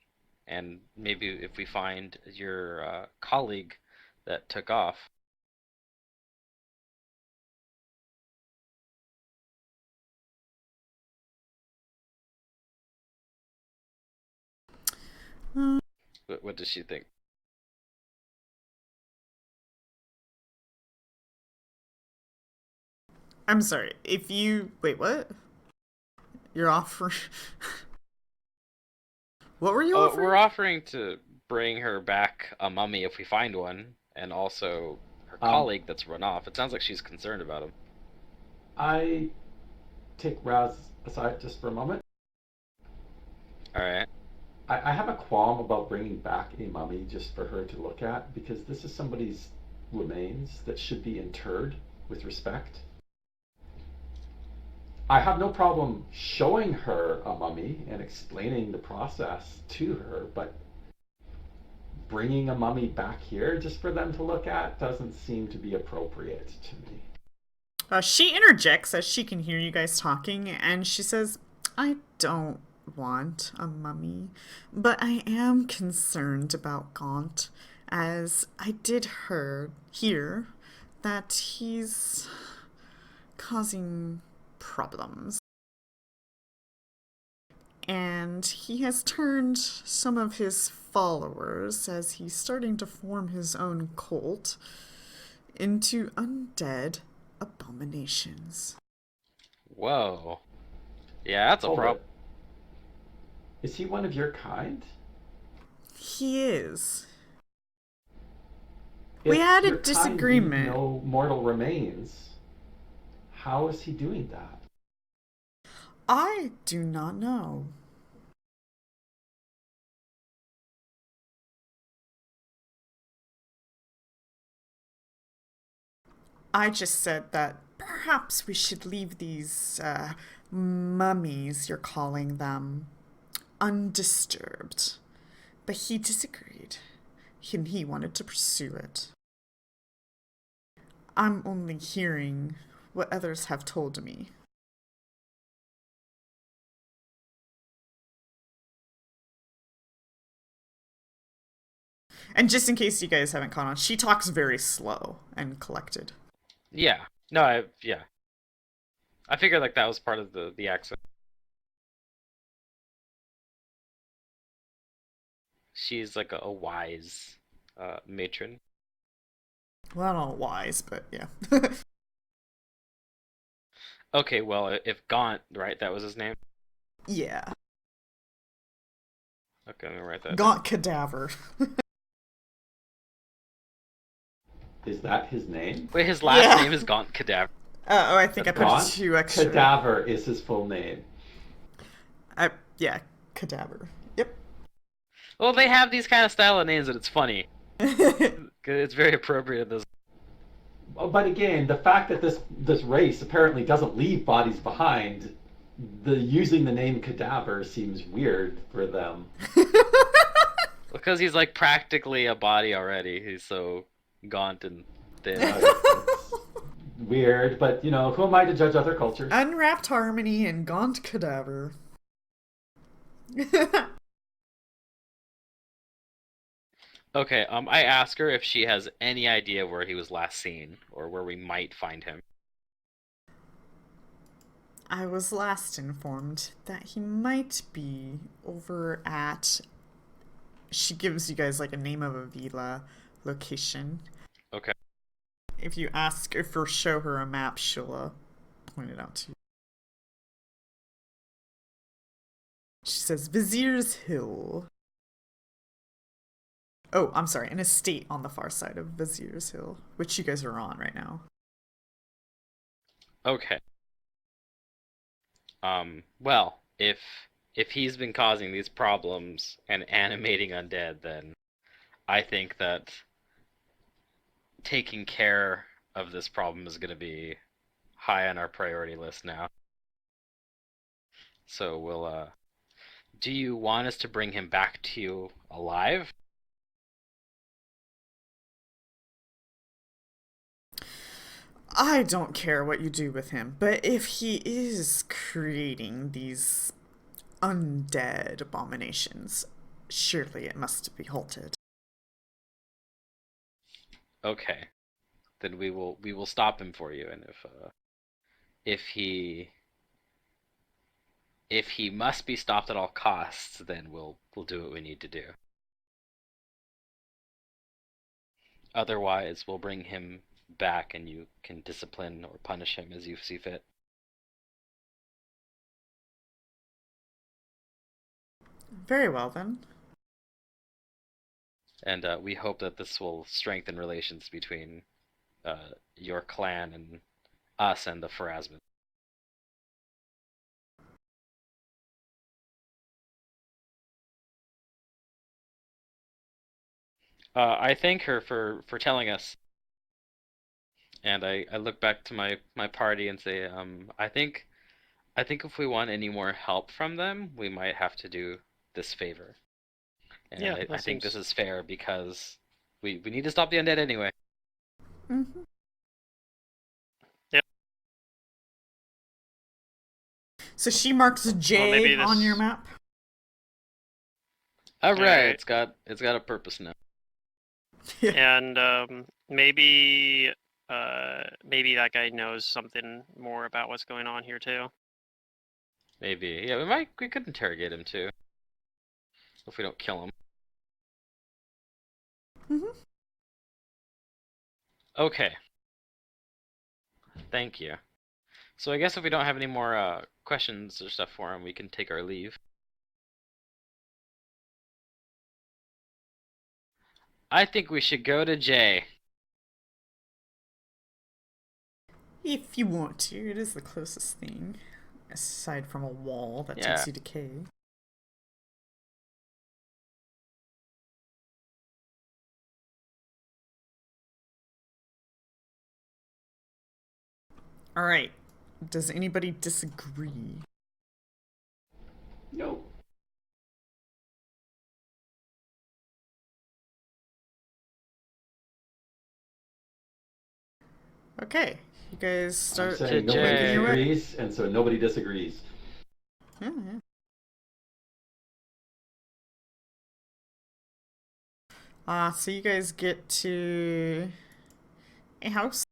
and maybe if we find your colleague that took off. What does she think? I'm sorry. If you. Wait, what? You're offering. What were you Oh, offering? we're offering to bring her back a mummy if we find one, and also her Um, colleague that's run off. It sounds like she's concerned about him. I take Raz aside just for a moment. All right. I have a qualm about bringing back a mummy just for her to look at because this is somebody's remains that should be interred with respect. I have no problem showing her a mummy and explaining the process to her, but bringing a mummy back here just for them to look at doesn't seem to be appropriate to me. She interjects as she can hear you guys talking, and she says, I don't want a mummy, but I am concerned about Gaunt, as I did hear that he's causing problems. And he has turned some of his followers, as he's starting to form his own cult, into undead abominations. Whoa. Yeah, that's a Hold problem. it. Is he one of your kind? He is. If We had a your kind disagreement. leave no mortal remains, how is he doing that? I do not know. I just said that perhaps we should leave these mummies, you're calling them, undisturbed. But he disagreed, and he wanted to pursue it. I'm only hearing what others have told me. And just in case you guys haven't caught on, she talks very slow and collected. Yeah. No, yeah. I figured like that was part of the accent. She's like a wise matron. Well, not wise, but yeah. Okay, well, if Gaunt, right, that was his name? Yeah. Okay, let me write that down. Gaunt Cadaver. Is that his name? Wait, his last Yeah. name is Gaunt Cadaver. I think That's I put Gaunt 2 extra. Cadaver is his full name. Yeah, Cadaver. Yep. Well, they have these kind of style of names, and it's funny. It's very appropriate in this. But again, the fact that this race apparently doesn't leave bodies behind, using the name Cadaver seems weird for them. Because he's like practically a body already. He's so gaunt and thin. It's weird, but you know, who am I to judge other cultures? Unwrapped Harmony and Gaunt Cadaver. Okay, I ask her if she has any idea where he was last seen, or where we might find him. I was last informed that he might be over at. She gives you guys like a name of a villa location. Okay. If you ask, if you show her a map, she'll point it out to you. She says Vizier's Hill. Oh, I'm sorry, an estate on the far side of Vizier's Hill, which you guys are on right now. Okay. Well, if he's been causing these problems and animating undead, then I think that taking care of this problem is going to be high on our priority list now. So we'll, do you want us to bring him back to you alive? I don't care what you do with him, but if he is creating these undead abominations, surely it must be halted. Okay. Then we will stop him for you, and if he must be stopped at all costs, then we'll do what we need to do. Otherwise, we'll bring him back and you can discipline or punish him as you see fit. Very well then. And we hope that this will strengthen relations between your clan and us and the Pharasma. I thank her for telling us, and I look back to my party and say, I think if we want any more help from them, we might have to do this favor. And Yeah, I that think this seems- is fair because we need to stop the undead anyway. Mm-hmm. So she marks J maybe on this- your map. All right, Alright. it's got a purpose now. And maybe that guy knows something more about what's going on here too. Maybe. Yeah, we could interrogate him too. If we don't kill him. Mm-hmm. Okay. Thank you. So I guess if we don't have any more questions or stuff for him, we can take our leave. I think we should go to Jay. If you want to, it is the closest thing, aside from a wall that Yeah. takes you to K. All right. Does anybody disagree? No. Okay. You guys I'm start saying to nobody Jay. disagrees, and so nobody disagrees. Yeah, yeah. So you guys get to a house.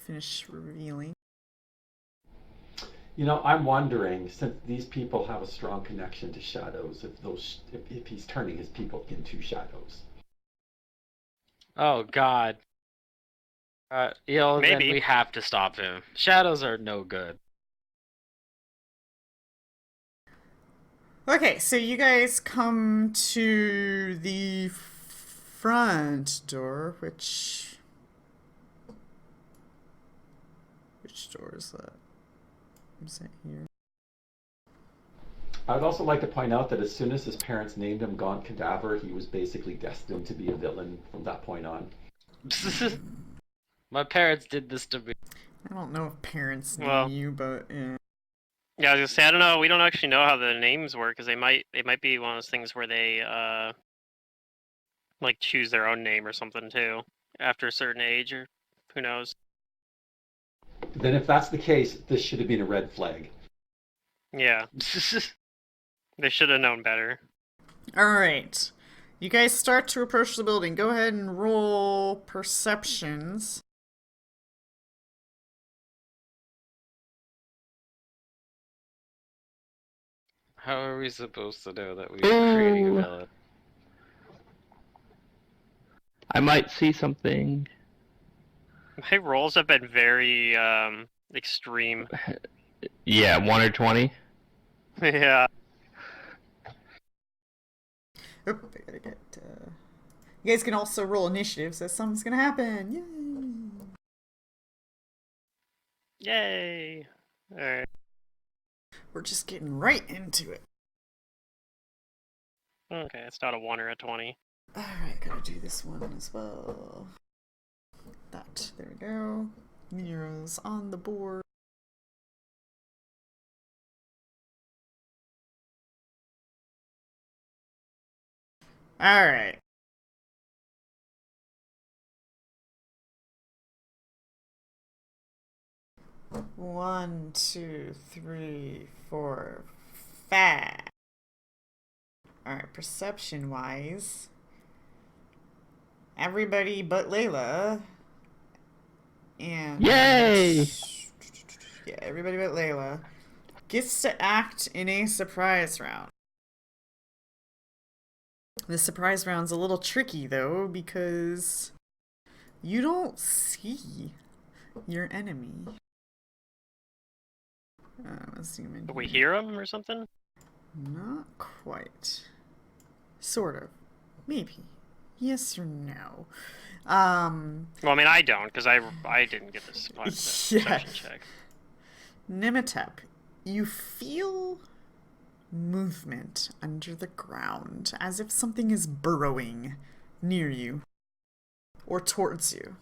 Finish revealing. You know, I'm wondering, since these people have a strong connection to shadows, if he's turning his people into shadows. Oh God. Then Maybe. we have to stop him. Shadows are no good. Okay, so you guys come to the front door, which door is that? Is that here? I would also like to point out that as soon as his parents named him Gaunt Cadaver, he was basically destined to be a villain from that point on. My parents did this to me. I don't know if parents know Well- you, but yeah. Yeah, I was gonna say I don't know. We don't actually know how the names work because they might be one of those things where they like choose their own name or something too after a certain age, or who knows. Then if that's the case, this should have been a red flag. Yeah, they should have known better. All right. You guys start to approach the building. Go ahead and roll perceptions. How are we supposed to know that we are creating a Ooh. villain? I might see something. My rolls have been very extreme. Yeah, 1 or 20. Yeah. Oop, I gotta get. You guys can also roll initiative, so something's gonna happen. Yay! Yay. All right. We're just getting right into it. Okay, it's not a 1 or a 20. Alright, gotta do this one as well. That, there we go. Nero's on the board. Alright. One, two, three, four, five. Alright, perception wise. Everybody but Layla. And Yay! yeah, everybody but Layla gets to act in a surprise round. The surprise round's a little tricky though, because you don't see your enemy. Zoom in Did we here. hear him or something? Not quite. Sort of. Maybe. Yes or no. Well, I mean, I don't because I didn't get this Yeah. perception check. Nematep, you feel movement under the ground, as if something is burrowing near you or towards you.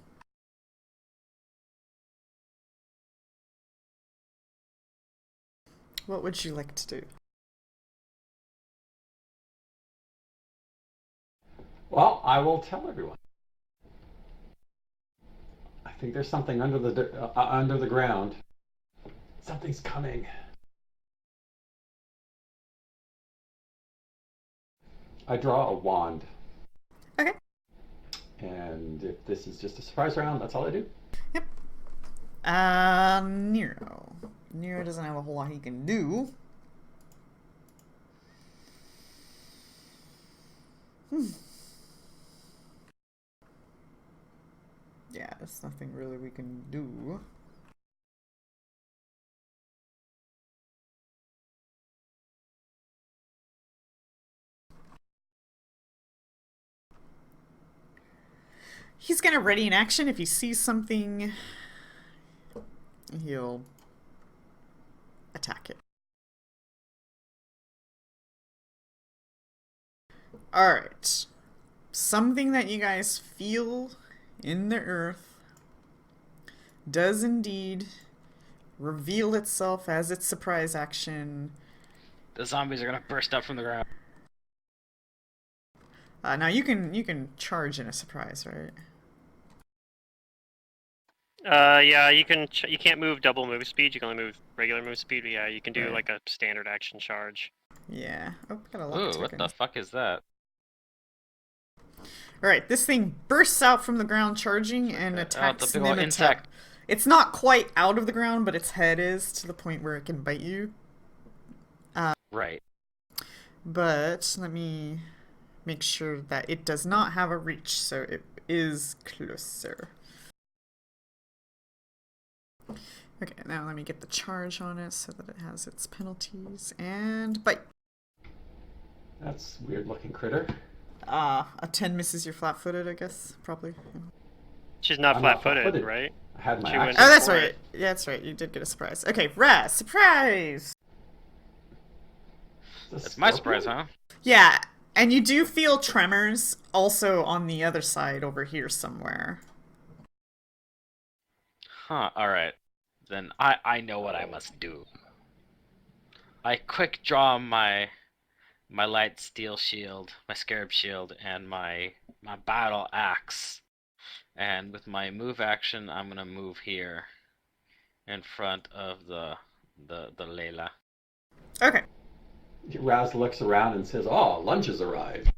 What would you like to do? Well, I will tell everyone. I think there's something under the ground. Something's coming. I draw a wand. Okay. And if this is just a surprise round, that's all I do. Yep. Nero. Nero doesn't have a whole lot he can do. Yeah, there's nothing really we can do. He's gonna ready an action if he sees something. He'll attack it. Alright. Something that you guys feel in the earth does indeed reveal itself as its surprise action. The zombies are gonna burst up from the ground. Now you can charge in a surprise, right? Yeah, you can. You can't move double move speed. You can only move regular move speed. But yeah, you can do Right. like a standard action charge. Yeah. Oh, got a luck Ooh, token. what the fuck is that? Alright, this thing bursts out from the ground charging and attacks it's a big old Nemetab. insect. It's not quite out of the ground, but its head is to the point where it can bite you. Right. But let me make sure that it does not have a reach, so it is closer. Okay, now let me get the charge on it so that it has its penalties. And bite. That's a weird looking critter. A 10 misses your flat-footed, I guess, probably. She's not I'm not flat-footed, flat-footed. right? I had my She went- action. Oh, that's for right. it. Yeah, that's right. You did get a surprise. Okay, Raz, surprise! That's my surprise, huh? Yeah, and you do feel tremors also on the other side over here somewhere. Huh, alright. Then I know what I must do. I quick draw my light steel shield, my scarab shield, and my battle axe. And with my move action, I'm gonna move here in front of the Layla. Okay. Raz looks around and says, "Oh, lunch has arrived."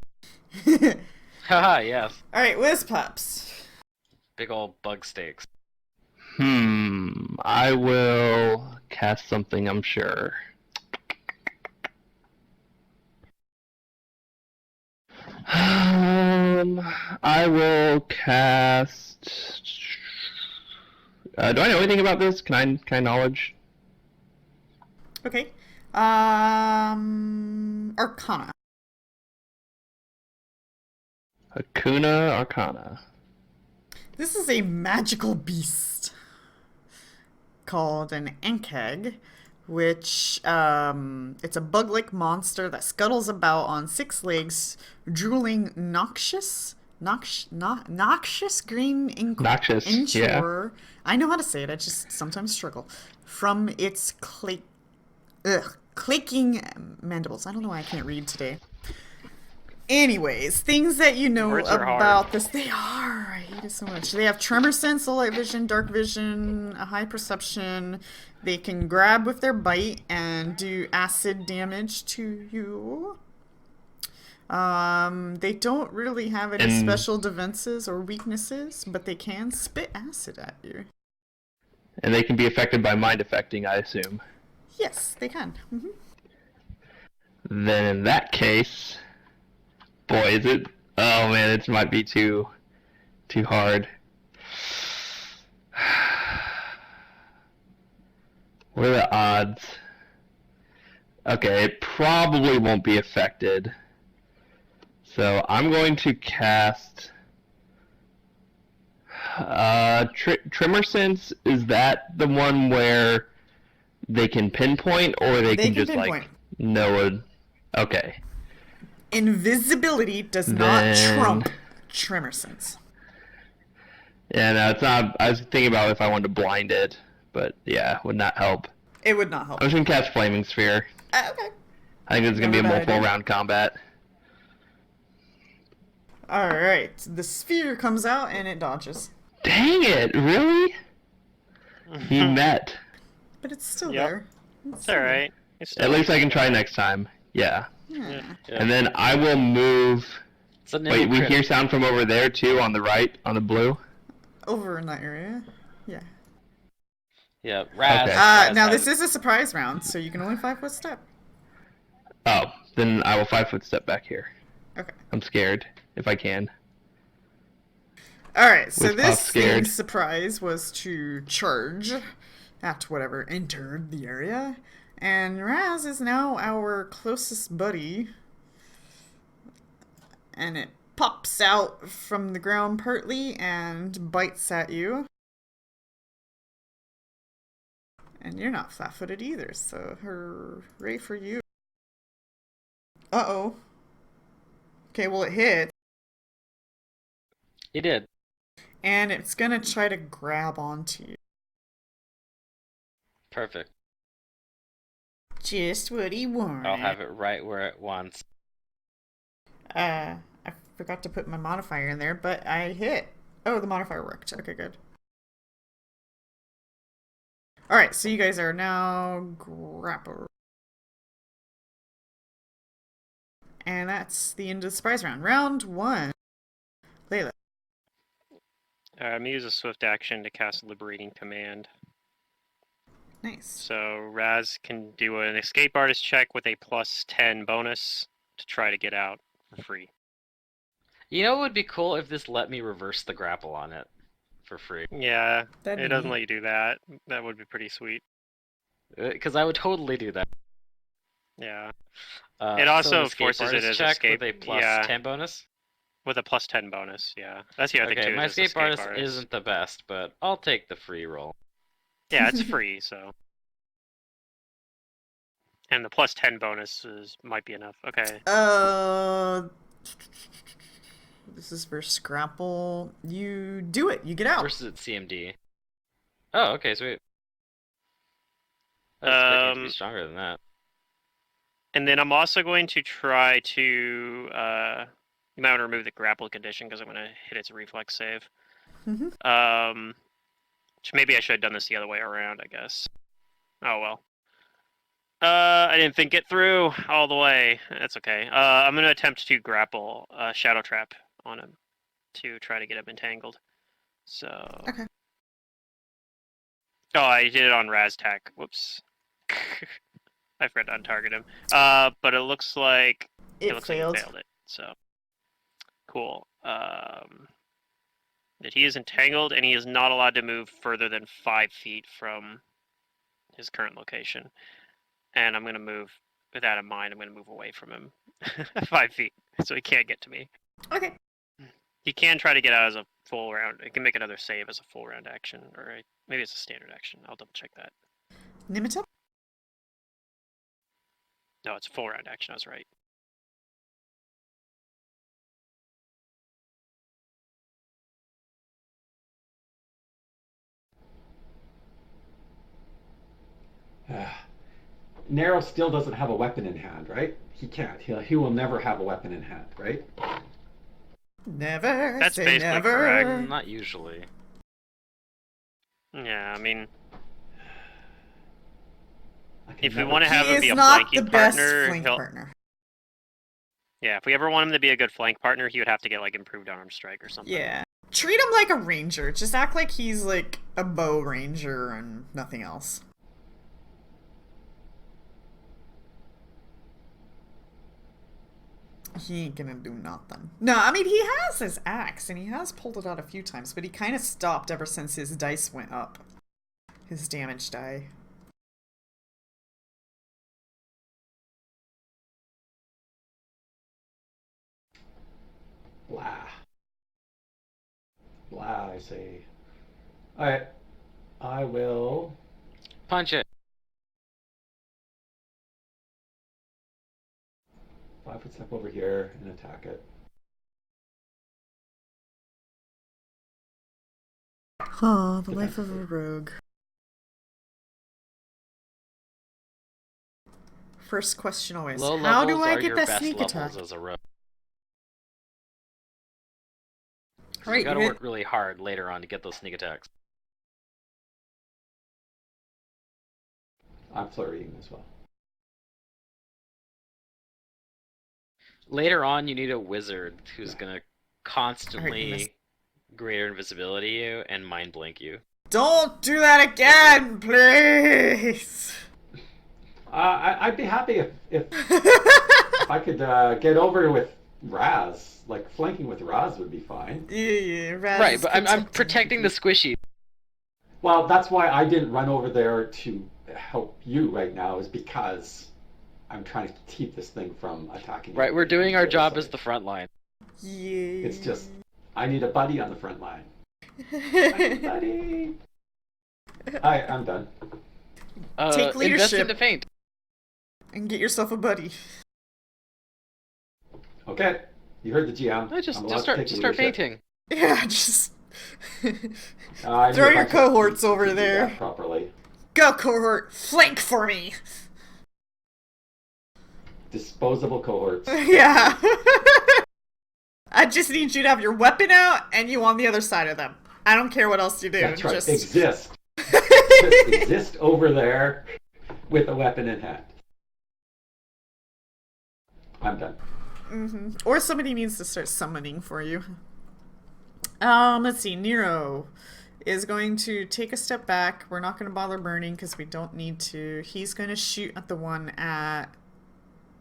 Haha, yes. Alright, Whiz Pups. Big old bug steaks. I will cast something, I'm sure. I will cast. Do I know anything about this? Can I knowledge? Okay. Arcana. Hakuna Arcana. This is a magical beast called an Ankeg, which it's a bug-like monster that scuttles about on 6 legs, drooling noxious green Noxious, yeah. inchor. I know how to say it, I just sometimes struggle. From its clicking mandibles. I don't know why I can't read today. Anyways, things that you know Words are hard. about this. They are. I hate it so much. They have tremor sense, low light vision, dark vision, a high perception. They can grab with their bite and do acid damage to you. They don't really have any And- special defenses or weaknesses, but they can spit acid at you. And they can be affected by mind affecting, I assume. Yes, they can. Then in that case, boy, is it? Oh man, it might be too hard. What are the odds? Okay, it probably won't be affected. So I'm going to cast Tremor Sense. Is that the one where they can pinpoint, or they can just pinpoint. like know it? Okay. Invisibility does not Then- trump tremor sense. Yeah, no, it's not. I was thinking about if I wanted to blind it, but yeah, would not help. It would not help. I'm just gonna cast Flaming Sphere. Okay. I think it's gonna be a Never a bad multiple idea. round combat. Alright, the sphere comes out and it dodges. Dang it! Really? He met. But it's still Yep. there. It's alright. At least I can try next time. Yeah. Yeah. Yeah. And then I will move. It's a Wait, we crit. hear sound from over there too, on the right, on the blue. Over in that area. Yeah. Yeah, Raz. Okay. Raz Now has this is a surprise round, so you can only 5-foot step. Oh, then I will 5-foot step back here. Okay. I'm scared, if I can. Alright, so With Puff this scared. thing's surprise was to charge at whatever entered the area. And Raz is now our closest buddy. And it pops out from the ground partly and bites at you. And you're not flat-footed either, so hooray for you. Uh-oh. Okay, well it hit. He did. And it's gonna try to grab onto you. Perfect. Just what he wanted. I'll have it right where it wants. I forgot to put my modifier in there, but I hit. Oh, the modifier worked. Okay, good. Alright, so you guys are now grapple. And that's the end of the surprise round. Round 1. Layla. I'm gonna use a swift action to cast Liberating Command. Nice. So Raz can do an escape artist check with a +10 bonus to try to get out for free. You know what would be cool if this let me reverse the grapple on it for free? Yeah, That'd it be doesn't neat. let you do that. That would be pretty sweet. Because I would totally do that. Yeah, It also forces it as check escape- with a plus yeah. 10 bonus. with a +10 bonus. Yeah, that's the other thing Okay, too. my is it's escape artist isn't the best, but I'll take the free roll. Yeah, it's free, so. And the +10 bonus might be enough. Okay. This is for Scrapple. You do it. You get out. Versus at CMD. Oh, okay, sweet. I was expecting it to be stronger than that. And then I'm also going to try to. You might want to remove the grapple condition because I'm going to hit its reflex save. Which maybe I should have done this the other way around, I guess. Oh well. I didn't think it through all the way. That's okay. I'm going to attempt to grapple Shadow Trap on him to try to get him entangled. So. Okay. Oh, I did it on Raztak. Whoops. I forgot to untarget him. But it looks like It looks failed. like he failed it. So cool. That he is entangled and he is not allowed to move further than 5 feet from his current location. And I'm gonna move with that in mind. I'm gonna move away from him 5 feet, so he can't get to me. Okay. He can try to get out as a full round. He can make another save as a full round action, or maybe it's a standard action. I'll double check that. Nimita? No, it's a full round action. I was right. Nero still doesn't have a weapon in hand, right? He can't. He will never have a weapon in hand, right? Never That's say basically never. correct. Not usually. Yeah, I mean, I can if we never- want to have He him be is a not flanking the best partner, flank partner. yeah, if we ever want him to be a good flank partner, he would have to get like improved arm strike or something. Yeah. Treat him like a ranger. Just act like he's like a bow ranger and nothing else. He ain't gonna do nothing. No, I mean, he has his axe, and he has pulled it out a few times, but he kind of stopped ever since his dice went up. His damage die. Blah. Blah, I say. Alright. I will... Punch it. 5-foot step over here and attack it. Oh, the life of a rogue. First question always, Low how do levels I are get your that best sneak levels attack? as a rogue. So Right, you gotta you work really hard later on to get those sneak attacks. I'm flurrying as well. Later on, you need a wizard who's gonna missed. constantly greater invisibility you and mind blink you. Don't do that again, please. I'd be happy if I could get over with Raz. Like flanking with Raz would be fine. Yeah, Raz Right, is but I'm protecting the squishy. Well, that's why I didn't run over there to help you right now, is because I'm trying to keep this thing from attacking. Right, we're doing our job as side. the front line. Yeah. It's just, I need a buddy on the front line. I need a buddy. I'm done. Take Invest leadership. into feint. And get yourself a buddy. Okay, you heard the GM. No, just I'm allowed to start take just start leadership. fainting. Yeah, just I need throw a your bunch of cohorts feet over to do there. that properly. Go, cohort, flank for me. Disposable cohorts. Yeah. I just need you to have your weapon out and you on the other side of them. I don't care what else you do. That's right. Just Exist. Just exist over there with a weapon in hand. I'm done. Or somebody needs to start summoning for you. Let's see. Nero is going to take a step back. We're not going to bother burning because we don't need to. He's going to shoot at the one at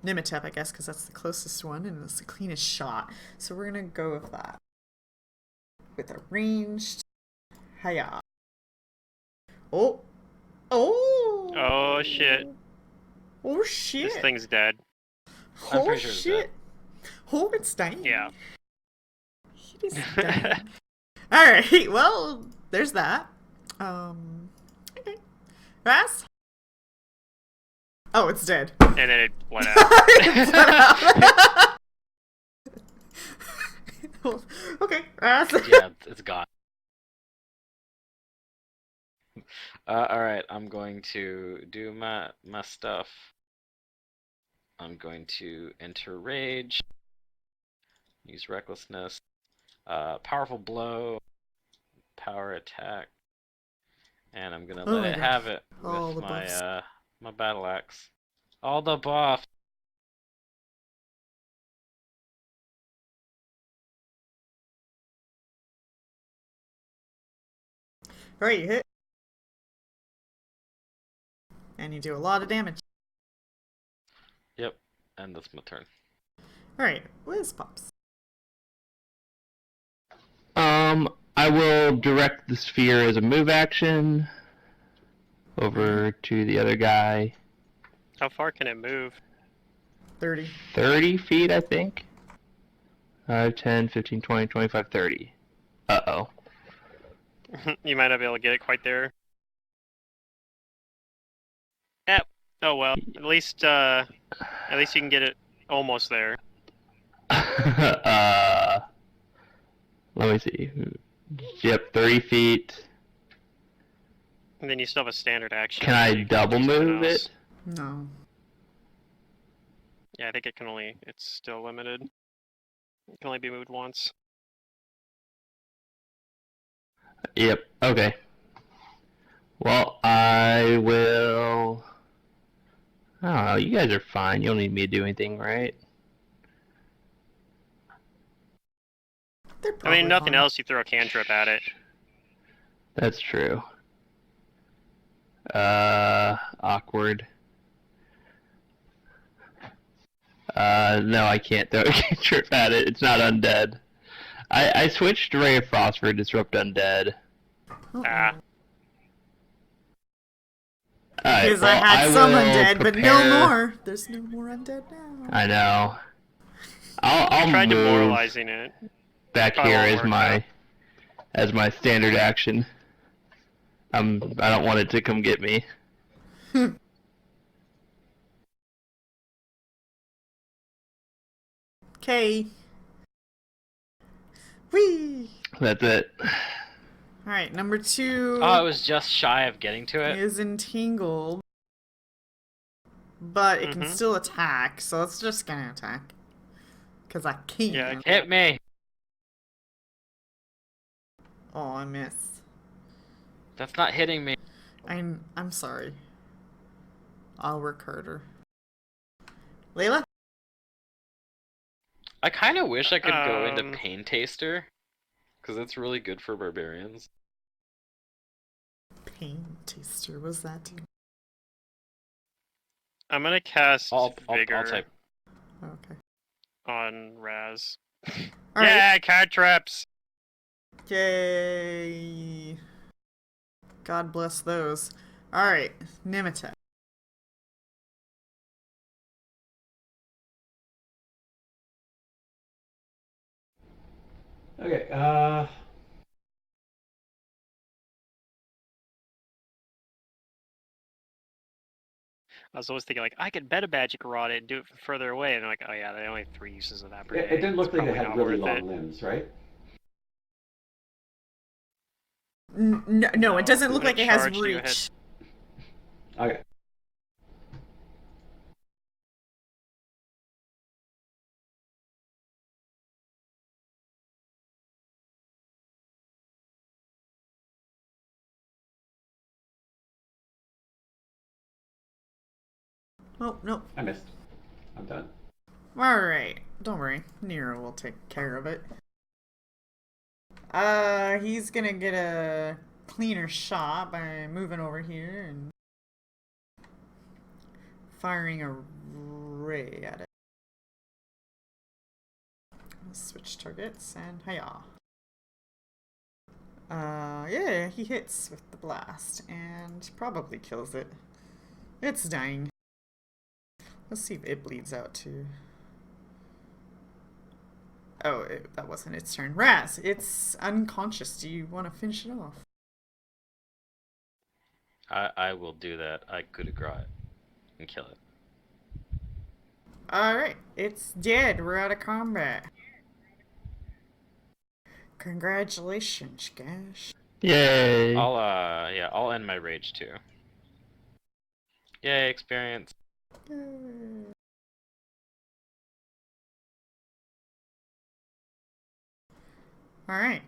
Nimitep, I guess, because that's the closest one and it's the cleanest shot. So we're going to go with that. With a ranged. Hiya. Oh. Oh. Oh shit. Oh shit. This thing's dead. I'm Oh pretty sure it's shit. Oh, it's dying. Yeah. It is dying. Alright, well, there's that. Okay. Raz? Oh, it's dead. And then it went out. It bled out. Okay, Raz. Yeah, it's gone. Alright, I'm going to do my stuff. I'm going to enter rage. Use recklessness. Powerful blow. Power attack. And I'm gonna Oh let my it God. have it All with the buffs. my battle axe. All the buff. Alright, you hit. And you do a lot of damage. Yep, and that's my turn. Alright, Wiz Pops. I will direct the sphere as a move action over to the other guy. How far can it move? 30. 30 feet, I think. 5, 10, 15, 20, 25, 30. Uh-oh. You might not be able to get it quite there. Yep. Oh well. At least you can get it almost there. Let me see. Yep, 30 feet. And then you still have a standard action. Can so I you can double do something move else. it? No. Yeah, I think it can only. It's still limited. It can only be moved once. Yep, okay. Well, I will... I don't know, you guys are fine. You don't need me to do anything, right? They're I probably mean, nothing fine. else. You throw a cantrip at it. That's true. Awkward. No, I can't throw a cantrip at it. It's not undead. I switched to Ray of Frost for Disrupt Undead. Ah. Alright, Because well, I had I some will undead, but no prepare- more. There's no more undead now. I know. I'll Tried move demoralizing it. back Probably here won't as work my standard action. I don't want it to come get me. Okay. Whee! That's it. Alright, number 2 Oh, it was just shy of getting to it. is entangled. But it can still attack, so it's just gonna attack. Because I can. Yeah, Hit me. Oh, I missed. That's not hitting me. I'm sorry. I'll work harder. Layla? I kind of wish I could go into Um, Pain Taster, because it's really good for barbarians. Pain taster, what's that do? I'm gonna cast I'll Vigor type. Okay. on Raz. Alright. Yeah, cat traps! Yay. God bless those. Alright, Nemetek. Okay, I was always thinking, like, I could bet a magic rod and do it from further away, and I'm like, oh yeah, they only have 3 uses of that per it day. didn't It's look like they probably had not really worth long it. limbs, right? No, it doesn't I'm look gonna like it has charge you ahead. reach. Okay. Oh, no. I missed. I'm done. Alright, don't worry. Nero will take care of it. He's gonna get a cleaner shot by moving over here and firing a ray at it. Let's switch targets and hiya. Yeah, he hits with the blast and probably kills it. It's dying. Let's see if it bleeds out too. Oh, that wasn't its turn. Raz, it's unconscious. Do you want to finish it off? I will do that. I coup de grace it and kill it. Alright, it's dead. We're out of combat. Congratulations, guys. Yay! I'll end my rage too. Yay, experience. Alright.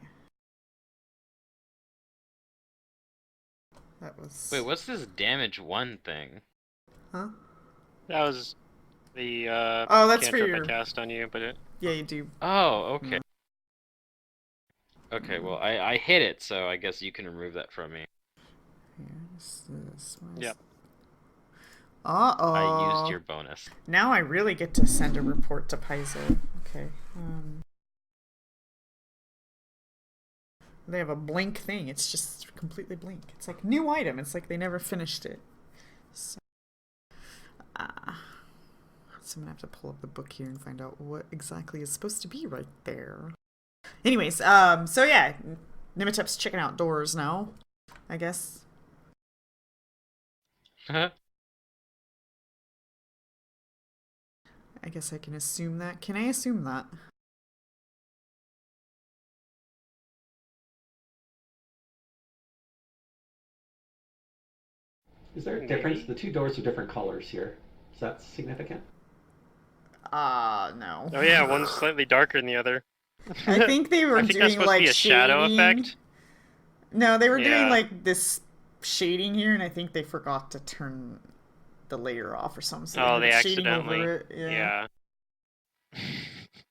That was... Wait, what's this damage 1 thing? Huh? That was the Oh, that's for cantrip I your... cast on you, but it... Yeah, you do. Oh, okay. Mm. Okay, well, I hit it, so I guess you can remove that from me. Here's this. Yep. Uh-oh. I used your bonus. Now I really get to send a report to Paizo. Okay. They have a blank thing. It's just completely blank. It's like new item. It's like they never finished it. So, so I'm gonna have to pull up the book here and find out what exactly is supposed to be right there. Anyways, so yeah, Nimitep's checking out doors now, I guess. I guess I can assume that. Can I assume that? Is there a difference? The 2 doors are different colors here. Is that significant? No. Oh yeah, one's slightly darker than the other. I think they were I think that's doing supposed like to be a shadow shading. effect. No, they were doing Yeah. like this shading here, and I think they forgot to turn the layer off or something. So Oh, they they had shading accidentally. over it. Yeah.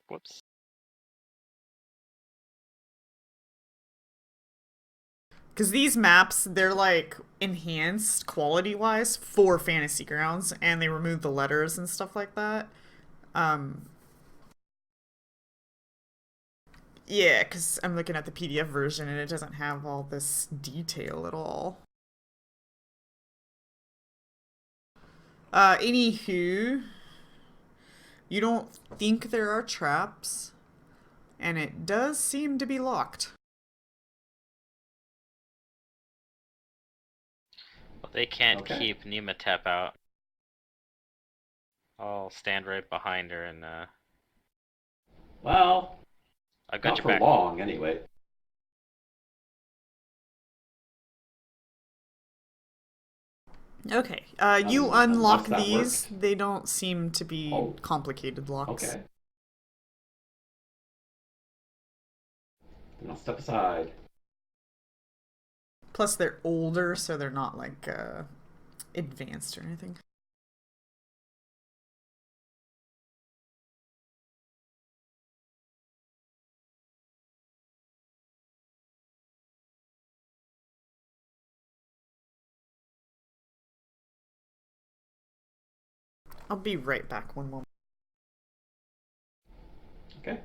Whoops. Because these maps, they're like enhanced quality wise for Fantasy Grounds, and they removed the letters and stuff like that. Yeah, because I'm looking at the PDF version and it doesn't have all this detail at all. Anywho, you don't think there are traps, and it does seem to be locked. Well, they can't Okay. keep Nematep out. I'll stand right behind her and Well, I've got not your for back. long, anyway. Okay, you unlock unless that these. worked. They don't seem to be Oh. complicated locks. Okay. Then I'll step aside. Plus, they're older, so they're not like advanced or anything. I'll be right back. One moment. Okay.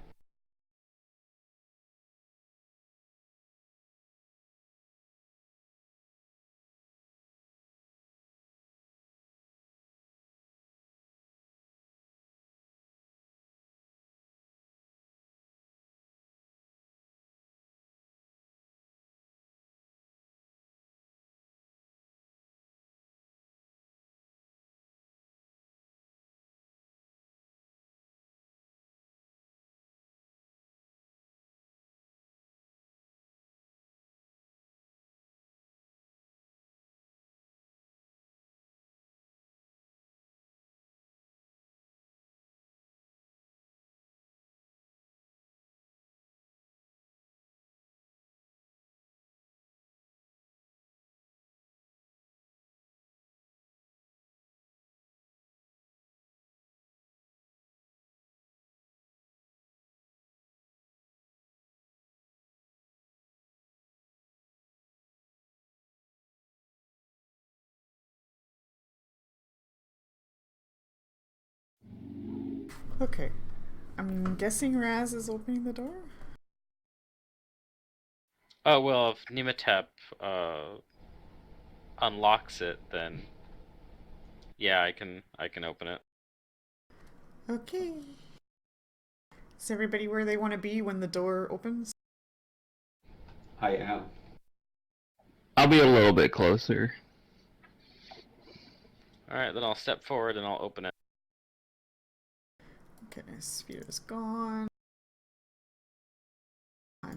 Okay. I'm guessing Raz is opening the door? Oh well, if Nematep unlocks it, then yeah, I can open it. Okay. Is everybody where they want to be when the door opens? I am. I'll be a little bit closer. All right, then I'll step forward and I'll open it. Okay, Sphere's gone.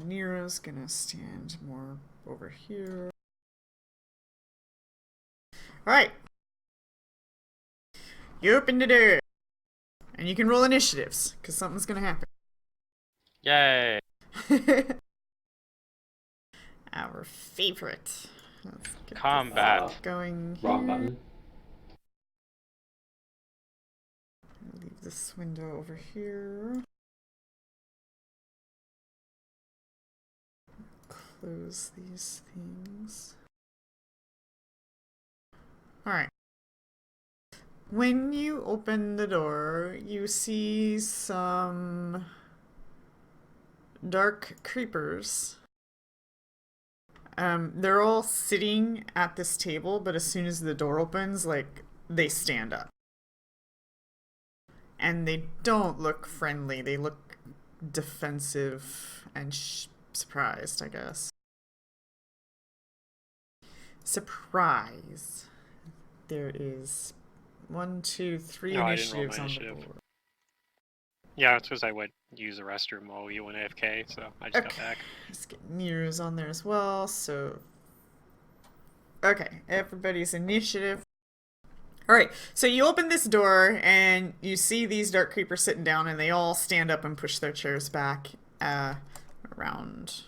Nero's gonna stand more over here. Alright. You open the door. And you can roll initiatives, because something's gonna happen. Yay! Our favorite. Let's get Combat. this going Wrong here. button. Leave this window over here. Close these things. Alright. When you open the door, you see some dark creepers. They're all sitting at this table, but as soon as the door opens, like, they stand up. And they don't look friendly. They look defensive and surprised, I guess. Surprise. There is 1, 2, 3 No, I didn't roll my initiatives on the initiative. board. Yeah, it's because I went use the restroom while you went AFK, so I just got Okay. back. Let's get Nero's on there as well, so... Okay, everybody's initiative. Alright, so you open this door, and you see these dark creepers sitting down, and they all stand up and push their chairs back. Round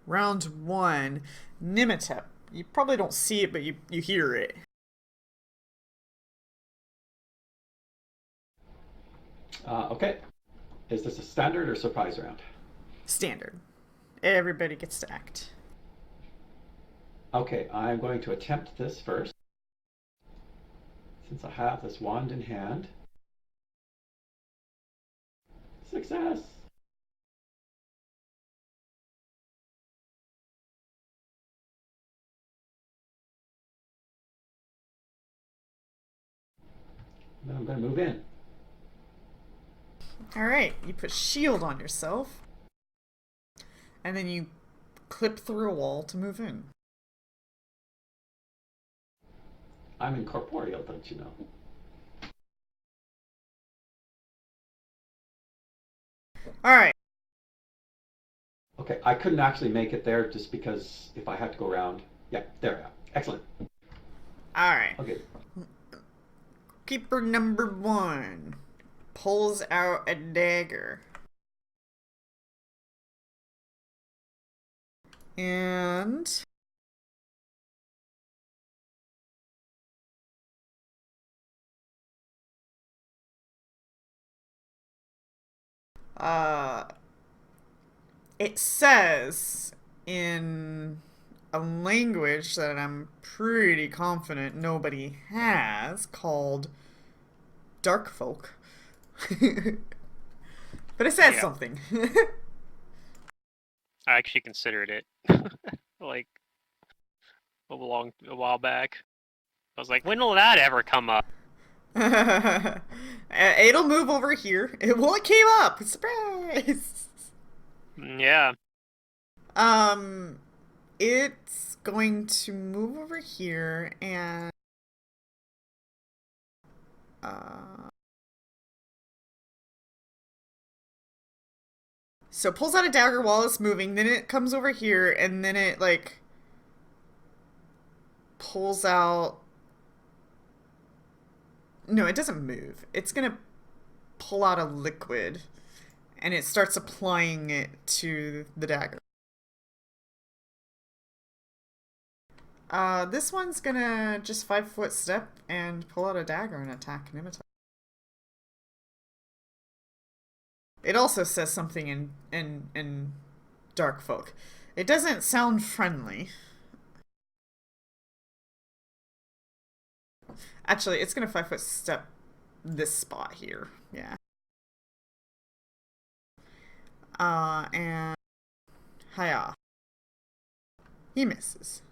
1. Nematep. You probably don't see it, but you hear it. Okay. Is this a standard or surprise round? Standard. Everybody gets to act. Okay, I'm going to attempt this first. Since I have this wand in hand. Success! Then I'm going to move in. Alright, you put shield on yourself. And then you clip through a wall to move in. I'm incorporeal, don't you know? Alright. Okay, I couldn't actually make it there just because if I had to go around. Yeah, there we go. Excellent. Alright. Okay. Keeper number 1 pulls out a dagger. And Uh, it says in a language that I'm pretty confident nobody has called dark folk. But it says Yeah. something. I actually considered it like a while back. I was like, when will that ever come up? It'll move over here. It came up. Surprise. Yeah. It's going to move over here and so it pulls out a dagger while it's moving, then it comes over here and then it like pulls out. No, it doesn't move. It's gonna pull out a liquid and it starts applying it to the dagger. This one's gonna just 5-foot step and pull out a dagger and attack Nimitar. It also says something in Dark Folk. It doesn't sound friendly. Actually, it's gonna 5-foot step this spot here. Yeah. And hiya. He misses.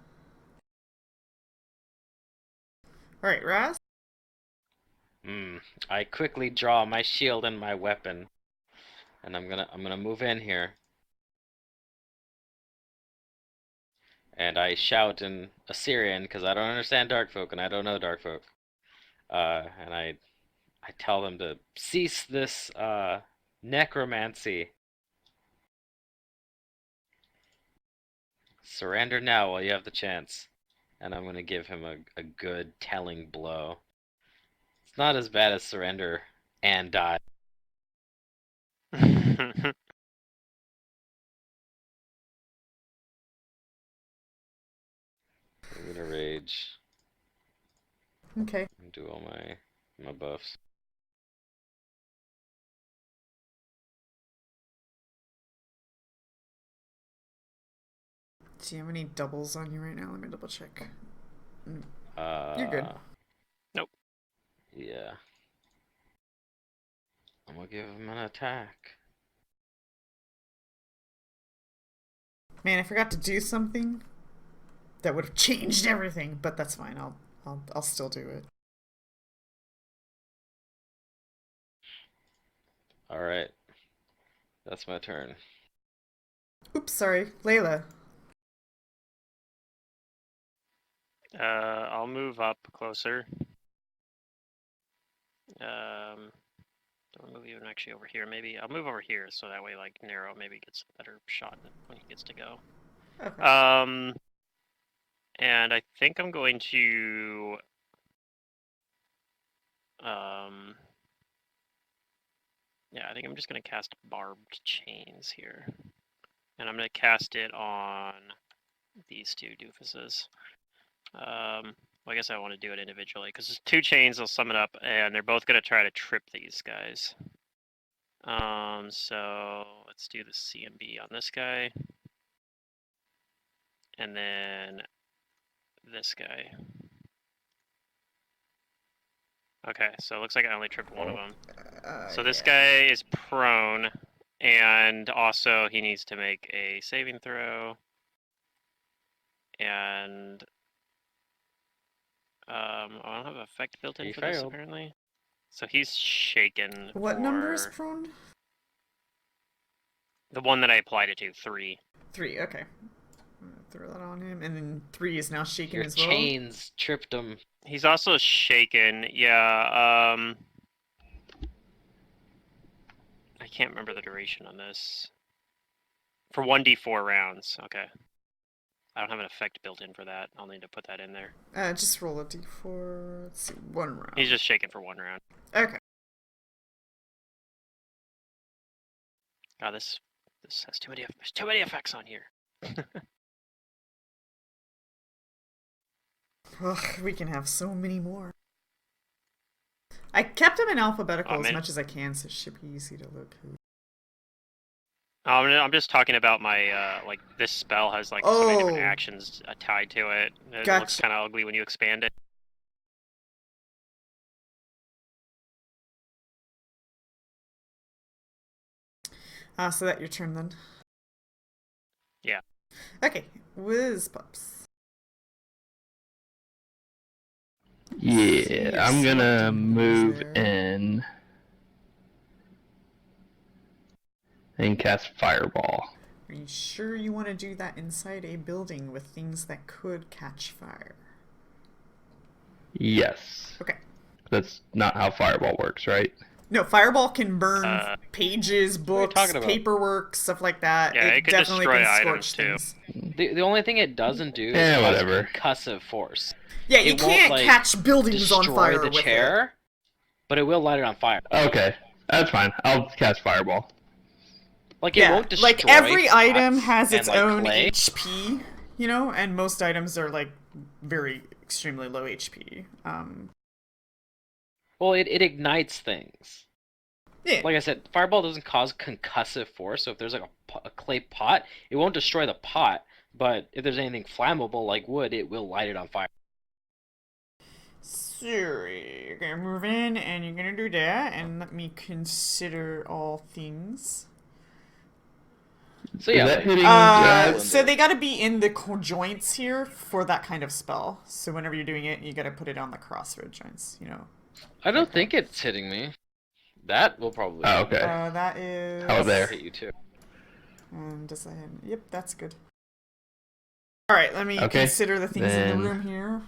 Alright, Raz? I quickly draw my shield and my weapon. And I'm gonna move in here. And I shout in Assyrian because I don't understand Darkfolk and I don't know Darkfolk. And I tell them to cease this necromancy. Surrender now while you have the chance. And I'm gonna give him a good telling blow. It's not as bad as surrender and die. I'm gonna rage Okay. and do all my buffs. Do you have any doubles on you right now? Let me double check. Uh, You're good. Nope. Yeah. I'm gonna give him an attack. Man, I forgot to do something that would have changed everything, but that's fine. I'll still do it. Alright. That's my turn. Oops, sorry. Layla. I'll move up closer. Don't move even actually over here. Maybe I'll move over here so that way, like, Nero maybe gets a better shot when he gets to go. Okay. And I think I'm going to yeah, I think I'm just gonna cast Barbed Chains here, and I'm gonna cast it on these two doofuses. Well, I guess I want to do it individually because there's 2 chains. I'll sum it up, and they're both gonna try to trip these guys. So let's do the CMB on this guy, and then this guy. Okay, so it looks like I only tripped one of them. So this guy is prone, and also he needs to make a saving throw. And I don't have effect built in for this apparently. So he's shaken. What number is prone? The one that I applied it to, 3. 3, okay. I'm gonna throw that on him, and then 3 is now shaken Your as well. chains tripped him. He's also shaken, yeah. I can't remember the duration on this. For 1d4 rounds, okay. I don't have an effect built in for that. I'll need to put that in there. Just roll a d4. Let's see, 1 round. He's just shaken for 1 round. Okay. God, this has there's too many effects on here. Ugh, we can have so many more. I kept them in alphabetical as much as I can, so it should be easy to locate. I'm just talking about my like this spell has like so many different Oh. actions tied to it. It looks Gotcha. kind of ugly when you expand it. So that your turn then. Yeah. Okay, Whiz Pops. Yeah, I'm gonna selecting move there. in and cast Fireball. Are you sure you want to do that inside a building with things that could catch fire? Yes. Okay. That's not how Fireball works, right? No, Fireball can burn pages, are you books, talking about? paperwork, stuff like that. Yeah, it could definitely destroy can items, scorch too. things. The only thing it doesn't do is Yeah, cause whatever. concussive force. Yeah, you It won't, can't like, catch buildings on Destroy fire the with chair, but it will light it on fire. Okay, that's fine. I'll cast Fireball. Like it. it Yeah, won't destroy like every pots item has and, its like, own clay. HP, you know, and most items are like very extremely low HP. Well, it ignites things. Yeah. Like I said, fireball doesn't cause concussive force, so if there's like a clay pot, it won't destroy the pot, but if there's anything flammable like wood, it will light it on fire. Sorry, you're gonna move in and you're gonna do that, and let me consider all things. So yeah, Is that like, hitting? So they gotta be in the joints here for that kind of spell. So whenever you're doing it, you gotta put it on the crossroad joints, you know. I don't think it's hitting me. That will probably Oh, hit you. okay. That is... Oh, there. Hit you too. Does that hit? Yep, that's good. Alright, let me consider the things in the room here.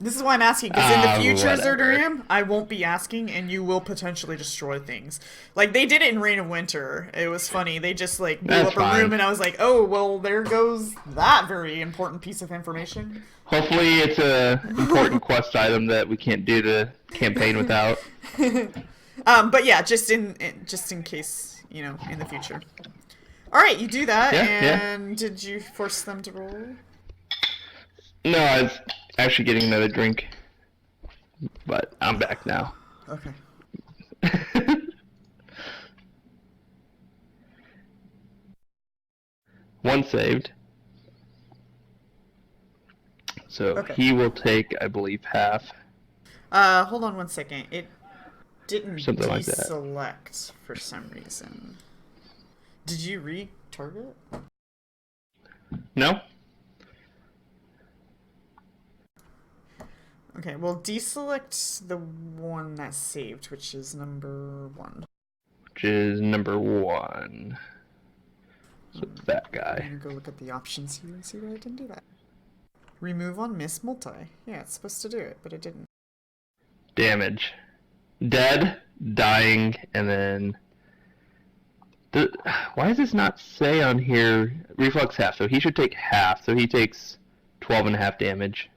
This is why I'm asking, because in the future, whatever. Zerdurium, I won't be asking, and you will potentially destroy things. Like, they did it in Reign of Winter. It was funny. They just, like, blew That's up a fine. room, and I was like, oh, well, there goes that very important piece of information. Hopefully it's a important quest item that we can't do the campaign without. But yeah, just in case, you know, in the future. Alright, you do that, and did you force them to roll? No, I was actually getting another drink, but I'm back now. Okay. One saved. So he will take, I believe, half. Hold on one second. It didn't Something like that. deselect for some reason. Did you re-target? No? Okay, well, deselect the one that's saved, which is number 1. Which is number 1. So that I'm guy. gonna go look at the options here and see why I didn't do that. Remove on miss multi. Yeah, it's supposed to do it, but it didn't. Damage. Dead, dying, and then... Why does this not say on here reflex half? So he should take half. So he takes 12.5 damage.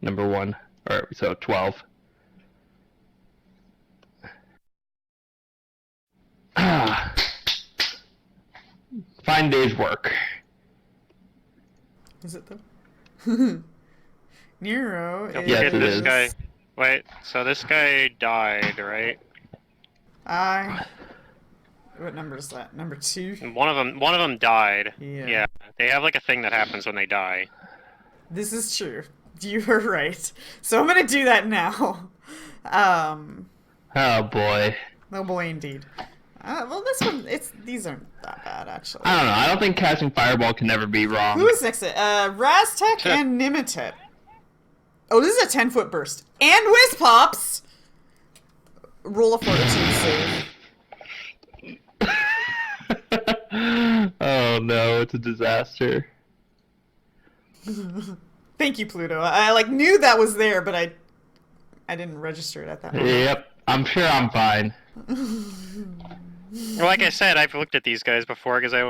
Number 1. Or, so 12. Ah. Fine day's work. Is it though? Nero Don't is... Yes, forget it this is. guy. Wait, so this guy died, right? What number is that? Number 2? And one of them died. Yeah. They have like a thing that happens when they die. This is true. You were right. So I'm gonna do that now. Oh boy. Oh boy, indeed. Well, this one, these aren't that bad, actually. I don't know. I don't think casting Fireball can never be wrong. Who is next? Raztech and Nimitep. Oh, this is a 10-foot burst. And Whizpops! Roll a fortitude save. Oh no, it's a disaster. Thank you, Pluto. I like knew that was there, but I didn't register it at that moment. Yep, I'm sure I'm fine. Well, like I said, I've looked at these guys before because I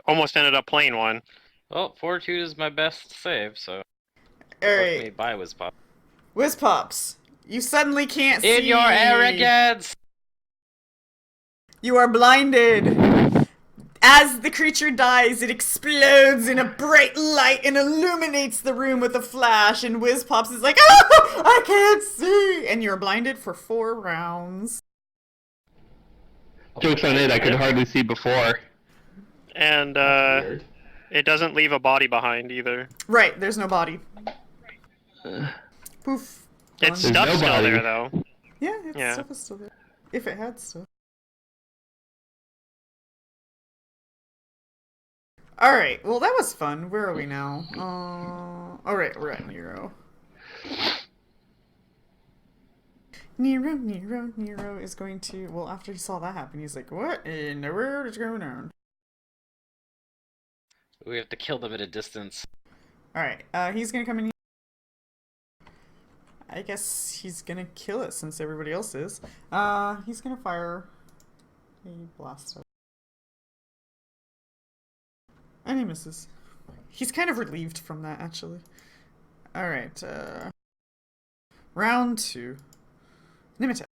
almost ended up playing one. Well, fortitude is my best save, so. Alright. Made by Whizpop. Whizpops, you suddenly can't see. In your arrogance! You are blinded. As the creature dies, it explodes in a bright light and illuminates the room with a flash, and Whizpops is like, oh, I can't see! And you're blinded for 4 rounds. Joke's on it, I could hardly see before. And That's weird. it doesn't leave a body behind either. Right, there's no body. Poof. Its Gone. stuff's still nobody. there though. Yeah, its Yeah. stuff is still there. If it had stuff. Alright, well that was fun. Where are we now? Alright, we're at Nero. Nero is going to... Well, after he saw that happen, he's like, what in the world is going on? We have to kill them at a distance. Alright, he's gonna come in here. I guess he's gonna kill it since everybody else is. He's gonna fire a blast. And he misses. He's kind of relieved from that, actually. Alright, round 2. Nimita.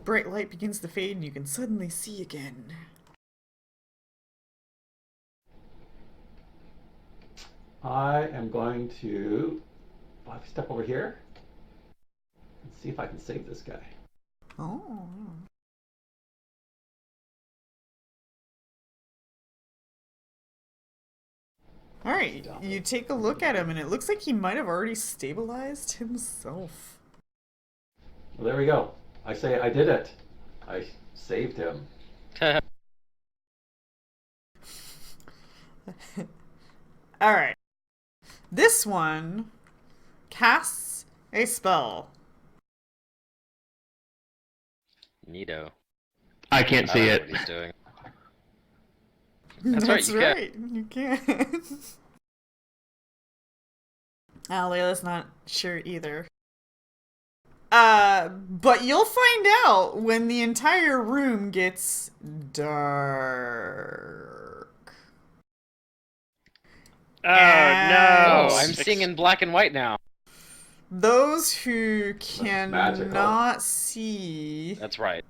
Bright light begins to fade and you can suddenly see again. I am going to step over here and see if I can save this guy. Oh. Alright, you take a look at him and it looks like he might have already stabilized himself. Well, there we go. I say I did it. I saved him. Alright. This one casts a spell. Neato. I can't I see don't know it. what he's doing. That's right, you can. right. You can. Layla's not sure either. But you'll find out when the entire room gets dark. Oh And- no! Oh, I'm seeing in black and white now. Those who magical. cannot see That's right.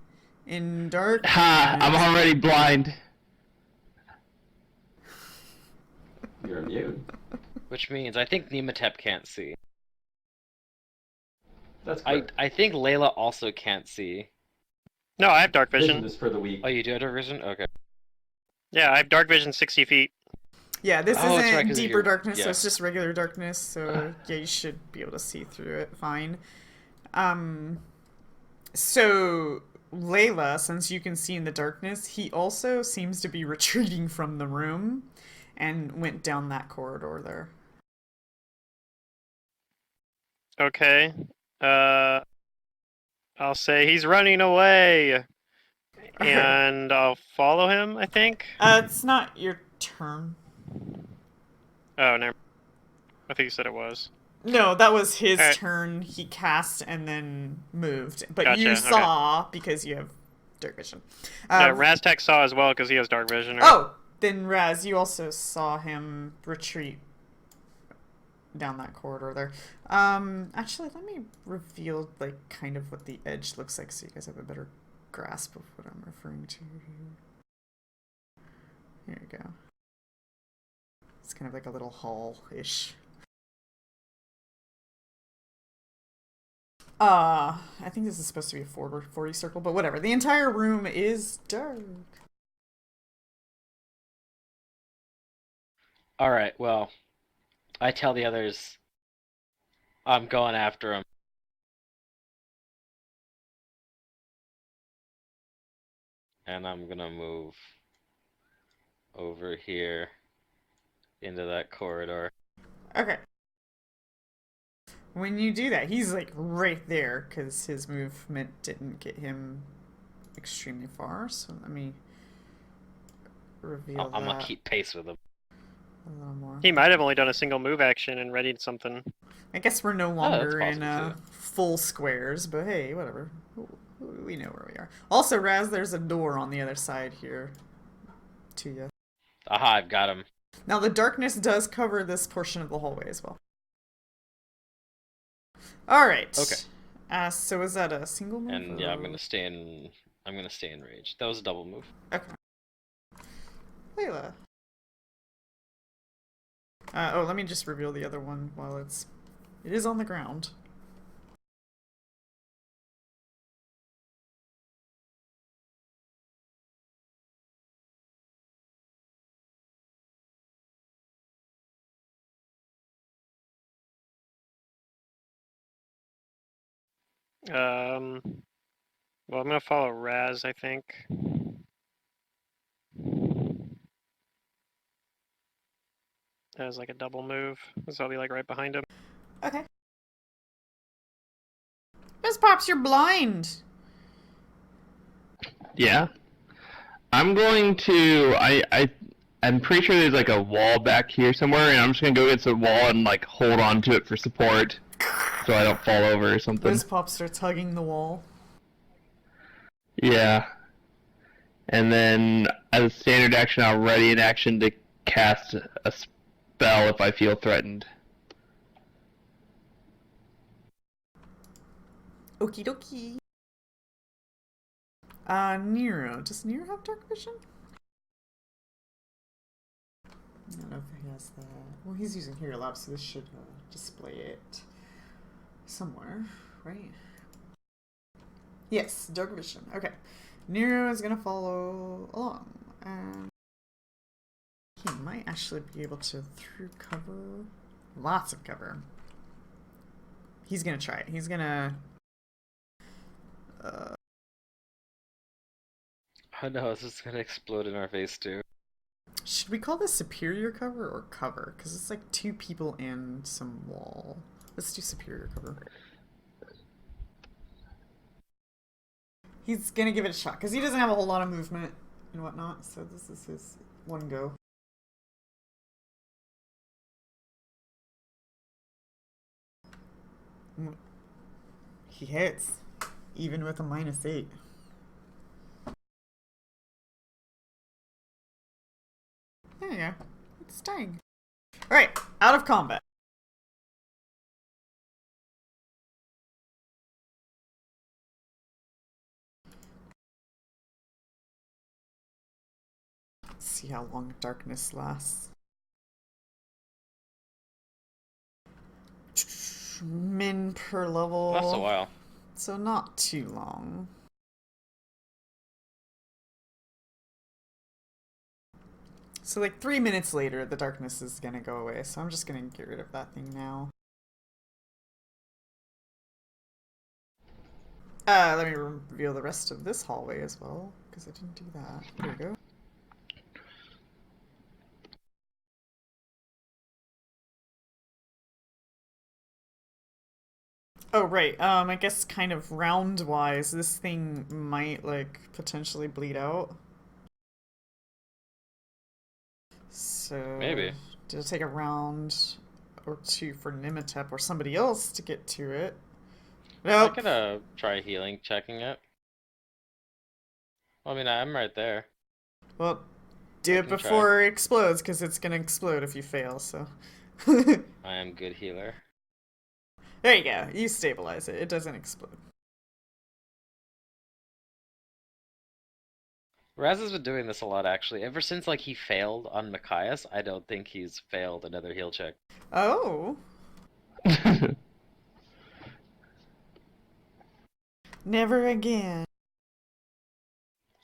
in dark. Ha! I'm already blind. You're immune. Which means I think Nematep can't see. That's correct. I think Layla also can't see. No, I have dark Vision vision. is for the weak. Oh, you do have dark vision? Okay. Yeah, I have dark vision 60 feet. Yeah, this Oh, that's isn't right, 'cause deeper you're- darkness, so yeah. it's just regular darkness, so yeah, you should be able to see through it fine. So Layla, since you can see in the darkness, he also seems to be retreating from the room and went down that corridor there. Okay. I'll say he's running away, and I'll follow him. I think. It's not your turn. Oh, never. I think you said it was. No, that was his Alright. turn. He cast and then moved. But Gotcha, you okay. saw, because you have dark vision. Yeah, Raztek saw as well because he has dark vision. Right? Oh, then Raz, you also saw him retreat down that corridor there. Actually, let me reveal, like, kind of what the edge looks like so you guys have a better grasp of what I'm referring to here. Here you go. It's kind of like a little hall-ish. I think this is supposed to be a 40 circle, but whatever. The entire room is dark. Alright, well, I tell the others I'm going after him. And I'm gonna move over here into that corridor. Okay. When you do that, he's like right there because his movement didn't get him extremely far. So let me reveal I'm that gonna keep pace with him. a little more. He might have only done a single move action and readied something. I guess we're no that's longer in possible, too. full squares, but hey, whatever. We know where we are. Also, Raz, there's a door on the other side here to you. Aha, I've got him. Now, the darkness does cover this portion of the hallway as well. Alright. Okay. So is that a single move? And yeah, I'm or- gonna stay in rage. That was a double move. Okay. Layla. Let me just reveal the other one while it is on the ground. Well, I'm gonna follow Raz, I think. As like a double move, so I'll be like right behind him. Okay. Miss Pops, you're blind. Yeah. I'm going to. I'm pretty sure there's like a wall back here somewhere, and I'm just gonna go against the wall and like hold on to it for support, so I don't fall over or something. Miss Pops starts hugging the wall. Yeah. And then, as a standard action, I'll ready an action to cast a spell if I feel threatened. Okie dokie. Nero. Does Nero have dark vision? I don't know if he has that. Well, he's using Hero Lab, so this should display it somewhere, right? Yes, dark vision. Okay. Nero is gonna follow along. He might actually be able to, through cover, lots of cover. He's gonna try it. He's gonna... Oh no, this is gonna explode in our face too. Should we call this superior cover or cover? Because it's like 2 people and some wall. Let's do superior cover. He's gonna give it a shot, because he doesn't have a whole lot of movement and whatnot, so this is his one go. He hits, even with a -8. There you go. It's staying. Alright, out of combat. Let's see how long darkness lasts. Min per level. That's a while. So not too long. So like 3 minutes later, the darkness is gonna go away, so I'm just gonna get rid of that thing now. Let me reveal the rest of this hallway as well, because I didn't do that. There we go. Oh, right. I guess kind of round-wise, this thing might, like, potentially bleed out. So... Maybe. Did it take a round or 2 for Nimitep or somebody else to get to it? Nope. I could try healing, checking it. I mean, I'm right there. Well, do it can before it explodes, because it's gonna explode if you fail, so... I am good healer. There you go. You stabilize it. It doesn't explode. Raz has been doing this a lot, actually. Ever since, like, he failed on Machias, I don't think he's failed another heal check. Oh. Never again.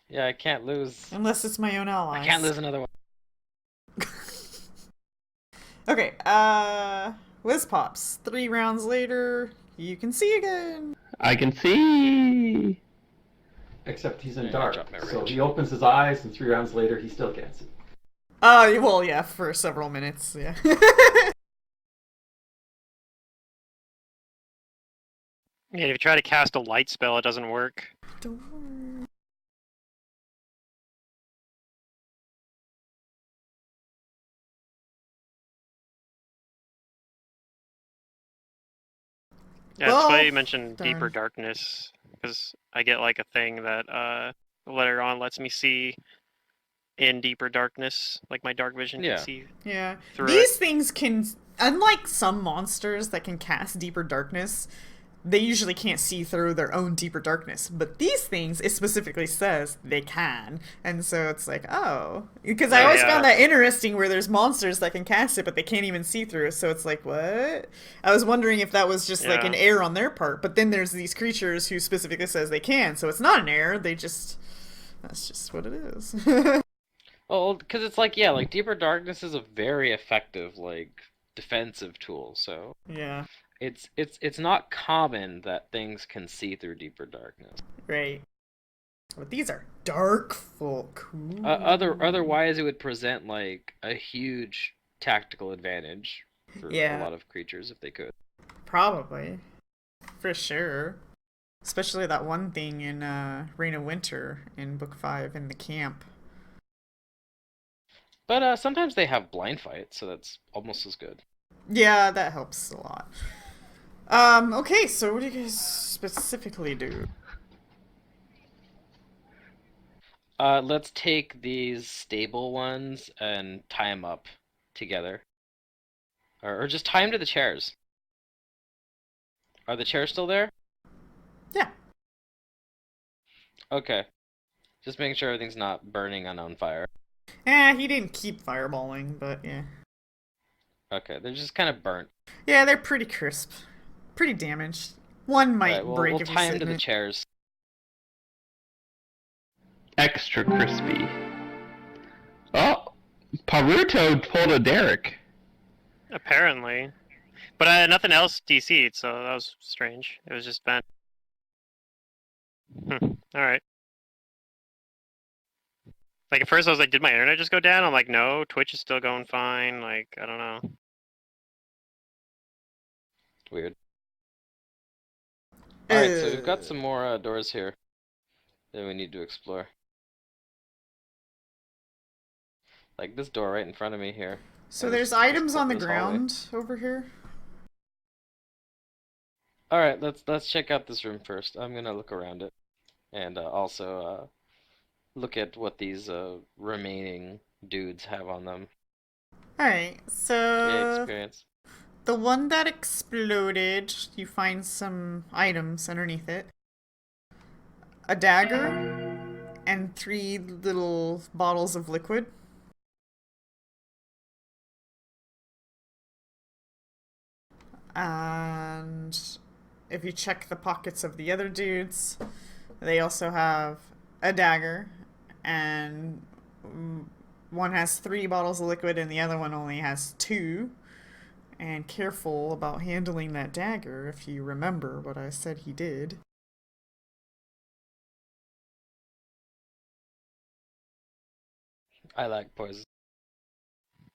Yeah, I can't lose. Unless it's my own allies. I can't lose another one. Okay, Whiz Pops. 3 rounds later, you can see again. I can see. Except he's in Yeah, dark, drop my so rage. he opens his eyes, and 3 rounds later, he still can't see. Well, yeah, for several minutes, yeah. Yeah, if you try to cast a light spell, it doesn't work. Don't worry. Yeah, Well, it's funny you mentioned darn. deeper darkness, because I get like a thing that later on lets me see in deeper darkness, like my dark vision Yeah. can see Yeah. through These it. things can, unlike some monsters that can cast deeper darkness, they usually can't see through their own deeper darkness. But these things, it specifically says they can. And so it's like, oh. Because I always found that interesting where there's monsters that can cast it, but they can't even see through it. So it's like, what? I was wondering if that was just like an error on their part. But then there's these creatures who specifically says they can. So it's not an error. That's just what it is. Well, because it's like, yeah, like Deeper Darkness is a very effective, like, defensive tool, so... Yeah. It's not common that things can see through Deeper Darkness. Right. But these are dark folk. Otherwise, it would present, like, a huge tactical advantage for a lot of creatures if they could. Probably. For sure. Especially that one thing in Reign of Winter in Book 5 in the camp. But sometimes they have blind fight, so that's almost as good. Yeah, that helps a lot. Okay, so what do you guys specifically do? Let's take these stable ones and tie them up together. Or just tie them to the chairs. Are the chairs still there? Yeah. Okay. Just making sure everything's not burning and on fire. He didn't keep fireballing, but yeah. Okay, they're just kind of burnt. Yeah, they're pretty crisp. Pretty damaged. One might break we'll if you tie sit them to in the it. chairs. Extra crispy. Oh, Paruto pulled a Derek. Apparently. But nothing else DC'd, so that was strange. It was just bent. Alright. Like, at first I was like, did my internet just go down? I'm like, no, Twitch is still going fine. Like, I don't know. Weird. Alright, so we've got some more doors here that we need to explore. Like this door right in front of me here. So there's items on the ground over here? Alright, let's check out this room first. I'm gonna look around it. And also look at what these remaining dudes have on them. Alright, so experience. The one that exploded, you find some items underneath it. A dagger and 3 little bottles of liquid. And if you check the pockets of the other dudes, they also have a dagger, and one has 3 bottles of liquid and the other one only has 2. And careful about handling that dagger if you remember what I said he did. I like poison.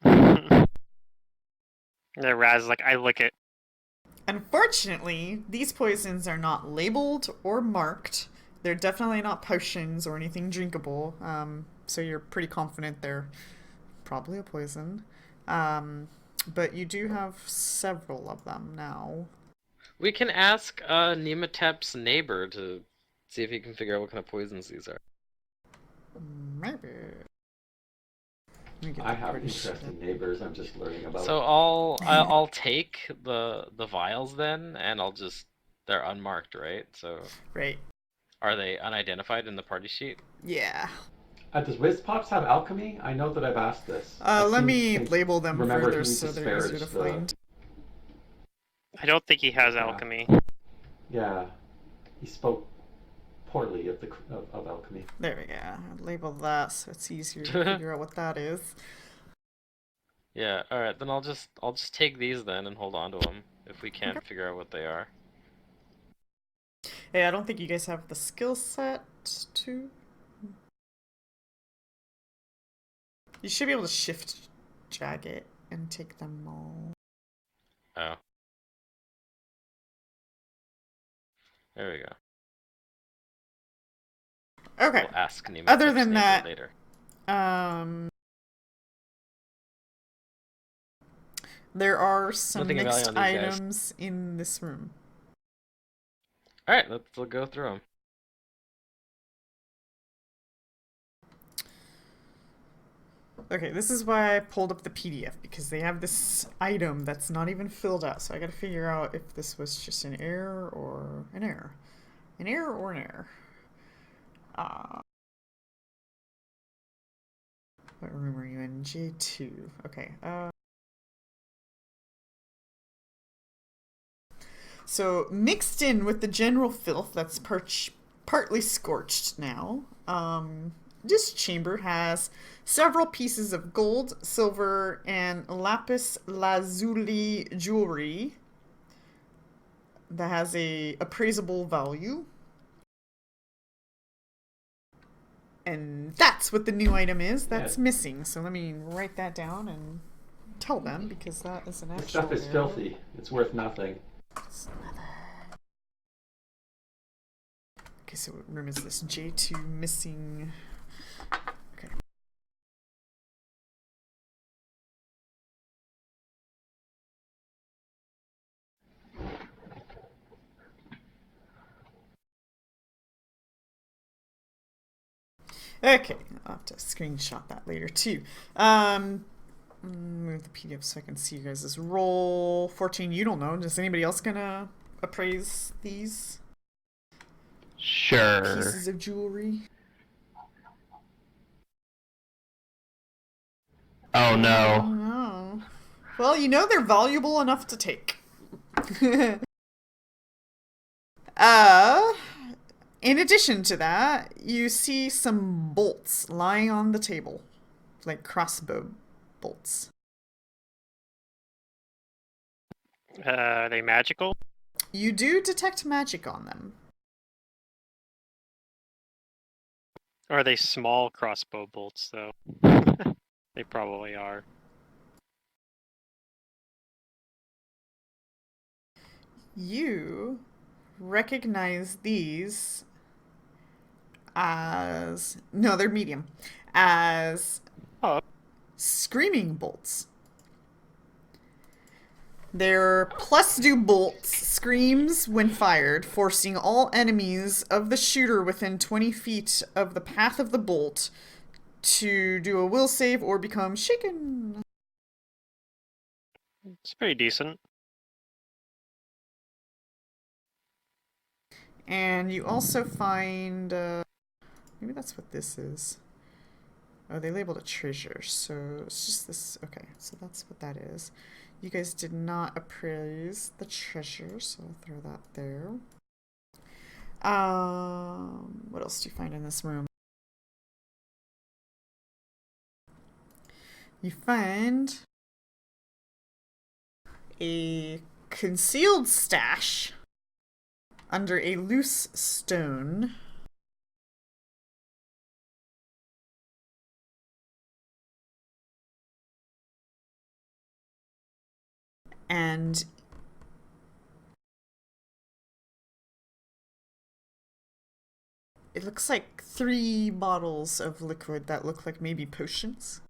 The Raz is like, I lick it. Unfortunately, these poisons are not labeled or marked. They're definitely not potions or anything drinkable. So you're pretty confident they're probably a poison. But you do have several of them now. We can ask Nematep's neighbor to see if he can figure out what kind of poisons these are. Maybe. I have interesting neighbors. I'm just learning about. So I'll take the vials then, and they're unmarked, right? So right. Are they unidentified in the party sheet? Yeah. Does Wizpops have alchemy? I know that I've asked this. Let me label them further so they're easier to find. I don't think he has alchemy. Yeah, he spoke poorly of alchemy. There we go. Label that so it's easier to figure out what that is. Yeah. All right. Then I'll just take these then and hold on to them if we can't figure out what they are. Hey, I don't think you guys have the skill set to. You should be able to shift drag it and take them all. Oh. There we go. Okay. We'll ask Nematep's Other than that, later. there are some Nothing of value mixed on these guys. items in this room. All right, let's go through them. Okay, this is why I pulled up the PDF, because they have this item that's not even filled out, so I gotta figure out if this was just an error or an error. An error or an error. What room are you in? J2. Okay, so mixed in with the general filth that's partly scorched now, this chamber has several pieces of gold, silver, and lapis lazuli jewelry that has a appraisable value. And that's what the new item is that's missing. So let me write that down and tell them, because that is an actual The stuff is error. filthy. It's worth nothing. Okay, so what room is this? J2 missing. Okay. Okay, I'll have to screenshot that later too. Move the PDF so I can see you guys' roll. 14, you don't know. Is anybody else gonna appraise these Sure. pieces of jewelry? Oh Oh no. no. Well, you know they're valuable enough to take. In addition to that, you see some bolts lying on the table, like crossbow bolts. Are they magical? You do detect magic on them. Or are they small crossbow bolts, though? They probably are. You recognize these as... No, they're medium. As Oh, screaming bolts. Their +2 bolts screams when fired, forcing all enemies of the shooter within 20 feet of the path of the bolt to do a will save or become shaken. it's pretty decent. And you also find... maybe that's what this is. Oh, they labeled it treasure, so it's just this... Okay, so that's what that is. You guys did not appraise the treasure, so I'll throw that there. What else do you find in this room? You find a concealed stash under a loose stone. And it looks like 3 bottles of liquid that look like maybe potions.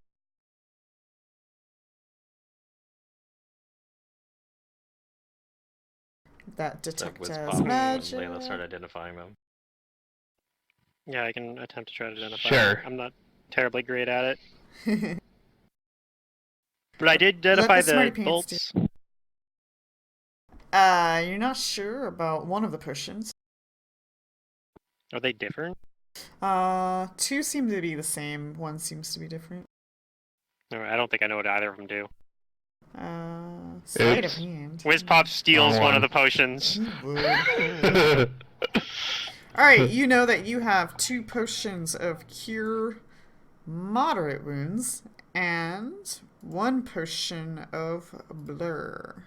That detect Whiz as pops when magic. Layla start identifying them. Yeah, I can attempt to try to identify. Sure. I'm not terribly great at it. But I did Let identify the smarty the pants bolts. You're not sure about one of the potions. Are they different? 2 seem to be the same. 1 seems to be different. Or I don't think I know what either of them do. Sleight of Oops. hand. Wizpop steals Wrong one of one. the potions. He would. Alright, you know that you have 2 potions of cure moderate wounds and 1 potion of blur.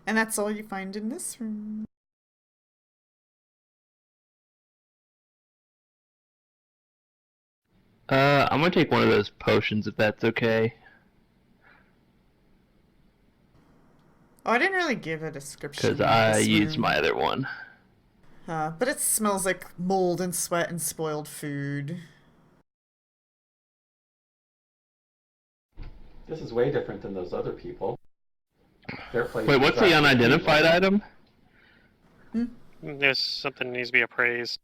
And that's all you find in this room. I'm gonna take one of those potions if that's okay. Oh, I didn't really give a description Because of I this used room. my other one. But it smells like mold and sweat and spoiled food. This is way different than those other people. Their place Wait, was what's the actually unidentified clean. item? There's something that needs to be appraised.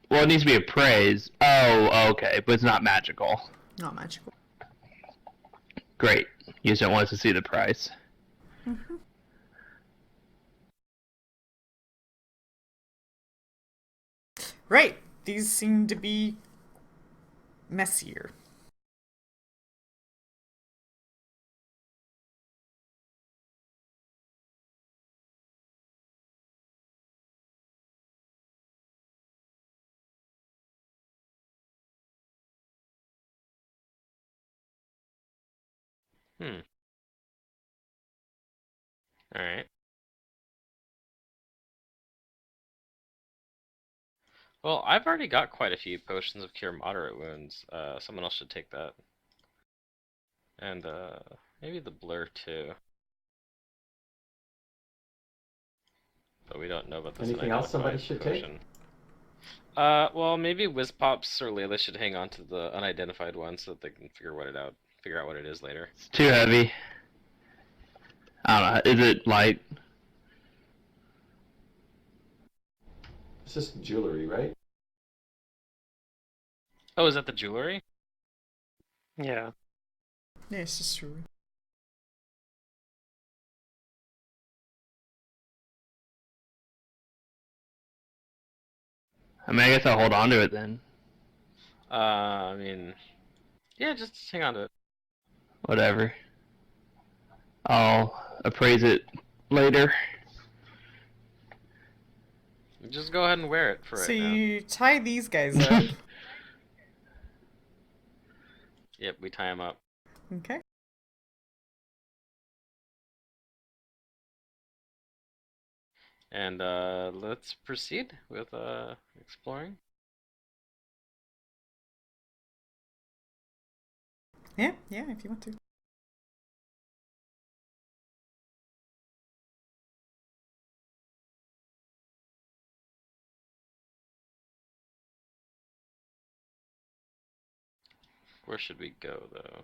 Well, it needs to be appraised. Oh, okay, but it's not magical. Not magical. Great. You just don't want us to see the price. Right. These seem to be messier. Hmm. Alright. Well, I've already got quite a few potions of cure moderate wounds. Someone else should take that. And, maybe the blur too. But we don't know about this Anything else somebody unidentified should take? potion. Well, maybe Wizpops or Layla should hang on to the unidentified one so that they can figure out what it is later. It's too heavy. I don't know. Is it light? It's just jewelry, right? Oh, is that the jewelry? Yeah. Yeah, it's just true. I mean, I guess I'll hold on to it then. I mean, yeah, just hang on to it. Whatever. I'll appraise it later. Just go ahead and wear it for So right now. you tie these guys up. Yep, we tie them up. Okay. And let's proceed with exploring. Yeah, if you want to. Where should we go though?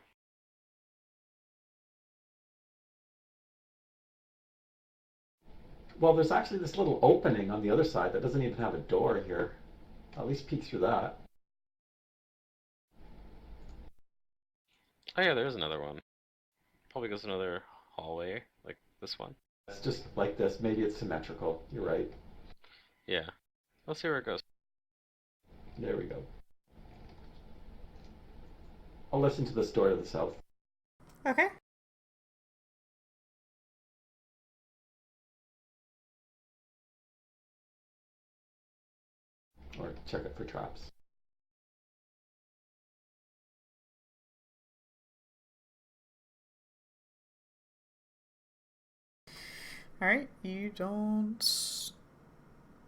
Well, there's actually this little opening on the other side that doesn't even have a door here. At least peek through that. Oh yeah, there's another one. Probably goes another hallway, like this one. It's just like this. Maybe it's symmetrical. You're right. Yeah. Let's see where it goes. There we go. I'll listen to this door to the south. Okay. Or check it for traps. Alright, you don't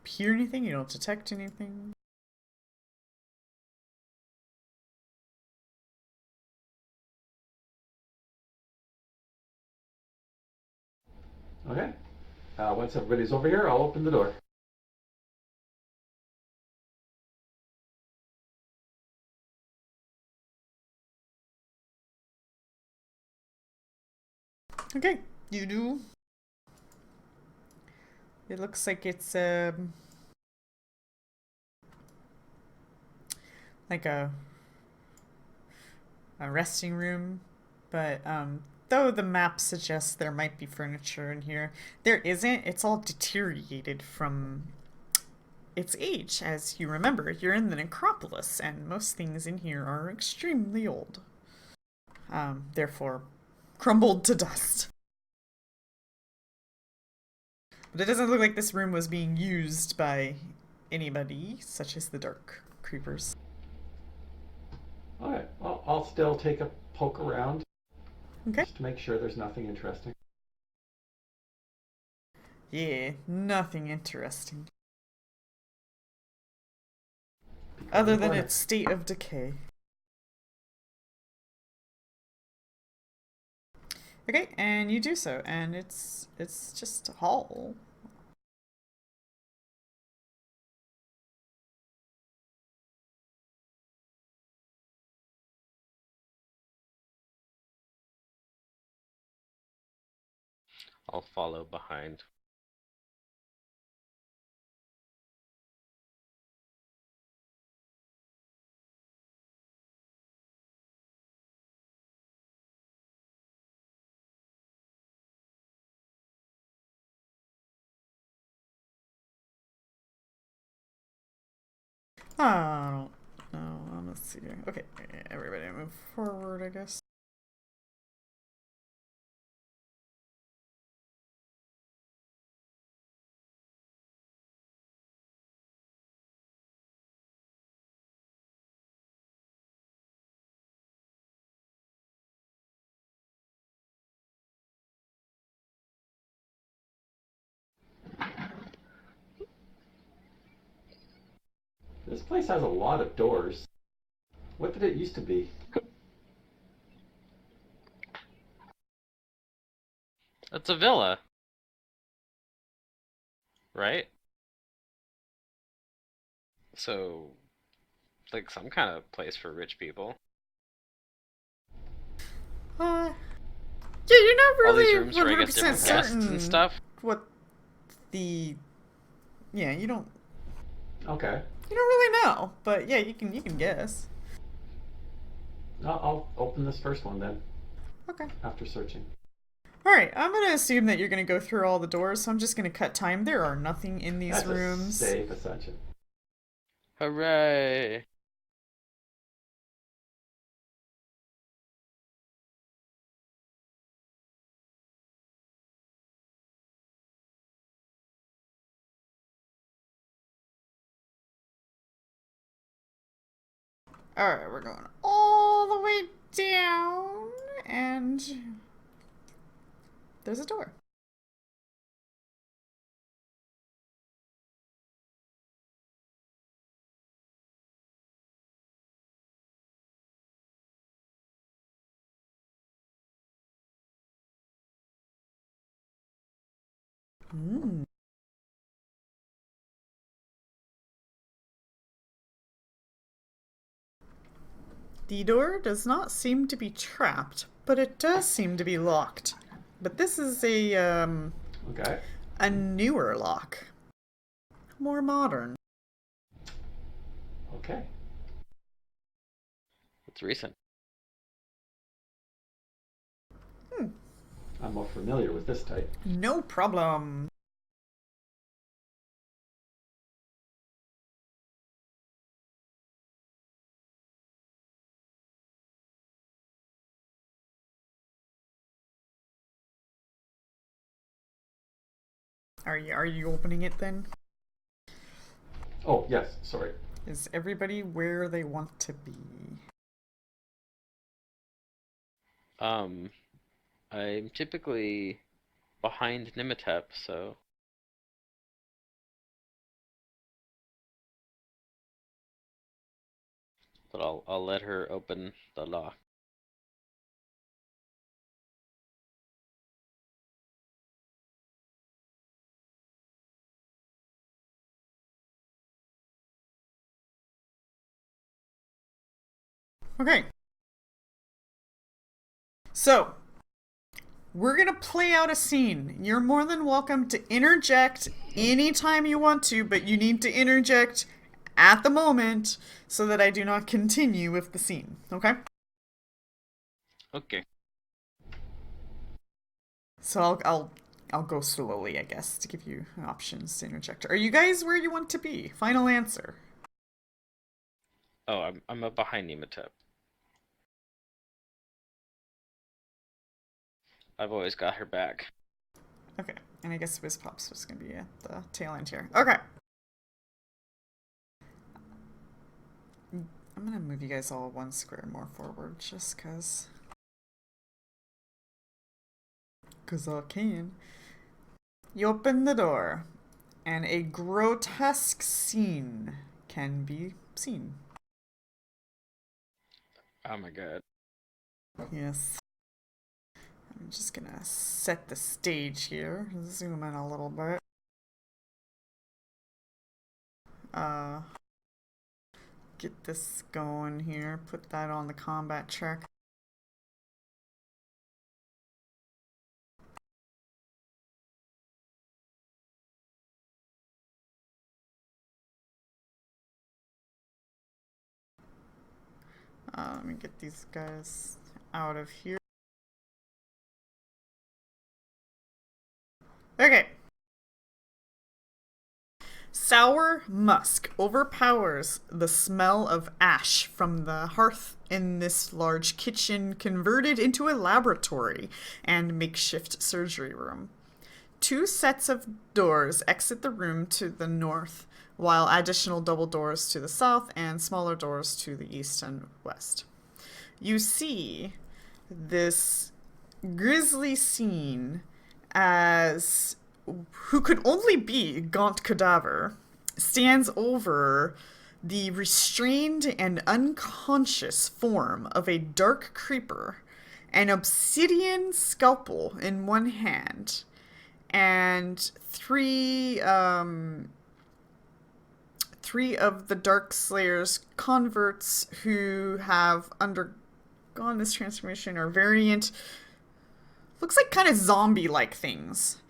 hear anything, you don't detect anything. Okay. Once everybody's over here, I'll open the door. Okay, you do. It looks like it's like a resting room, but though the map suggests there might be furniture in here, there isn't. It's all deteriorated from its age. As you remember, you're in the necropolis, and most things in here are extremely old. Therefore, crumbled to dust. But it doesn't look like this room was being used by anybody, such as the dark creepers. Alright, well, I'll still take a poke around. Okay. Just to make sure there's nothing interesting. Yeah, nothing interesting. Peek around Other the than corner. its state of decay. Okay, and you do so, and it's just a hall. I'll follow behind. I don't know. Let's see here. Okay, everybody move forward, I guess. This place has a lot of doors. What did it used to be? It's a villa. Right? So, like some kind of place for rich people. Yeah, you're not All these really rooms for, I guess, 100% different guests certain and stuff. what the. Yeah, you don't Okay. really know, but yeah, you can guess. I'll open this first one then, Okay. after searching. Alright, I'm gonna assume that you're gonna go through all the doors, so I'm just gonna cut time. There are nothing in these That's rooms. a safe assumption. Hooray! Alright, we're going all the way down, and there's a door. The door does not seem to be trapped, but it does seem to be locked. But this is Okay. a newer lock. More modern. Okay. It's recent. I'm more familiar with this type. No problem. Are you opening it then? Oh, yes, sorry. Is everybody where they want to be? I'm typically behind Nimitep, so but I'll let her open the lock. Okay. So, we're gonna play out a scene. You're more than welcome to interject anytime you want to, but you need to interject at the moment so that I do not continue with the scene. Okay? Okay. So I'll go slowly, I guess, to give you options to interject. Are you guys where you want to be? Final answer. Oh, I'm up behind Nimitep. I've always got her back. Okay, and I guess Whiz Pops was gonna be at the tail end here. Okay. I'm gonna move you guys all one square more forward just cause I can. You open the door, and a grotesque scene can be seen. Oh my god. Yes. I'm just gonna set the stage here. Zoom in a little bit. Get this going here. Put that on the combat track. Let me get these guys out of here. Okay. Sour musk overpowers the smell of ash from the hearth in this large kitchen converted into a laboratory and makeshift surgery room. 2 sets of doors exit the room to the north, while additional double doors to the south and smaller doors to the east and west. You see this grisly scene as who could only be Gaunt Cadaver stands over the restrained and unconscious form of a dark creeper, an obsidian scalpel in one hand, and three of the Dark Slayer's converts who have undergone this transformation or variant. Looks like kind of zombie-like things.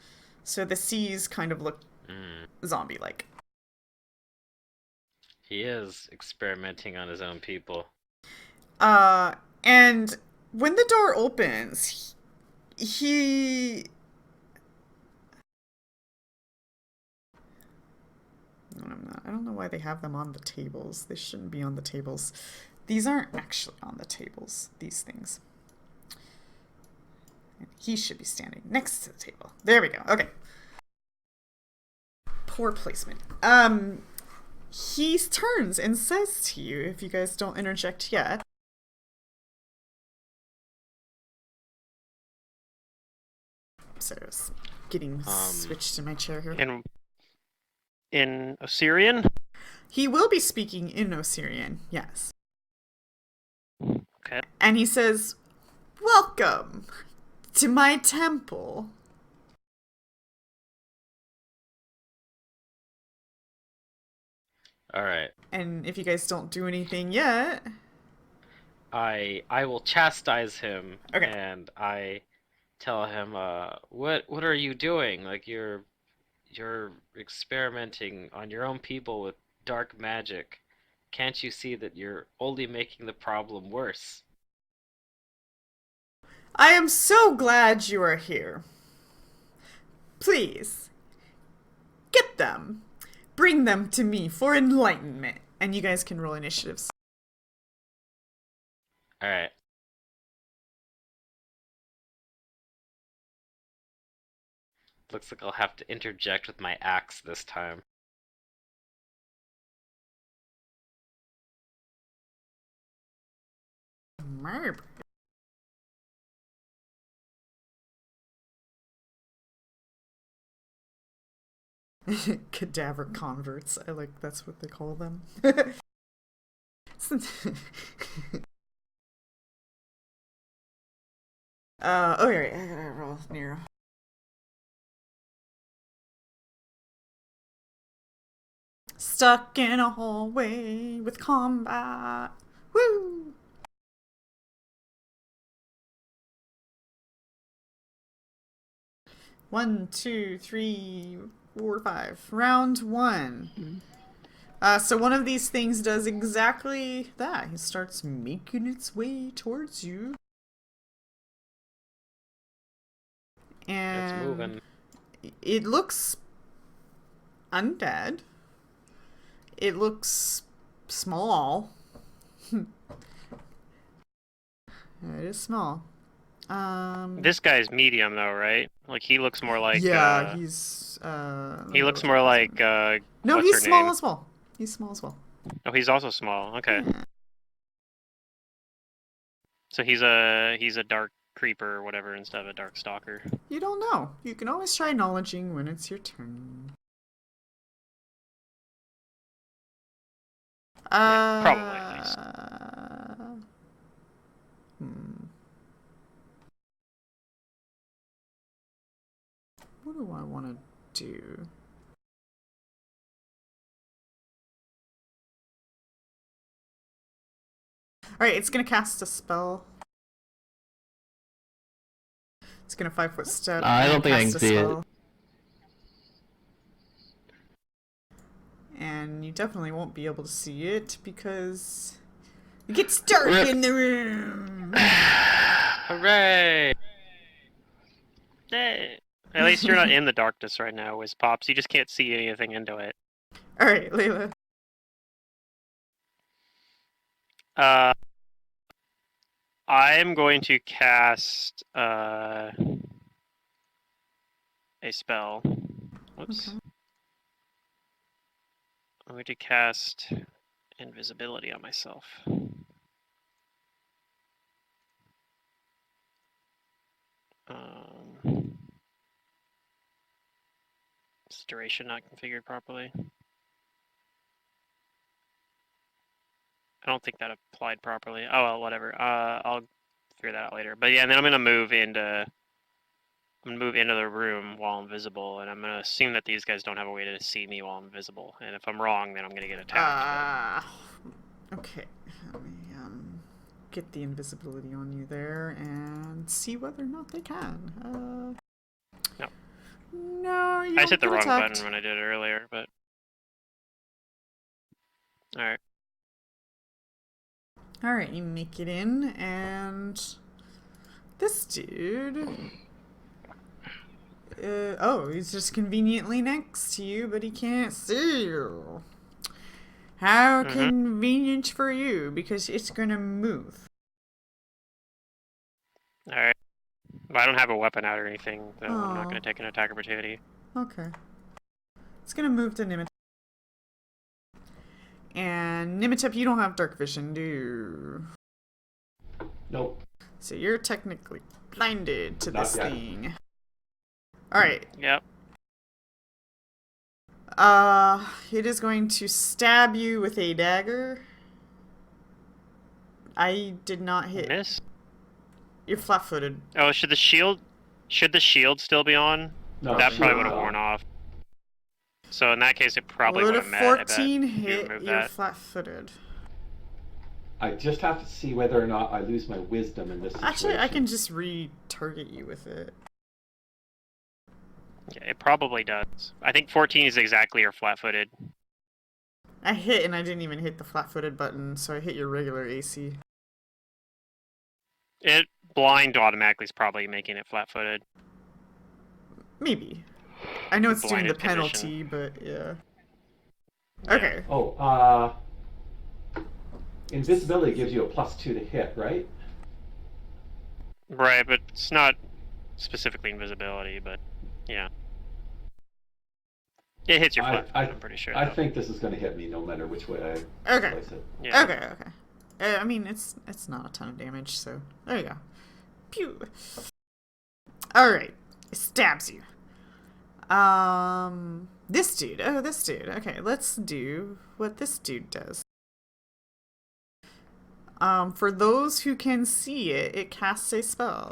So the seas kind of look zombie-like. He is experimenting on his own people. And when the door opens, he... I don't know why they have them on the tables. They shouldn't be on the tables. These aren't actually on the tables, these things. He should be standing next to the table. There we go. Okay. Poor placement. He turns and says to you, if you guys don't interject yet. Sorry, I was getting switched in my chair here. In Osirian? He will be speaking in Osirian, yes. Okay. And he says, "Welcome to my temple." Alright. And if you guys don't do anything yet... I will chastise him. Okay. And I tell him, what are you doing? Like, you're experimenting on your own people with dark magic. Can't you see that you're only making the problem worse? I am so glad you are here. Please, get them. Bring them to me for enlightenment. And you guys can roll initiatives. Alright. Looks like I'll have to interject with my axe this time. Merp. Cadaver converts. I like that's what they call them. Okay, I gotta roll Nero. Stuck in a hallway with combat. Woo! One, two, three, 4, 5. Round 1. So one of these things does exactly that. He starts making its way towards you. And It's moving. it looks undead. It looks small. It is small. This guy's medium though, right? Like he looks more like yeah, he's he looks more like no, what's he's her small name? as well. He's small as well. Oh, he's also small. Okay. Yeah. So he's a dark creeper or whatever instead of a dark stalker. You don't know. You can always try knowledging when it's your turn. Yeah, probably at least. What do I want to do? Alright, it's gonna cast a spell. It's gonna 5-foot step. I don't think I cast can a see it. spell. And you definitely won't be able to see it because it gets dark in the room. Hooray! At least you're not in the darkness right now, Wiz Pops. You just can't see anything into it. Alright, Layla. I'm going to cast a spell. Whoops. Okay. I'm going to cast invisibility on myself. Is duration not configured properly? I don't think that applied properly. Oh well, whatever. I'll figure that out later. But yeah, and then I'm gonna move into the room while I'm visible, and I'm gonna assume that these guys don't have a way to see me while I'm visible. And if I'm wrong, then I'm gonna get attacked. Okay. Let me get the invisibility on you there and see whether or not they can. No. No, you I don't hit the get wrong attacked. button when I did it earlier, but all right. Alright, you make it in, and this dude. Oh, he's just conveniently next to you, but he can't see you. How convenient for you, because it's gonna move. All right. But I don't have a weapon out or anything, so I'm not Oh. gonna take an attack opportunity. Okay. It's gonna move to Nimitep. And Nimitep, you don't have dark vision, do you? Nope. So you're technically blinded to Not this yet. thing. Alright. Yep. It is going to stab you with a dagger. I did not hit. Miss. You're flat-footed. Oh, should the shield still be on? No, That probably shield's would have on. worn off. So in that case, it probably Would would a have met. I bet, 14 if you hit? remove You're that. flat-footed. I just have to see whether or not I lose my wisdom in this situation. Actually, I can just re-target you with it. Yeah, it probably does. I think 14 is exactly your flat-footed. I hit and I didn't even hit the flat-footed button, so I hit your regular AC. It blind automatically is probably making it flat-footed. Maybe. I know it's doing the Blinded penalty, but yeah. Yeah. Okay. Oh, invisibility gives you a +2 to hit, right? Right, but it's not specifically invisibility, but yeah. It hits your flat-footed, I'm pretty sure. I though. think this is going to hit me no matter which way I Okay. slice it. Yeah. Okay. I mean, it's not a ton of damage, so there you go. Pew. All right. It stabs you. This dude. Oh, this dude. Okay, let's do what this dude does. For those who can see it, it casts a spell.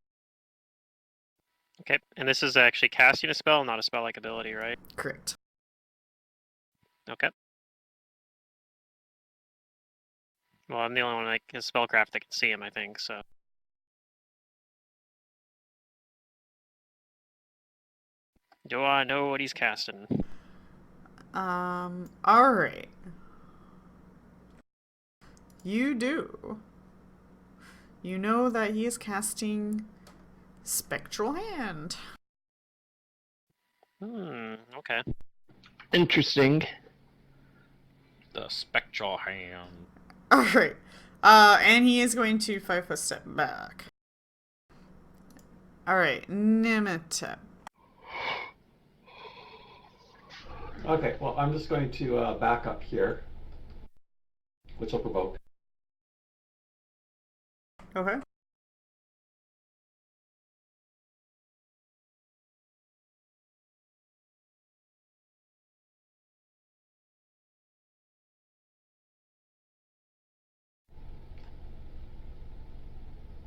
Okay, and this is actually casting a spell, not a spell-like ability, right? Correct. Okay. Well, I'm the only one like his spellcraft that can see him, I think, so. Do I know what he's casting? Alright. You do. You know that he is casting Spectral Hand. Okay. Interesting. The spectral hand. Alright. And he is going to 5 foot step back. Alright, Nimitep. Okay, well, I'm just going to back up here, which will provoke. Okay.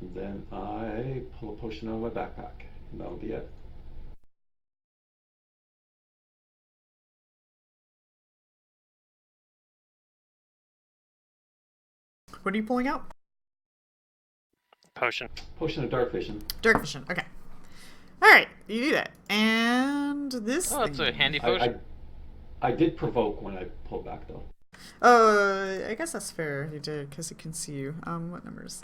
And then I pull a potion out of my backpack, and that'll be it. What are you pulling out? Potion. Potion of dark vision. Dark Vision. Okay. Alright, you do that. And this Oh, that's a thing. handy potion. I did provoke when I pulled back, though. I guess that's fair. You did, because it can see you. What numbers?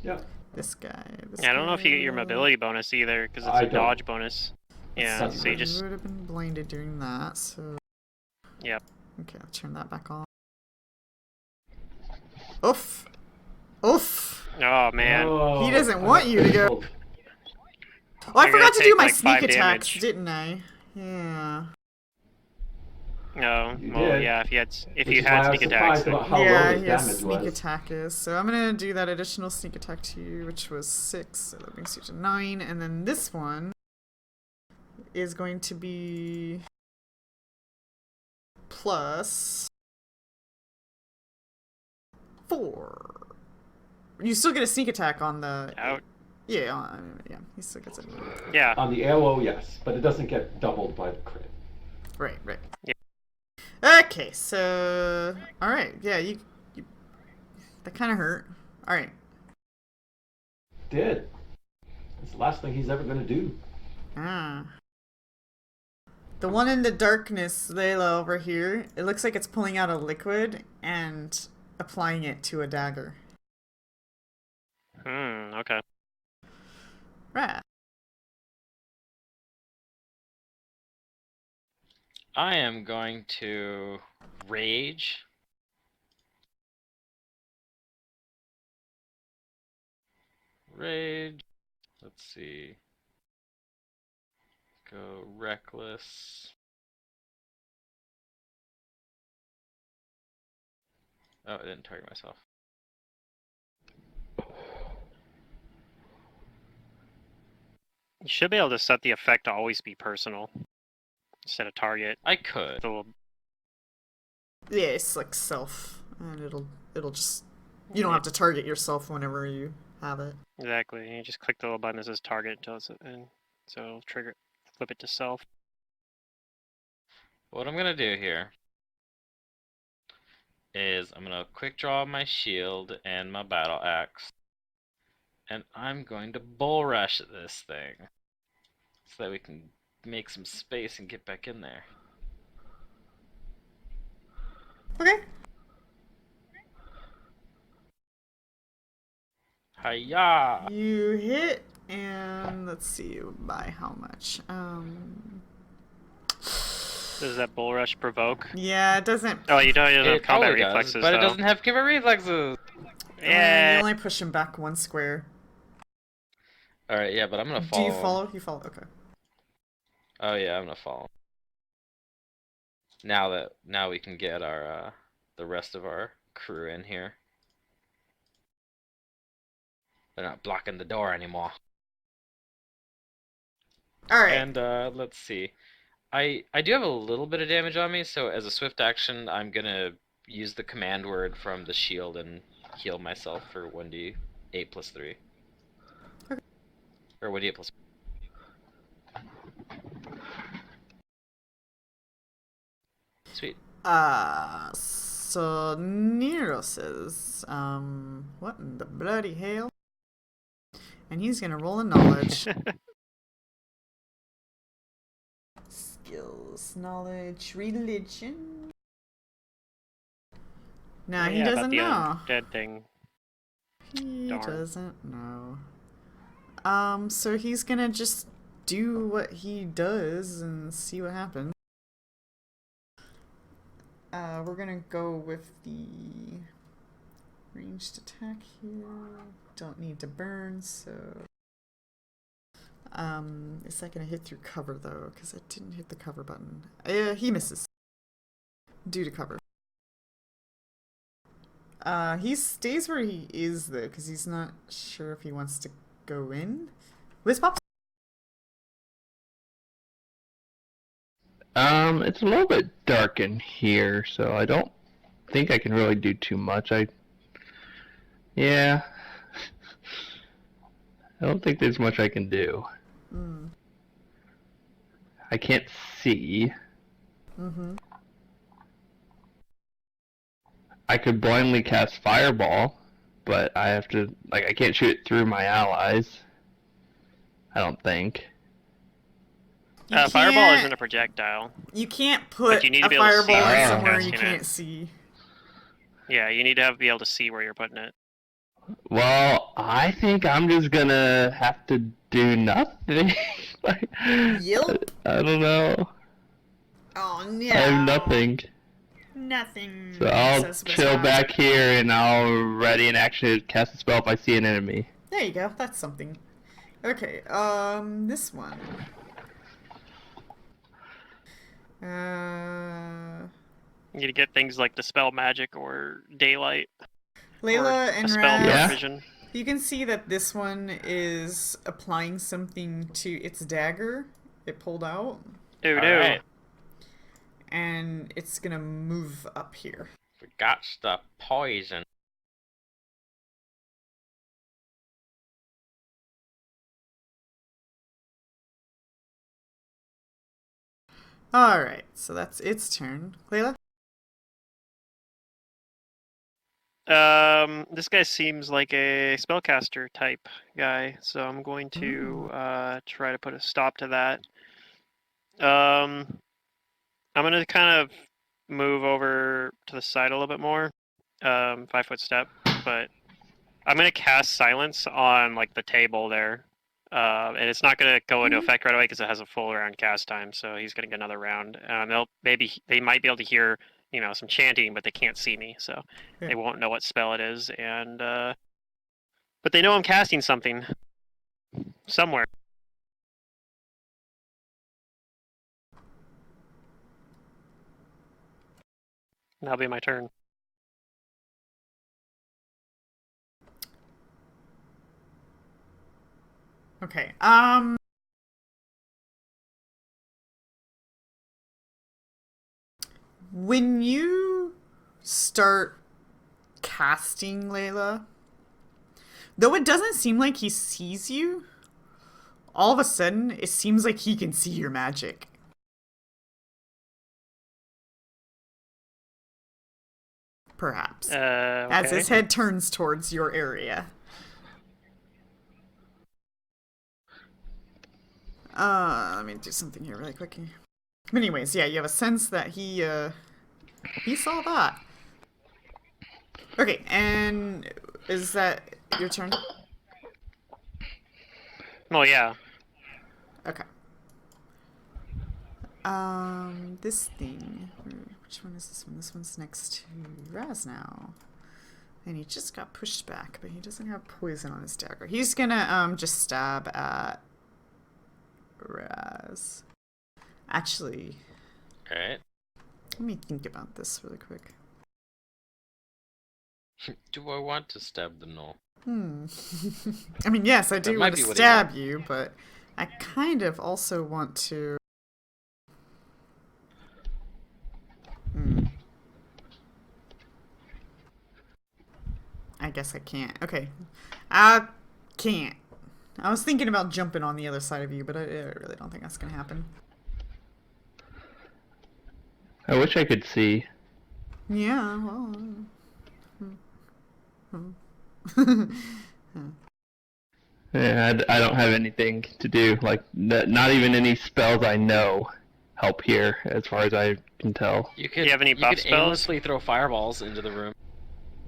Yeah. This guy. Yeah, I don't know if you get your mobility bonus either, because it's I a don't. dodge bonus. Yeah, That's so you You just. would have been blinded during that, so. Yep. Okay, I'll turn that back on. Oof. Oof. Oh man. Oh, He doesn't want you to go. tickled. Oh, I You're gonna forgot to do take, my like, sneak 5 attacks, damage. didn't I? Yeah. No. You Well, did. yeah. If Which you is why had I was sneak attacks, surprised then about how low Yeah, his his damage sneak was. attack is. So I'm gonna do that additional sneak attack to you, which was 6, so that brings you to 9, and then this one is going to be plus 4. You still get a sneak attack on the. out. Yeah, yeah, he still gets it. Yeah. On the AOO, yes, but it doesn't get doubled by the crit. Right, right. Yeah. Okay, so all right, yeah, you that kind of hurt. All right. Did. It's the last thing he's ever going to do. Ah. The one in the darkness, Layla over here, it looks like it's pulling out a liquid and applying it to a dagger. Okay. Right. I am going to rage. Rage. Let's see. Go reckless. Oh, I didn't target myself. You should be able to set the effect to always be personal instead of target. I could. So Yeah, it's like self, and it'll just you don't have to target yourself whenever you have it. exactly. You just click the little button that says target until it's in. So it'll trigger, flip it to self. What I'm gonna do here is I'm gonna quick draw my shield and my battle axe, and I'm going to bull rush at this thing so that we can make some space and get back in there. Okay. Hiya! You hit, and let's see by how much. Does that bull rush provoke? Yeah, it doesn't. Oh, you don't have It combat probably reflexes, does, but though. it doesn't have combat reflexes. You Yeah. only push him back 1 square. All right, yeah, but I'm gonna Do follow. you follow? You follow. Okay. Oh yeah, I'm gonna follow. Now we can get our the rest of our crew in here. They're not blocking the door anymore. All right. And let's see. I do have a little bit of damage on me, so as a swift action, I'm gonna use the command word from the shield and heal myself for 1d8 plus 3. Okay. Or 1d8 plus. Sweet. So Nero says, what in the bloody hell? And he's gonna roll a knowledge. Skills, knowledge, religion. Nah, he Yeah, about doesn't the know. Dead thing. He Darn. doesn't know. So he's gonna just do what he does and see what happens. We're gonna go with the ranged attack here. Don't need to burn, so... is that gonna hit through cover though? Because I didn't hit the cover button. He misses. Due to cover. He stays where he is though, because he's not sure if he wants to go in. Whiz pops? It's a little bit dark in here, so I don't think I can really do too much. Yeah. I don't think there's much I can do. Mm. I can't see. Mm-hmm. I could blindly cast Fireball, but I have to, like, I can't shoot it through my allies. I don't think. Fireball isn't a projectile. You can't put you need to a be able to see fireball where in you're somewhere you casting it. can't see. Yeah, you need to be able to see where you're putting it. Well, I think I'm just gonna have to do nothing. Like, Yep. I don't know. Oh no. I have nothing. Nothing. So I'll says chill Wizard. back here and I'll ready an action to cast a spell if I see an enemy. There you go. That's something. Okay. This one. You need to get things like Dispel Magic or Daylight. Layla or and Dispel Raz. Yeah. Dark Vision. You can see that this one is applying something to its dagger. It pulled out. Dude, Alright. And it's gonna move up here. Forgot the poison. Alright, so that's its turn. Layla? This guy seems like a spellcaster type guy, so I'm going to try to put a stop to that. I'm gonna kind of move over to the side a little bit more, 5-foot step, but I'm gonna cast Silence on like the table there, and it's not gonna go into effect right away because it has a full round cast time, so he's gonna get another round. They might be able to hear some chanting, but they can't see me, so Yeah. they won't know what spell it is, and but they know I'm casting something somewhere. That'll be my turn. Okay, when you start casting Layla, though it doesn't seem like he sees you, all of a sudden it seems like he can see your magic. Perhaps. As Okay. his head turns towards your area. Let me do something here really quick. But anyways, yeah, you have a sense that he saw that. Okay, and is that your turn? Well, yeah. Okay. This thing. Which one is this one? This one's next to Raz now. And he just got pushed back, but he doesn't have poison on his dagger. He's gonna just stab at Raz. Actually, Alright. let me think about this really quick. Do I want to stab the gnoll? I mean, yes, I do might want be to what he stab wants. you, but I kind of also want to... I guess I can't. Okay. I can't. I was thinking about jumping on the other side of you, but I really don't think that's going to happen. I wish I could see. Yeah, well... Yeah, I don't have anything to do. Like, not even any spells I know help here, as far as I can tell. You Do you have any buff could spells? aimlessly throw fireballs into the room.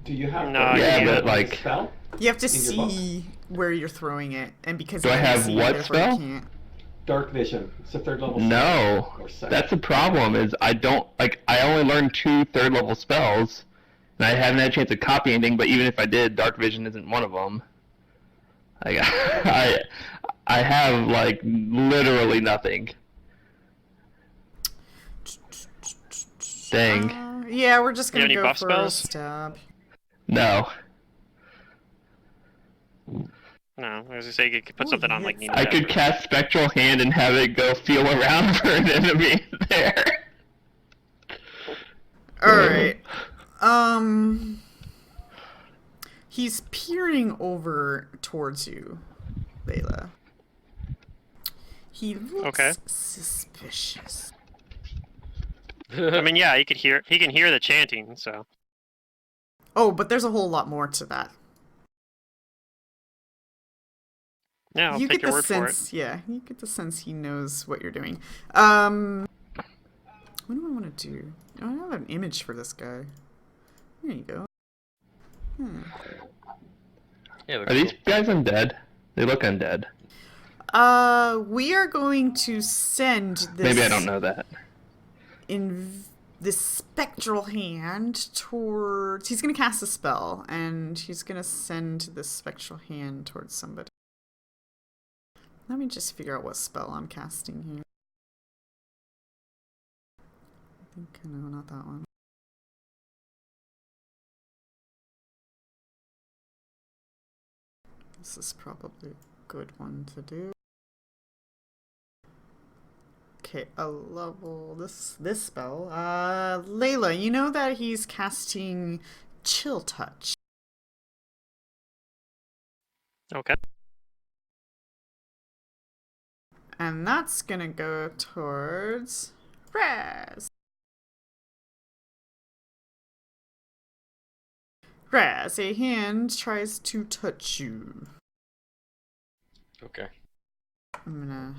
Do you have No, dark yeah, vision but, on the like- spell? You have to In your book? see where you're throwing it, and because Do you I can't have see, what therefore you spell? can't. Dark vision. It's a third level spell. No, Or second. that's the problem. Is I don't like. I only learned 2 third-level spells, and I haven't had a chance to copy anything. But even if I did, Dark Vision isn't one of them. I have like literally nothing. Dang. Yeah, we're just You have gonna any go buff for spells? a stab. No. No, I was gonna say you could put Oh, something on like yes. Nemo I could Pepper. cast Spectral Hand and have it go feel around for an enemy there. Alright. He's peering over towards you, Layla. He looks Okay. suspicious. I mean, yeah, he can hear the chanting, so Oh, but there's a whole lot more to that. yeah, I'll You take get your the word for it. sense, yeah, you get the sense he knows what you're doing. What do I want to do? I don't have an image for this guy. There you go. Yeah, Are these guys undead? They look undead. We are going to send this. Maybe I don't know that. this spectral hand towards. He's gonna cast a spell, and he's gonna send this spectral hand towards somebody. Let me just figure out what spell I'm casting here. I think no, not that one. This is probably a good one to do. Okay, a level this spell. Layla, you know that he's casting Chill Touch. Okay. And that's gonna go towards Raz. Raz, a hand tries to touch you. Okay. I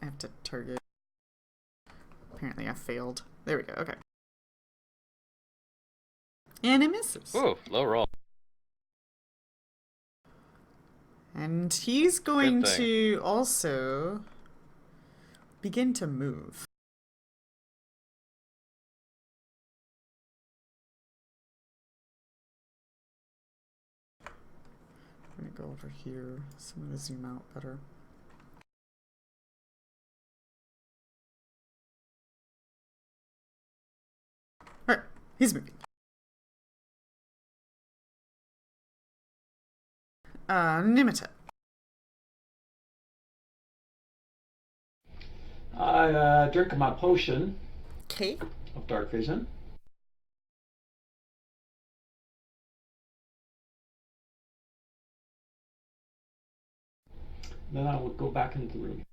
have to target. Apparently I failed. There we go, okay. And it misses. Ooh, low roll. And he's going Good thing. to also begin to move. I'm gonna go over here, so I'm gonna zoom out better. Alright, he's moving. Nimita. I drink my potion Okay. of dark vision. Then I would go back into the room.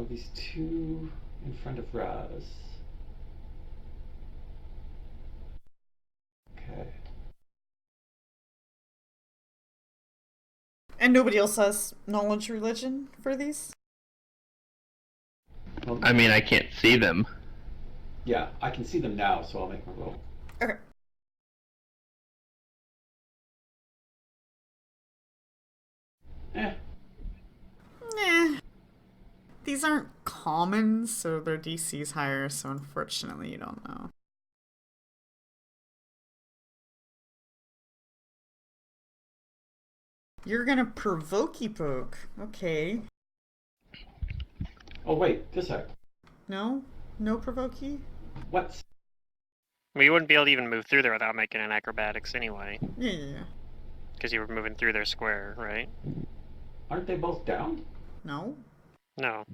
These two in front of Raz. Okay. And nobody else has knowledge religion for these? Well, I mean, I can't see them. yeah, I can see them now, so I'll make my roll. Okay. Eh. Nah. These aren't common, so their DC's higher, so unfortunately you don't know. You're gonna provokey poke. Okay. Oh wait, just a sec. No? No provokey? What's Well, you wouldn't be able to even move through there without making an acrobatics anyway, Yeah. because you were moving through their square, right? aren't they both down? No? No.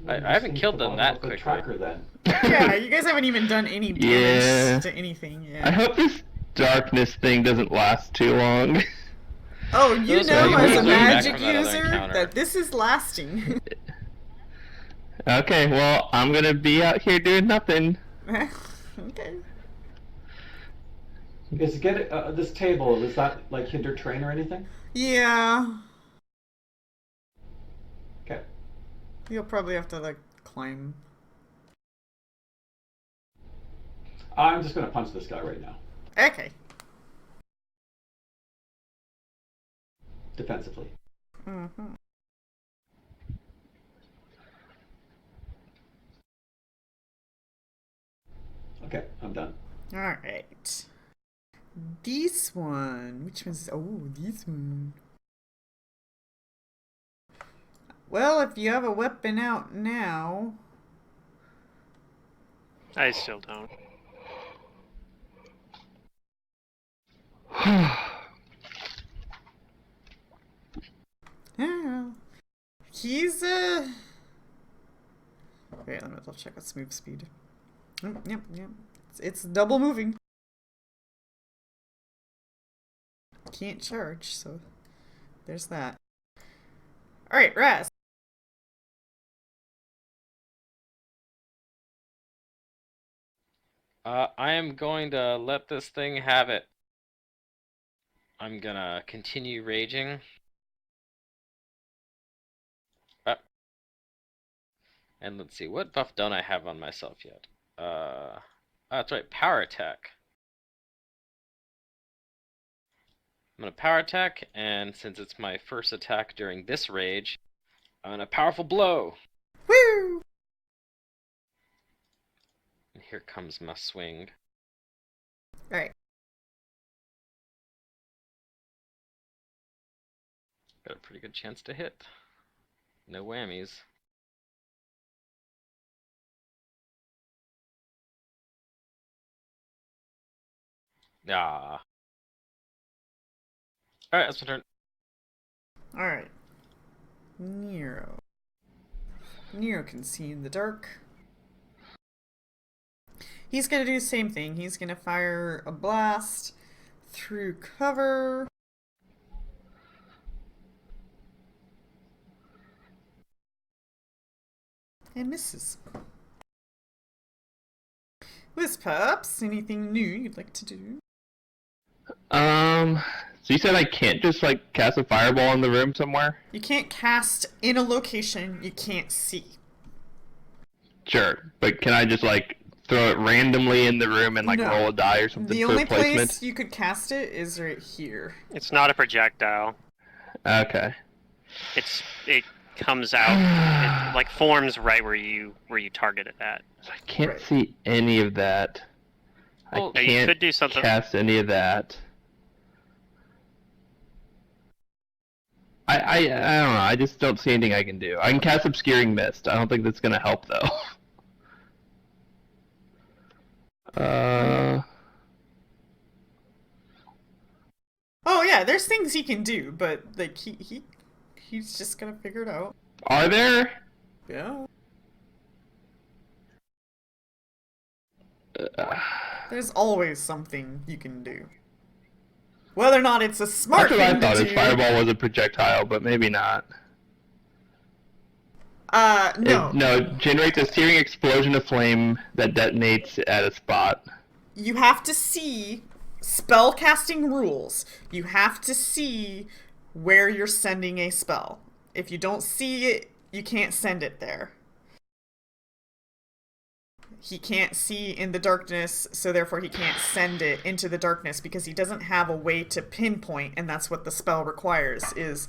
I haven't Seems killed to them bottom that up the quickly. tracker then. Yeah, you guys haven't even done any damage Yeah. to anything yet. I hope this darkness thing doesn't last too long. Oh, you Those know are as a back magic from that other user encounter. that this is lasting. Okay, well, I'm gonna be out here doing nothing. Okay. Is this table, is that like hinder terrain or anything? Yeah. Okay. You'll probably have to, like, climb. I'm just gonna punch this guy right now. Okay. Defensively. Mm-hmm. Okay, I'm done. Alright. This one. Which one's... Oh, this one. Well, if you have a weapon out now... I still don't. Yeah. He's, Wait, let me double check its move speed. Yep. It's double moving. Can't charge, so there's that. Alright, Raz. I am going to let this thing have it. I'm gonna continue raging. And let's see, what buff don't I have on myself yet? That's right, power attack. I'm gonna power attack, and since it's my first attack during this rage, I'm gonna powerful blow. Woo! And here comes my swing. Alright. Got a pretty good chance to hit. No whammies. Ah. Alright, that's my turn. Alright. Nero. Nero can see in the dark. He's gonna do the same thing. He's gonna fire a blast through cover. And misses. Whizpups, anything new you'd like to do? So you said I can't just like cast a fireball in the room somewhere? You can't cast in a location you can't see. Sure, but can I just like throw it randomly in the room and like No. roll a die or something The for only placement? place you could cast it is right here. It's not a projectile. Okay. It comes out. It like forms right where you target it at. So I can't Right. see any of that. Well, I you can't could do something- cast any of that. I don't know. I just don't see anything I can do. I can cast Obscuring Mist. I don't think that's gonna help though. Oh yeah, there's things he can do, but like he's just gonna figure it out. Are there? Yeah. There's always something you can do. Whether or not it's a smart That's what I thing thought. to His do. fireball was a projectile, but maybe not. No. No, it generates a searing explosion of flame that detonates at a spot. You have to see spell casting rules. You have to see where you're sending a spell. If you don't see it, you can't send it there. He can't see in the darkness, so therefore he can't send it into the darkness because he doesn't have a way to pinpoint, and that's what the spell requires, is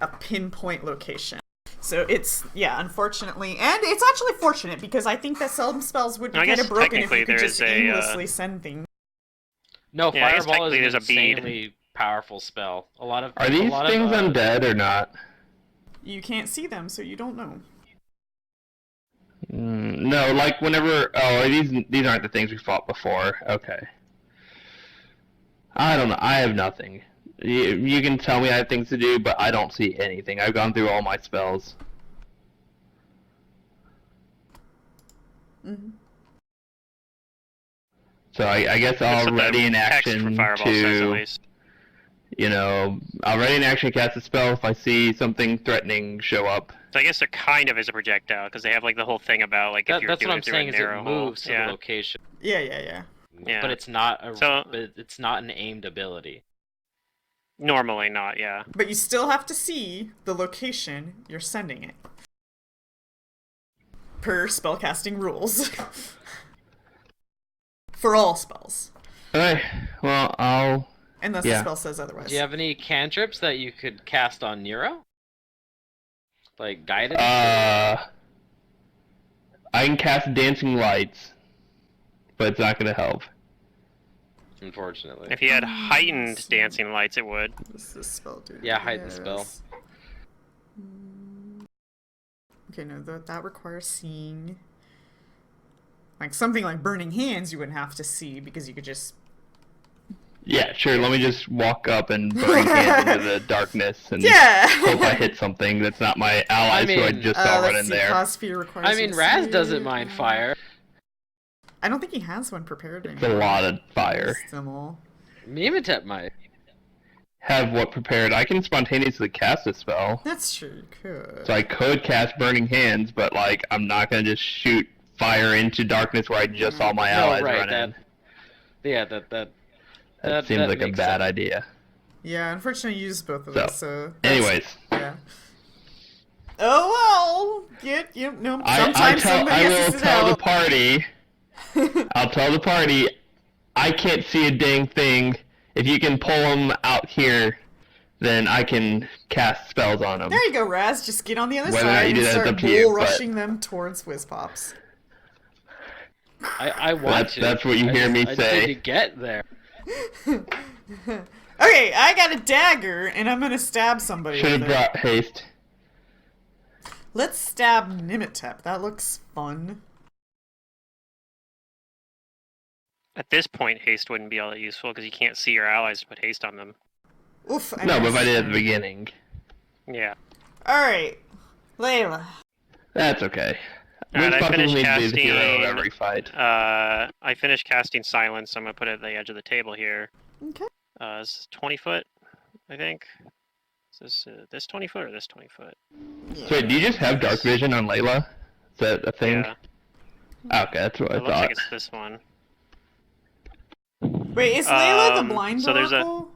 a pinpoint location. So it's, yeah, unfortunately, and it's actually fortunate because I think that some spells would be I kind guess of broken if technically you could there just is a, aimlessly send things. No, Yeah, I guess fireball is technically an there's a bead. insanely powerful spell. Are these things undead or not? You can't see them, so you don't know. No, like whenever. Oh, these aren't the things we fought before. Okay. I don't know. I have nothing. You can tell me I have things to do, but I don't see anything. I've gone through all my spells. Mm-hmm. So I guess That's I'll what the ready in text for action Fireball says, at to, least. I'll ready in action cast a spell if I see something threatening show up. So I guess it kind of is a projectile because they have like the whole thing about like if you're That's doing what I'm it through saying. a Is it narrow hole. moves to Yeah. the location, Yeah. Yeah. but it's not a. So- but it's not an aimed ability. Normally not. Yeah. But you still have to see the location you're sending it. Per spellcasting rules. For all spells. Alright, well, I'll... Unless Yeah. the spell says otherwise. Do you have any cantrips that you could cast on Nero? Like guidance? I can cast Dancing Lights, but it's not gonna help. Unfortunately. If you had heightened dancing lights, it would. What does this spell do? Yeah, hide the spell. Okay, no, that requires seeing. Like something like Burning Hands you wouldn't have to see because you could just... Yeah, sure, let me just walk up and burn hands into the darkness and Yeah! hope I hit something that's not my allies who I just saw let's run in see, there. Cause Fear requires I mean, you to Raz see doesn't it. mind fire. I don't think he has one prepared It's anymore. a lot of fire. Stimmel. Mimetep might. Have what prepared? I can spontaneously cast a spell. That's true, you could. So I could cast Burning Hands, but like I'm not gonna just shoot fire into darkness where I just saw my allies right, run in. That seems like a makes bad sense. idea. Yeah, unfortunately you used both of So, those, so... that's- Anyways, Yeah. Oh well! No, I sometimes somebody will has to tell the help. party. I'll tell the party. I can't see a dang thing if you can pull them out here, then I can cast spells on them. There you go, Raz. Just get on the other Whether or not side you and do that is start up to you, bull but- rushing them towards Whizpops. I want to. That's what you hear me I say. just need to get there. Okay, I got a dagger, and I'm gonna stab somebody Should have with it. brought haste. Let's stab Nimitep. That looks fun. At this point, haste wouldn't be all that useful because you can't see your allies to put haste on them. Oof. No, but if I did at the beginning. Yeah. Alright. Layla. That's okay. Alright, I Whizpops finished doesn't need to be the hero of casting- every fight. I finished casting silence, so I'm gonna put it at the edge of the table here. Okay. This is 20 foot, I think. Is this 20 foot or this 20 foot? So wait, do you just have dark vision on Layla? Is that a thing? Yeah. Okay, that's what I It looks like thought. it's this one. Wait, is Layla the blind so there's a- oracle?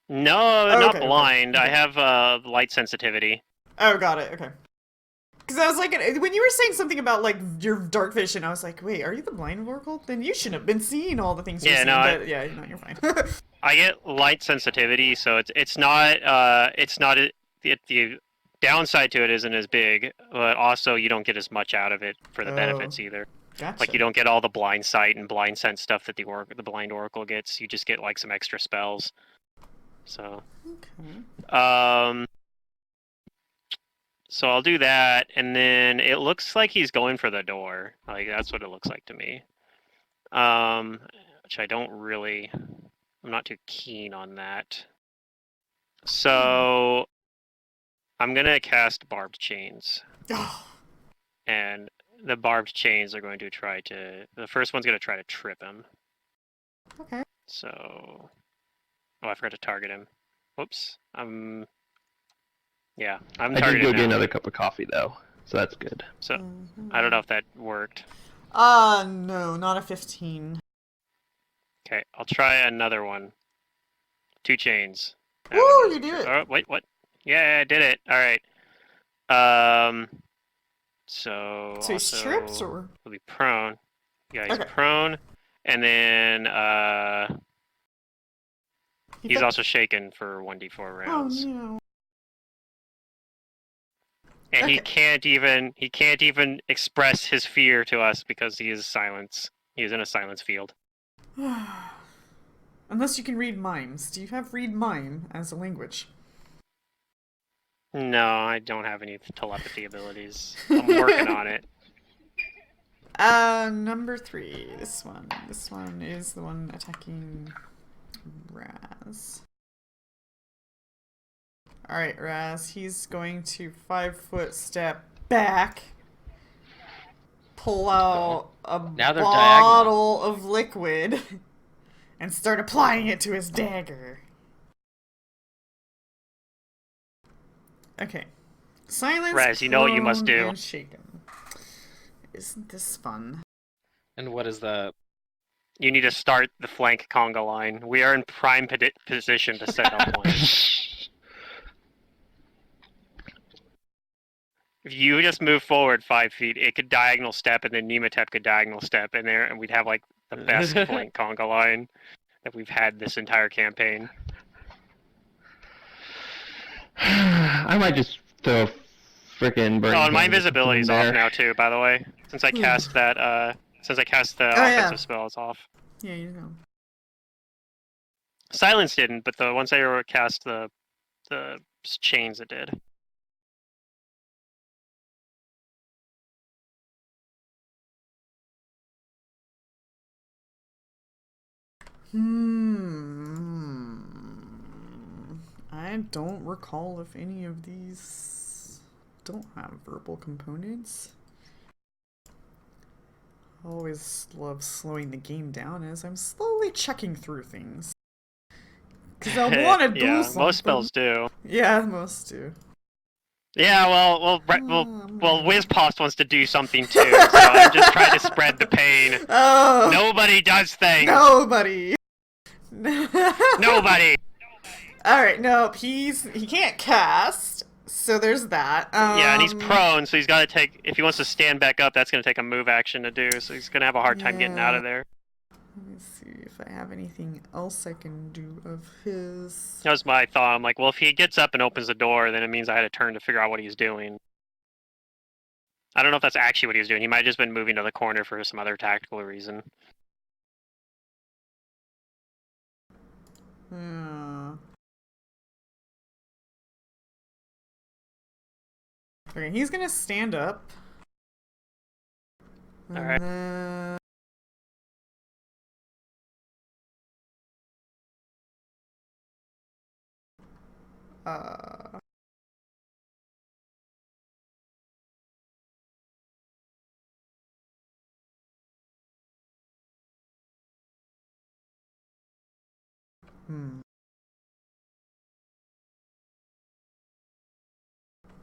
No, Oh, not okay, blind. okay. I have light sensitivity. Oh, got it. Okay. Because I was like, when you were saying something about like your dark vision, I was like, wait, are you the blind oracle? Then you shouldn't have been seeing all the things you're Yeah, seeing. no, But yeah, no, you're fine. I get light sensitivity, so it's not the downside to it isn't as big, but also you don't get as much out of it for the Oh. benefits either. Gotcha. Like you don't get all the blind sight and blind sense stuff that the blind oracle gets. You just get like some extra spells. So Okay. so I'll do that, and then it looks like he's going for the door. Like that's what it looks like to me. Which I don't really. I'm not too keen on that. So I'm gonna cast barbed chains, Oh, and the barbed chains are going to try to. The first one's gonna try to trip him. okay. So, oh, I forgot to target him. Whoops. Yeah, I'm I did targeted go now. get another cup of coffee though, so that's good. So Mhm. I don't know if that worked. No, not a 15. Okay, I'll try another one. 2 chains. That Woo, one you wasn't did true. it. Oh, wait, what? Yeah, I did it. All right. So So he's also tripped, or? he'll be prone. Yeah, he's Okay. prone, and then he's also shaken for 1d4 Oh rounds. no. And he Okay. can't even express his fear to us because he is silence. He is in a silence field. Unless you can read mimes. Do you have read mime as a language? No, I don't have any telepathy abilities. I'm working on it. Number 3. This one. This one is the one attacking Raz. Alright, Raz. He's going to 5-foot step back. Pull out a Now they're bottle of liquid. And start applying it to his dagger. Okay. Silence, Raz, you know what you must prone, do. and shaken. Isn't this fun? And what is the? You need to start the flank conga line. We are in prime position to set up one. If you just move forward 5 feet, it could diagonal step, and then Nematep could diagonal step in there, and we'd have like the best flank conga line that we've had this entire campaign. I might just throw a frickin' burn. Oh, and my hand invisibility's in off there. now too, by the way. Since I cast that, since I cast the yeah. offensive spell, it's off. Yeah, you know. Silence didn't, but once I cast the chains, it did. I don't recall if any of these don't have verbal components. I always love slowing the game down as I'm slowly checking through things. Because I want to do Yeah, something. most spells do. Yeah, most do. Yeah, well, Whizpost wants to do something too, so I'm just trying to spread the pain. Oh! Nobody does things. Nobody! Nobody. Alright, nope, he can't cast, so there's that. Yeah, and he's prone, so he's got to take. If he wants to stand back up, that's going to take a move action to do. So he's going to have a hard time getting out of there. Let me see if I have anything else I can do of his. That was my thought. I'm like, well, if he gets up and opens the door, then it means I had to turn to figure out what he's doing. I don't know if that's actually what he was doing. He might have just been moving to the corner for some other tactical reason. Yeah. Okay, he's gonna stand up. And Alright. then... Hmm.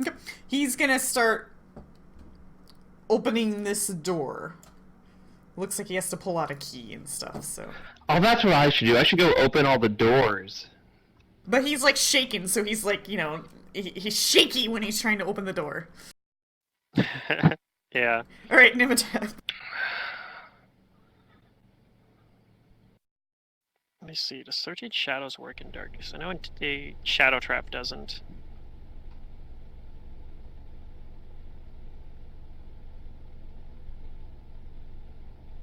Okay. He's gonna start opening this door. Looks like he has to pull out a key and stuff, so. Oh, that's what I should do. I should go open all the doors. But he's like shaking, so he's like, you know, he's shaky when he's trying to open the door. Yeah. Alright, Nimitek. Let me see. Does 13 shadows work in darkness? I know a shadow trap doesn't.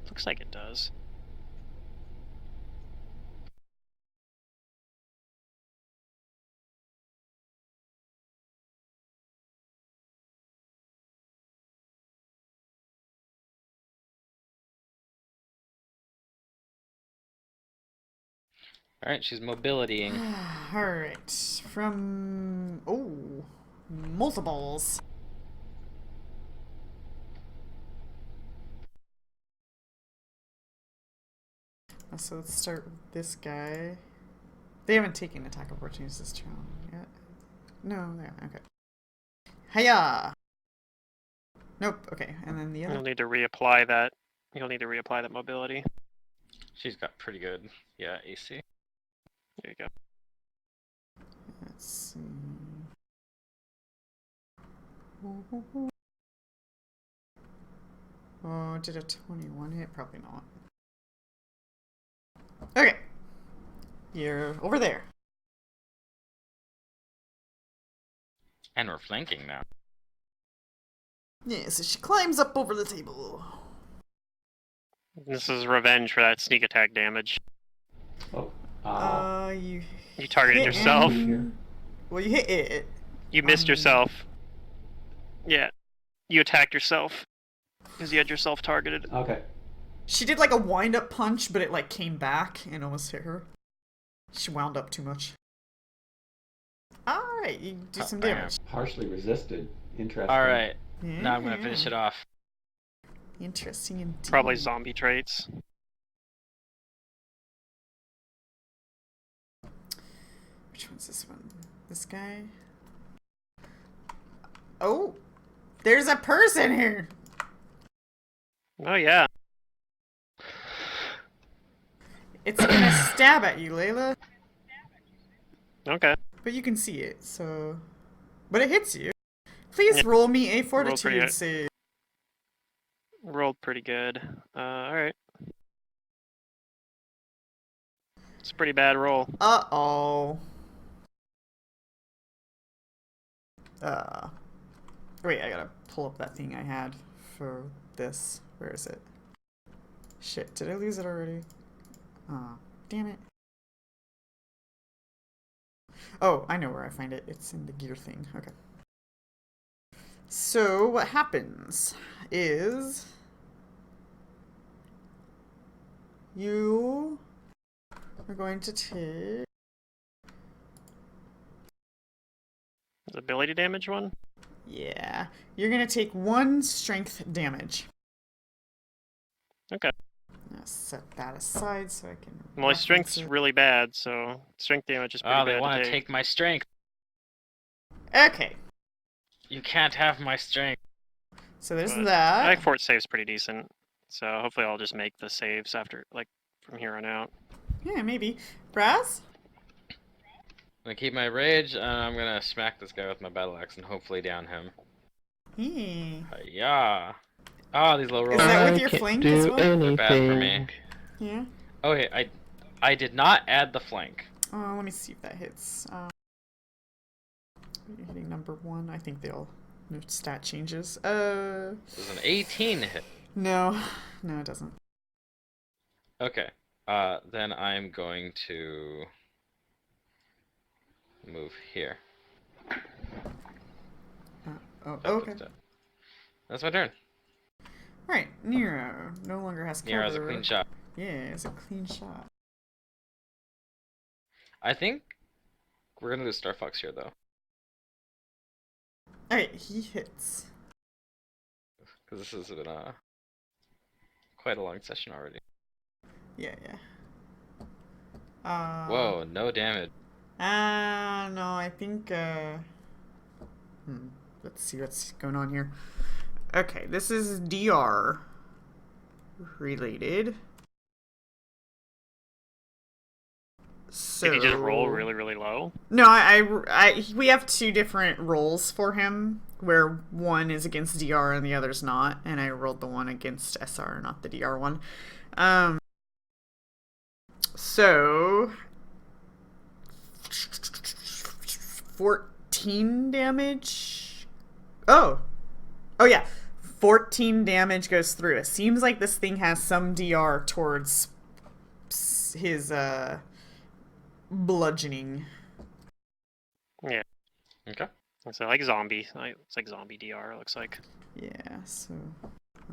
Looks like it does. Alright, she's mobilitying. Alright. From... Oh. Multiples. So let's start with this guy. They haven't taken attack opportunities this turn yet. No, they haven't. Okay. Hiya! Nope, okay. And then the You'll other... need to reapply that. You'll need to reapply that mobility. She's got pretty good, yeah, AC. There you go. Let's see... Oh, did a 21 hit? Probably not. Okay. You're over there. And we're flanking now. Yeah, so she climbs up over the table. This is revenge for that sneak attack damage. Oh. You targeted hit yourself. him. Well, you hit it. You missed yourself. Yeah. You attacked yourself. Because you had yourself targeted. Okay. She did like a wind-up punch, but it like came back and almost hit her. She wound up too much. Alright, you do some damage. Partially resisted. Interesting. Alright, Yeah. now I'm gonna finish it off. Interesting indeed. Probably zombie traits. Which one's this one? This guy? Oh! There's a person here! Oh yeah. It's gonna stab at you, Layla. Okay. But you can see it, so... But it hits you. Please Yeah. roll me a pretty fortitude good. save. Rolled pretty good. Alright. It's a pretty bad roll. Uh-oh. Wait, I gotta pull up that thing I had for this. Where is it? Shit, did I lose it already? Aw, damn it. Oh, I know where I find it. It's in the gear thing. Okay. So, what happens is... You are going to take... The ability damage one? Yeah. You're gonna take 1 strength damage. Okay. I'll set that aside so I can... Well, my reference strength's it. really bad, so strength damage is pretty Oh, bad they want to to take my strength. Okay. You can't have my strength. So there's But that. I think fort save's pretty decent. So hopefully I'll just make the saves after, like, from here on out. Yeah, maybe. Brass? I'm gonna keep my rage, and I'm gonna smack this guy with my battle axe and hopefully down him. Hey. Yeah. Ah, these low rolls. Is that with I your can't flank do as well? They're bad for me. anything. Yeah. Okay, I did not add the flank. Let me see if that hits. You're hitting number 1. I think they'll. No stat changes. This is an 18 hit. No, it doesn't. Okay. Then I'm going to move here. Oh, Up okay. instead. That's my turn. Right, Nero no longer has cover. Nero's a clean shot. Yeah, it's a clean shot. I think we're gonna do Star Fox here, though. Alright, he hits. Because this has been quite a long session already. Yeah. Whoa, no damage. No, I think, let's see what's going on here. Okay, this is DR related. So... Did he just roll really, really low? No, we have 2 different rolls for him, where one is against DR and the other's not, and I rolled the one against SR, not the DR one. So 14 damage. Oh yeah, 14 damage goes through. It seems like this thing has some DR towards his bludgeoning. Yeah. Okay. So like zombie. It's like zombie DR, it looks like. Yeah, so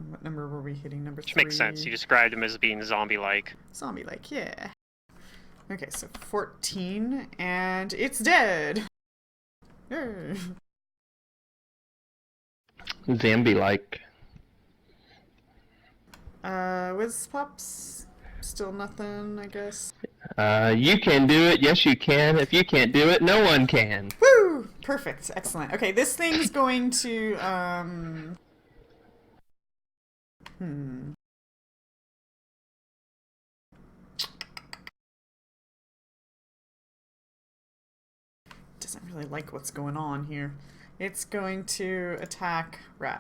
what number were we hitting? Number 3? Which makes sense. You described him as being zombie-like. Zombie-like, yeah. Okay, so 14, and it's dead! Yay. Zambi-like. Whiz Pops? Still nothing, I guess. You can do it. Yes, you can. If you can't do it, no one can. Woo! Perfect. Excellent. Okay, this thing's going to, Doesn't really like what's going on here. It's going to attack Rat.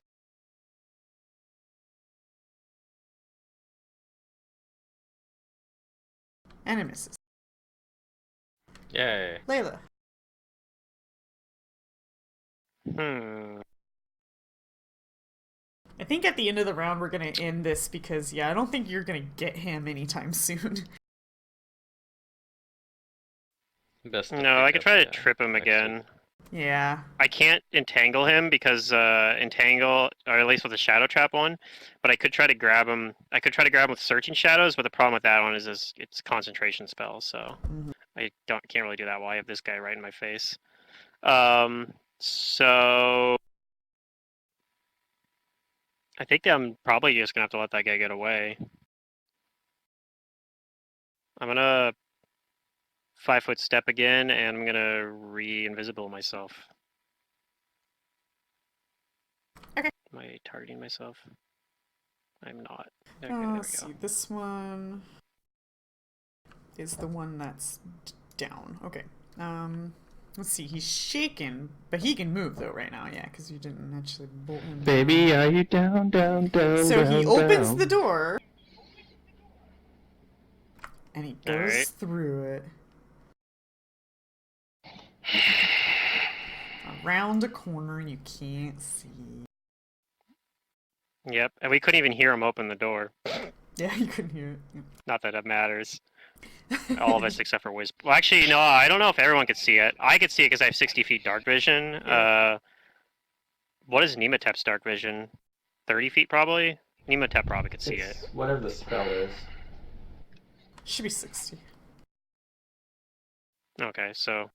And it misses. Yay. Layla. I think at the end of the round we're gonna end this because, yeah, I don't think you're gonna get him anytime soon. Best No, I could try to trip him again. Yeah. I can't entangle him because entangle, or at least with the shadow trap one. But I could try to grab him. I could try to grab him with searching shadows, but the problem with that one is it's a concentration spell, so I can't really do that while I have this guy right in my face. So I think I'm probably just gonna have to let that guy get away. I'm gonna 5-foot step again, and I'm gonna re-invisible myself. Okay. Am I targeting myself? I'm not. Okay, Oh, there we let's go. see. This one is the one that's down. Okay. Let's see. He's shaken, but he can move though right now. Yeah, because you didn't actually bolt him. Baby, are you down, down, down, So down, he opens down? the door, and he goes Alright. through it. Around a corner, and you can't see. Yep, and we couldn't even hear him open the door. Yeah, you couldn't hear it. Not that it matters. All of us except for Wiz. Well, actually, no, I don't know if everyone could see it. I could see it because I have 60 feet dark vision. Yeah. What is Nematep's dark vision? 30 feet probably? Nematep probably could see it. It's whatever the spell is. Should be 60. Okay, so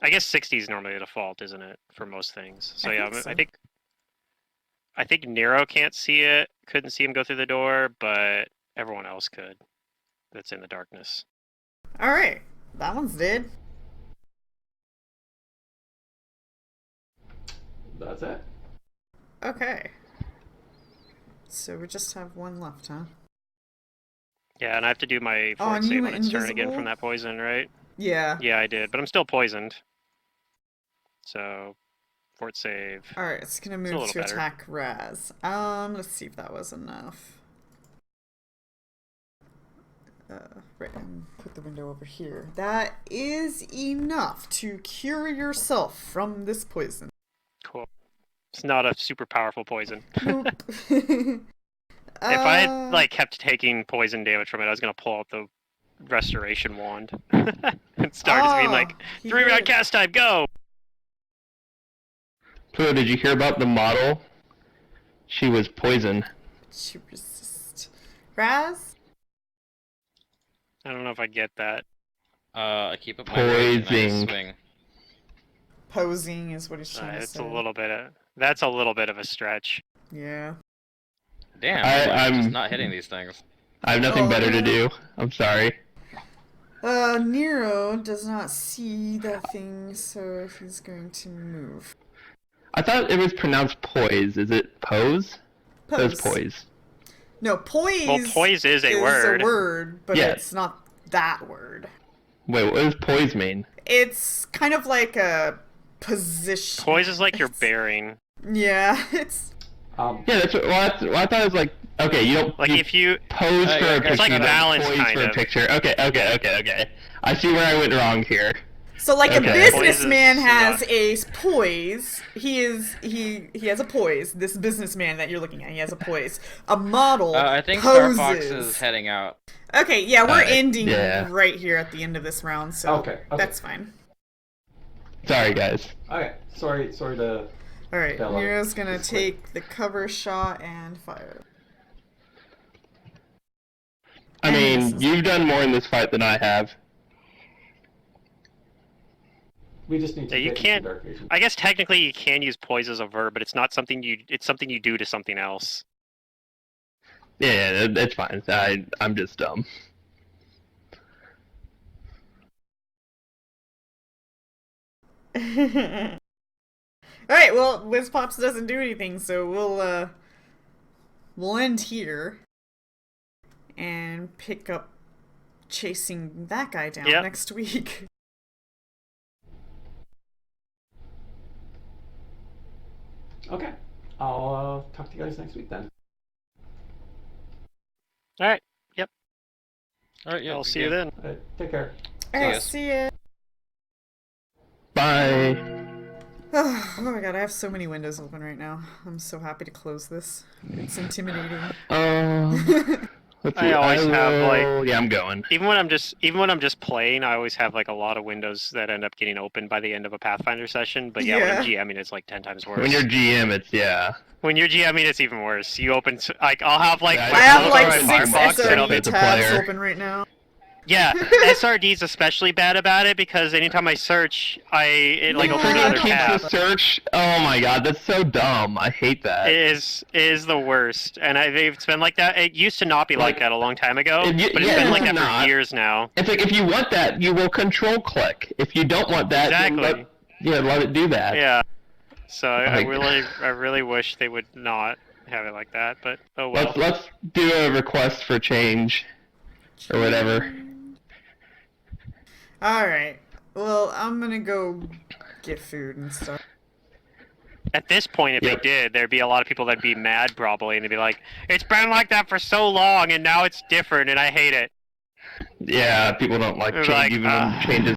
I guess 60 is normally the default, isn't it, for most things? So I yeah, think so. I think Nero can't see it, couldn't see him go through the door, but everyone else could. That's in the darkness. All right, that one's dead. That's it. Okay. So we just have one left, huh? Yeah, and I have to do my Oh, fort and you save went on its turn again invisible? from that poison, right? Yeah. Yeah, I did, but I'm still poisoned. So, fort save. All right, it's gonna a move little to better. attack Raz. Let's see if that was enough. Right, and put the window over here. That is enough to cure yourself from this poison. Cool. It's not a super powerful poison. Nope. If I had like kept taking poison damage from it, I was gonna pull out the restoration wand and start just being like, 3-round cast time, go! Pluto, did you hear about the model? She was poison. To resist. Raz? I don't know if I get that. I keep up my rage and I Poising. swing. Posing is what he's trying to It's say. a little bit of that's a little bit of a stretch. Yeah. Damn, I'm just I'm- not hitting these things. I have nothing Oh, better to yeah. do. I'm sorry. Nero does not see that thing, so he's going to move. I thought it was pronounced poise. Is it pose? It was poise. No, poise. Well, poise is a word. but Yeah. it's not that word. Wait, what does poise mean? It's kind of like a position. Poise is like your It's- bearing. Yeah, it's. Yeah, that's what. Well, I thought it was like. Okay, you don't. Like you if you pose for yeah, a it's picture. like you don't balance, poise kind for a of. picture. Okay. I see where I went wrong here. So like a Okay. businessman Poise is has not- a poise. He has a poise. This businessman that you're looking at, he has a poise. A model I think poses. Star Fox is heading out. Okay, yeah, we're ending yeah. right here at the end of this round, so Okay. that's fine. Sorry, guys. Okay. Sorry to. All right, Bella, Nero's gonna this way. take the cover shot and fire. I And mean, misses. you've done more in this fight than I have. We just need to Yeah, you get into can't- Dark Vision. I guess technically you can use poise as a verb, but it's not something you. It's something you do to something else. Yeah, that's fine. I'm just dumb. All right, well, Wiz Pops doesn't do anything, so we'll end here and pick up chasing that guy down Yep. next week. Okay. I'll talk to you guys next week then. All right. Alright, yeah. I'll good see you game. then. Take care. All right, guys. see ya. Bye. Oh my god, I have so many windows open right now. I'm so happy to close this. It's intimidating. Let's I see, always have, will- Yeah, I'm going. Even when I'm just playing, I always have like a lot of windows that end up getting opened by the end of a Pathfinder session. But yeah, when I'm GMing, it's like 10 times worse. When you're GM, it's yeah. When you're GMing, it's even worse. You open like I'll have like Yeah, I have Those like are 6 my box and I'll SRD be as a tabs player. open right now. Yeah, SRD's especially bad about it because anytime I search, it like opens Yeah. another Keeps tab. the search. Oh my god, that's so dumb. I hate that. It is the worst, and it's been like that. It used to not be like that a long time ago, but it's yeah, been like it's that not. for years now. It's like if you want that, you will control click. If you don't want that, Exactly. let it do that. Yeah. So I Like- really wish they would not have it like that, but oh well. Let's do a request for change or whatever. Alright. Well, I'm gonna go get food and stuff. At this point, if Yep. they did, there'd be a lot of people that'd be mad probably, and they'd be like, "It's been like that for so long, and now it's different, and I hate it." Yeah, people don't like They're change like, even when changes